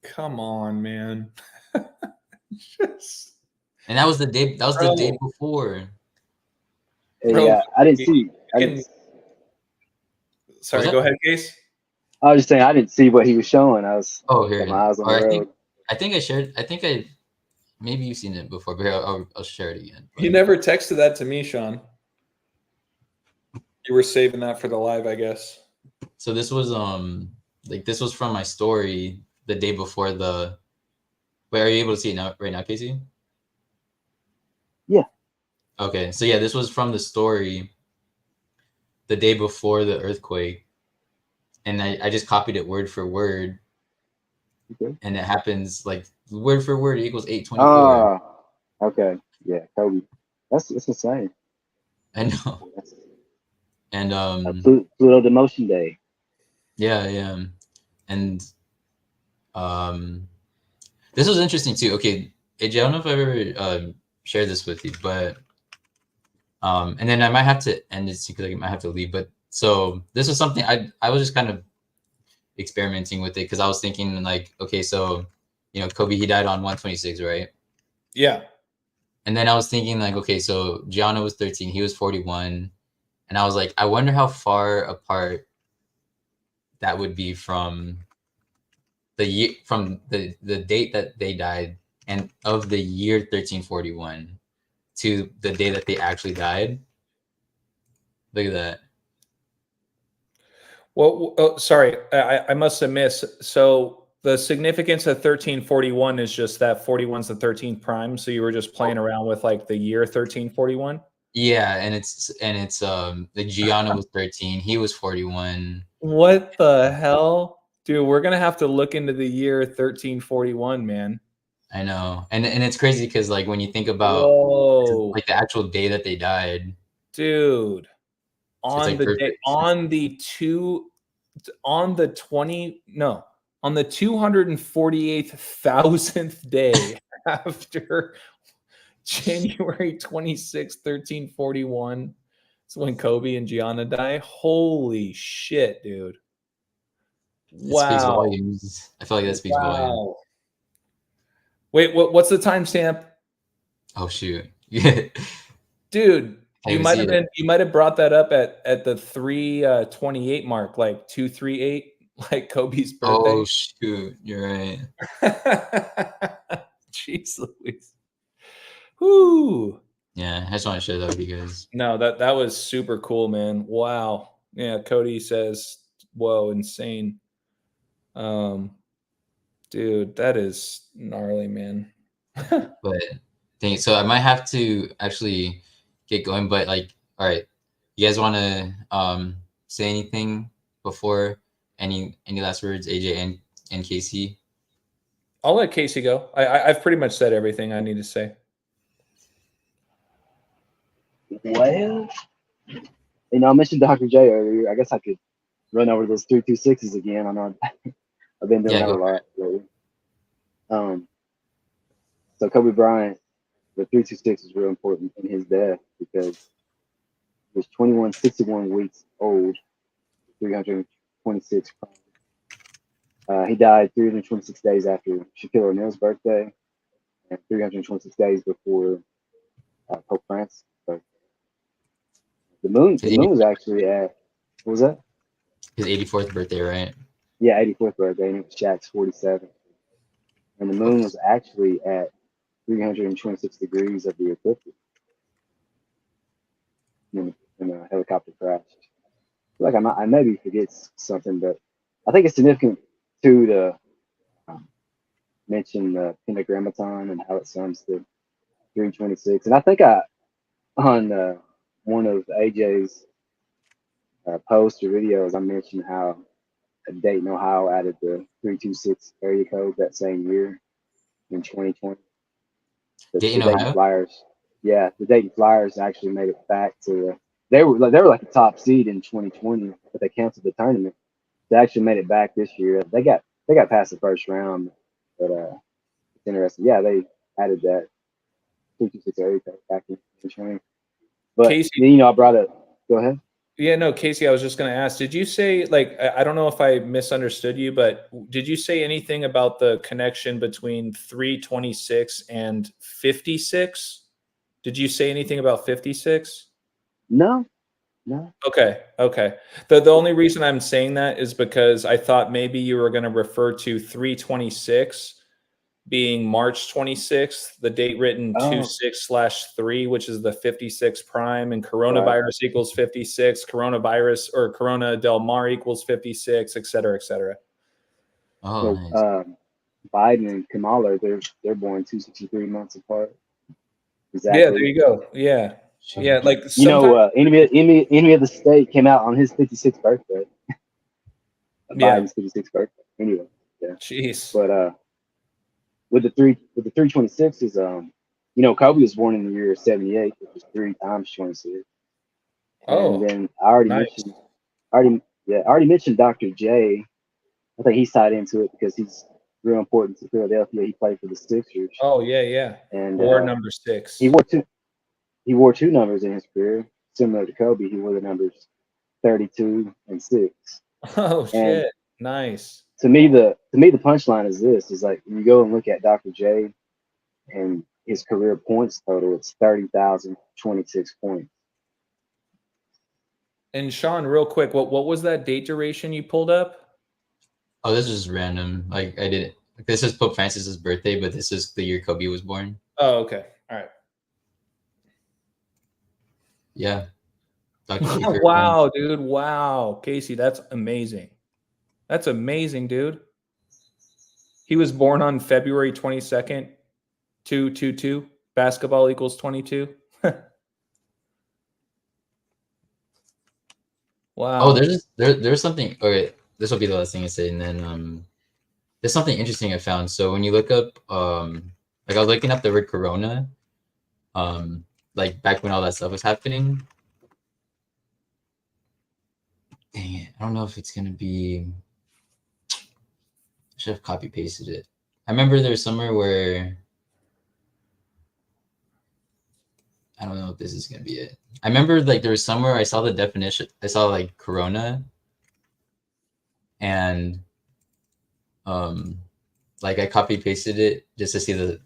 come on, man. And that was the day. That was the day before. Yeah, I didn't see. Sorry, go ahead, Case. I was just saying I didn't see what he was showing. I was here. My eyes on the road. I think I shared. I think maybe you've seen it before, but here, I'll share it again. But. You never texted that to me, Sean. You were saving that for the live, I guess. So this was like this was from my story the day before the. Wait, are you able to see it now right now, Casey? Yeah. Okay, so yeah, this was from the story the day before the earthquake. And I just copied it word for word. Okay. And it happens like word for word equals 824. Okay. Yeah, Kobe. That's insane. I know. And Pluto demotion day. Yeah. And this was interesting too. Okay, AJ, I don't know if I've ever shared this with you, but and then I might have to end it because I might have to leave. But so this was something I was just kind of experimenting with it because I was thinking like, okay, so Kobe, he died on 126, right? Yeah. And then I was thinking like, okay, so Gianna was 13, he was 41, and I was like, I wonder how far apart that would be from the year, from the date that they died and of the year 1341 to the day that they actually died. Look at that. Well, sorry, I must have missed. So the significance of 1341 is just that 41 is the 13th prime. So you were just playing around with like the year 1341. Yeah, and it's the Gianna was 13, he was 41. What the hell, dude? We're gonna have to look into the year 1341, man. I know, and it's crazy because like when you think about like the actual day that they died, dude. On like the day, on the 248,000th day after January 26, 1341. It's when Kobe and Gianna die. Holy shit, dude. It speaks Wow. volumes. I feel like that speaks volumes. Wow. Wait, what's the timestamp? Oh shoot. Yeah. Dude, I you even might see have it. been you might have brought that up at the 328 mark, like 238, like Kobe's birthday. Oh shoot, you're right. Jeez Louise. Whoo. Yeah, I just want to share that with you guys. No, that was super cool, man. Wow. Yeah, Cody says, whoa, insane. Dude, that is gnarly, man. But dang, so I might have to actually get going. But like, all right, you guys want to say anything before any last words, AJ and Casey? I'll let Casey go. I've pretty much said everything I need to say. Well, I mentioned Dr. J earlier. I guess I could run over those 326s again. I know I've been doing Yeah, that a go for lot lately. So Kobe Bryant, the 326 is real important in his death because he was 61 weeks old, 326 pounds. He died 326 days after Shaquille O'Neal's birthday and 326 days before Pope Francis' birthday. The moon was actually at, what was that? his 84th birthday, right? Yeah, 84th birthday, and it was Shaq's 47th. And the moon was actually at 326 degrees of the ecliptic when a helicopter crashed. Like I maybe forget something, but I think it's significant too to mention the pentagrammaton and how it sums to 326. And I think on one of AJ's posts or videos, I mentioned how Dayton, Ohio added the 326 area code that same year in 2020. The Dayton, Dayton Ohio. Flyers, yeah, the Dayton Flyers actually made it back to they were like the top seed in 2020, but they canceled the tournament. They actually made it back this year. They got past the first round, but it's interesting. Yeah, they added that 326 area code back in 2020. But Casey, I brought it. Go ahead. yeah, no, Casey, I was just going to ask, did you say, like, I don't know if I misunderstood you, but did you say anything about the connection between 326 and 56? Did you say anything about 56? No. Okay. The only reason I'm saying that is because I thought maybe you were going to refer to 326 being March 26th, the date written Oh. 26/3, which is the 56 prime, and Right. coronavirus equals 56, coronavirus or Corona del Mar equals 56, et cetera, et cetera. Oh, So, nice. Biden and Kamala, they're born 263 months apart. Exactly. Yeah, there you go. Yeah. Shoot. Yeah, like Enemy of the State came out on his 56th birthday. Yeah. Biden's 56th birthday. Anyway, yeah. Jeez. But with the 326s, Kobe was born in the year 78, which is 3 times 26. Oh, And then I already mentioned Dr. J. I think he's tied into it because he's real important to Philadelphia. He played for the Sixers. Oh, yeah. And War number 6. he wore two numbers in his career, similar to Kobe. He wore the numbers 32 and 6. Oh, And shit. Nice. To me, the punchline is like when you go and look at Dr. J and his career points total, it's 30,026 points. And Sean, real quick, what was that date duration you pulled up? Oh, this is random. Like I did. This is Pope Francis's birthday, but this is the year Kobe was born. Oh, okay. All right. Yeah. Dr. J Wow, dude. Wow. Casey, that's amazing. That's amazing, dude. He was born on February 22nd, 222. Basketball equals 22. Wow. Oh, there's something. Okay, this will be the last thing I say, and then there's something interesting I found. So when you look up like I was looking up the word corona, like back when all that stuff was happening. Dang it, I don't know if it's gonna be. I should have copy pasted it. I remember there's somewhere where I don't know if this is gonna be it. I remember like there was somewhere I saw the definition. I saw like corona, and like I copy pasted it just to see the.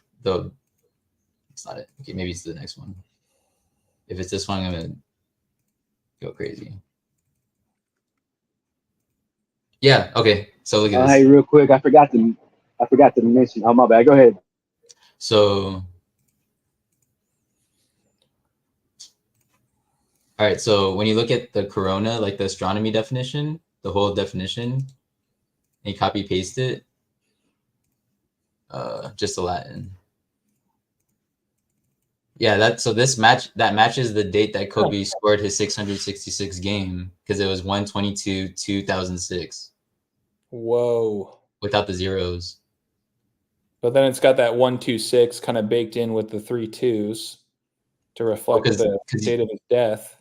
It's not it. Okay, maybe it's the next one. If it's this one, I'm gonna go crazy. Yeah. Okay. So look at this. Hey, real quick, I forgot to mention. Oh, my bad. Go ahead. So, all right. So when you look at the corona, like the astronomy definition, the whole definition, and you copy paste it, just the Latin. Yeah, that matches the date that Kobe scored his 666 game because it was 1/22/2006 Whoa. without the zeros. But then it's got that 126 kind of baked in with the 3 2s to reflect the date of his death.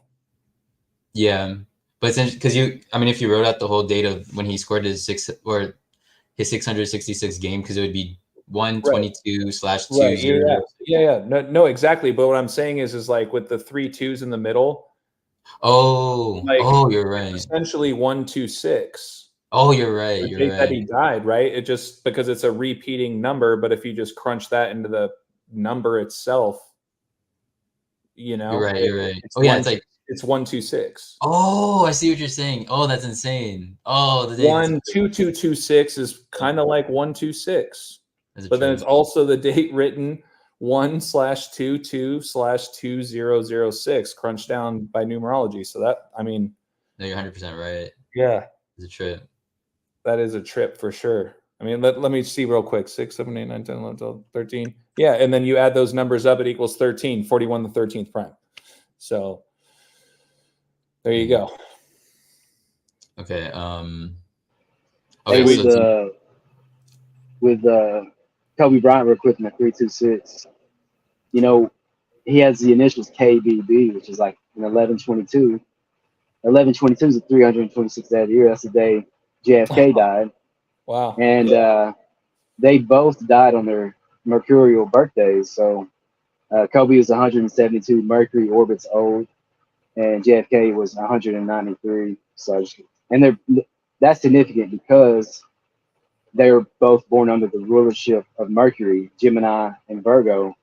Yeah, but since because I mean, if you wrote out the whole date of when he scored his 666 game, because it would be 1/22/2. Right. Yeah. No, exactly. But what I'm saying is like with the 3 2s in the middle. Oh, like, you're right. Essentially 126. Oh, you're right. The date that he died, right? It just because it's a repeating number, but if you just crunch that into the number itself, you know, you're right. It's it's 126. Oh, I see what you're saying. Oh, that's insane. Oh, the 12226 is kind of like 126. But then it's also the date written 1/22/2006 crunched down by numerology. So that, I mean, no, you're 100% right. Yeah, it's a trip. That is a trip for sure. I mean, let me see real quick. 6, 7, 8, 9, 10, 11, 12, 13. Yeah, and then you add those numbers up, it equals 13, 41 the 13th prime. So there you go. Okay. Hey, with Kobe Bryant, real quick in the 326. You know, he has the initials KBB, which is like an 11/22. 11/22 is a 326th day of the year. That's the day JFK died. Wow. And they both died on their mercurial birthdays. So Kobe was 172 Mercury orbits old, and JFK was 193. So, and that's significant because they were both born under the rulership of Mercury. Gemini and Virgo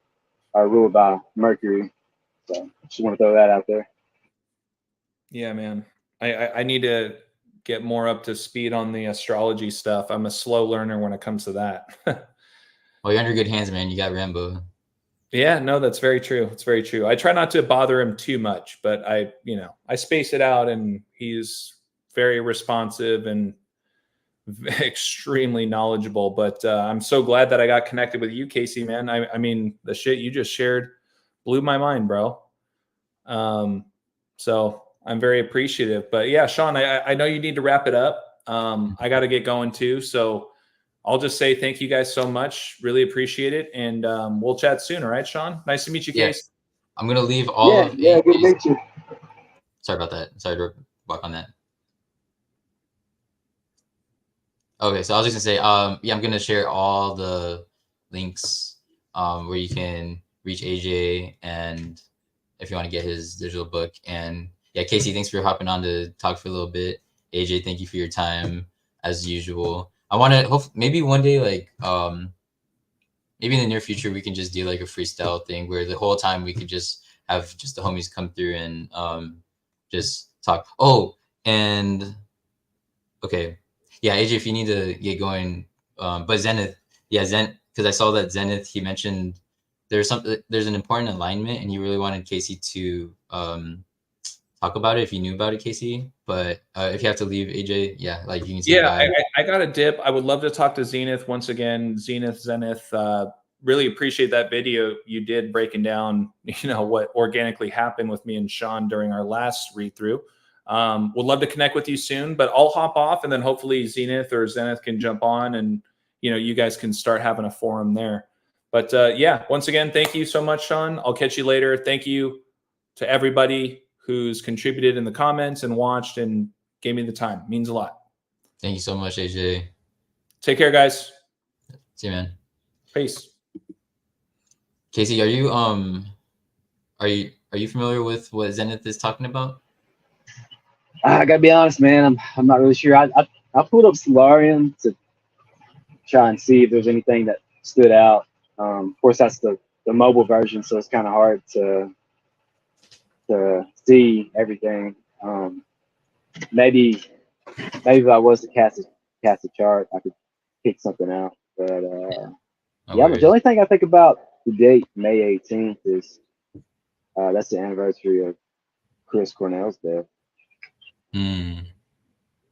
are ruled by Mercury. So just want to throw that out there. Yeah, man. I need to get more up to speed on the astrology stuff. I'm a slow learner when it comes to that. Well, you're under good hands, man. You got Rambo. Yeah, no, that's very true. It's very true. I try not to bother him too much, but I space it out, and he's very responsive and extremely knowledgeable. But I'm so glad that I got connected with you, Casey, man. I mean, the shit you just shared blew my mind, bro. So I'm very appreciative. But yeah, Sean, I know you need to wrap it up. I got to get going too. So I'll just say thank you guys so much. Really appreciate it. And we'll chat soon. All right, Sean? Nice to meet you, Case. I'm going to leave all of good to meet you. Sorry about that. Sorry to walk on that. Okay, so I was just going to say, yeah, I'm going to share all the links where you can reach AJ, and if you want to get his digital book. And yeah, Casey, thanks for hopping on to talk for a little bit. AJ, thank you for your time as usual. I want to hope maybe one day, like maybe in the near future, we can just do like a freestyle thing where the whole time we could just have just the homies come through and just talk. Oh, and okay, yeah, AJ, if you need to get going, but Zenith, because I saw that Zenith, he mentioned there's an important alignment, and he really wanted Casey to talk about it if you knew about it, Casey. But if you have to leave, AJ, yeah, like you can say bye. I got a dip. I would love to talk to Zenith once again. Zenith, really appreciate that video you did breaking down, what organically happened with me and Sean during our last read through. Would love to connect with you soon, but I'll hop off, and then hopefully Zenith can jump on, and you guys can start having a forum there. But yeah, once again, thank you so much, Sean. I'll catch you later. Thank you to everybody who's contributed in the comments and watched and gave me the time. It means a lot. Thank you so much, AJ. Take care, guys. See you, man. Peace. Casey, are are you familiar with what Zenith is talking about? I gotta be honest, man. I'm not really sure. I pulled up Solarium to try and see if there's anything that stood out. Of course, that's the mobile version, so it's kind of hard to see everything. Maybe if I was to cast a chart, I could pick something out. But No yeah, but the worries. only thing I think about the date, May 18th, is that's the anniversary of Chris Cornell's death. Hmm.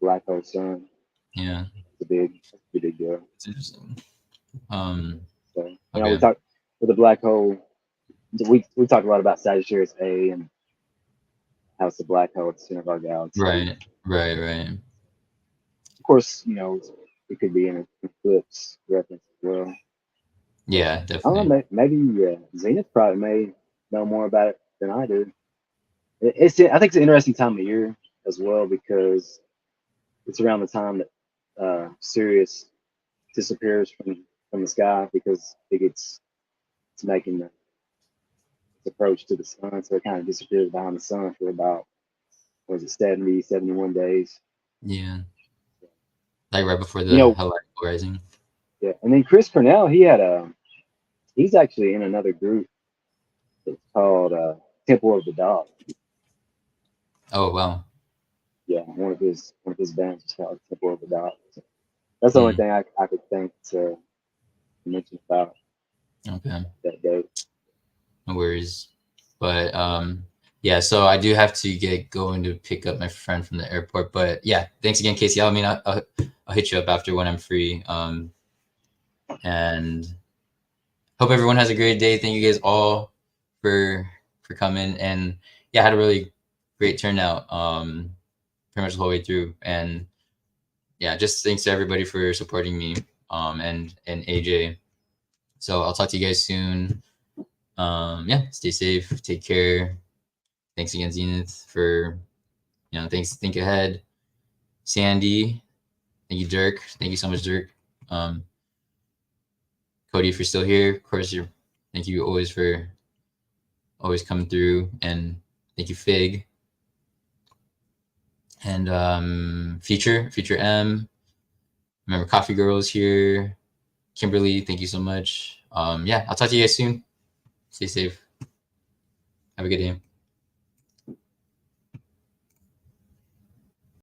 Black hole sun. Yeah. It's a big deal. It's interesting. So you know, we Okay. talked with the black hole. We talked a lot about Sagittarius A and how it's a black hole at the center of our galaxy. Right. Right. Of course, you know, it could be an eclipse reference as well. Yeah, I don't definitely. know, maybe Zenith probably may know more about it than I do. I think it's an interesting time of year as well because it's around the time that Sirius disappears from the sky because it's making its approach to the sun, so it kind of disappears behind the sun for about was it 70, 71 days. Yeah. Like right before You the know, Hellitic Rising. yeah. And then Chris Cornell, he's actually in another group. It's called Temple of the Dog. Oh wow. Yeah, one of his bands is called Temple of the Dog. So that's the only Hmm. thing I could think to mention about Okay. that date. No worries. But yeah, so I do have to get going to pick up my friend from the airport. But yeah, thanks again, Casey. I mean, I'll hit you up after when I'm free. And hope everyone has a great day. Thank you guys all for coming. And yeah, I had a really great turnout. Pretty much the whole way through. And yeah, just thanks to everybody for supporting me. And AJ. So I'll talk to you guys soon. Yeah, stay safe, take care. Thanks again, Zenith, for thanks. Think ahead, Sandy. Thank you, Dirk. Thank you so much, Dirk. Um, Cody, if you're still here, of course, thank you always for always coming through, and thank you, Fig, and Future M. Remember, Coffee Girls here. Kimberly, thank you so much. Yeah, I'll talk to you guys soon. Stay safe. Have a good day.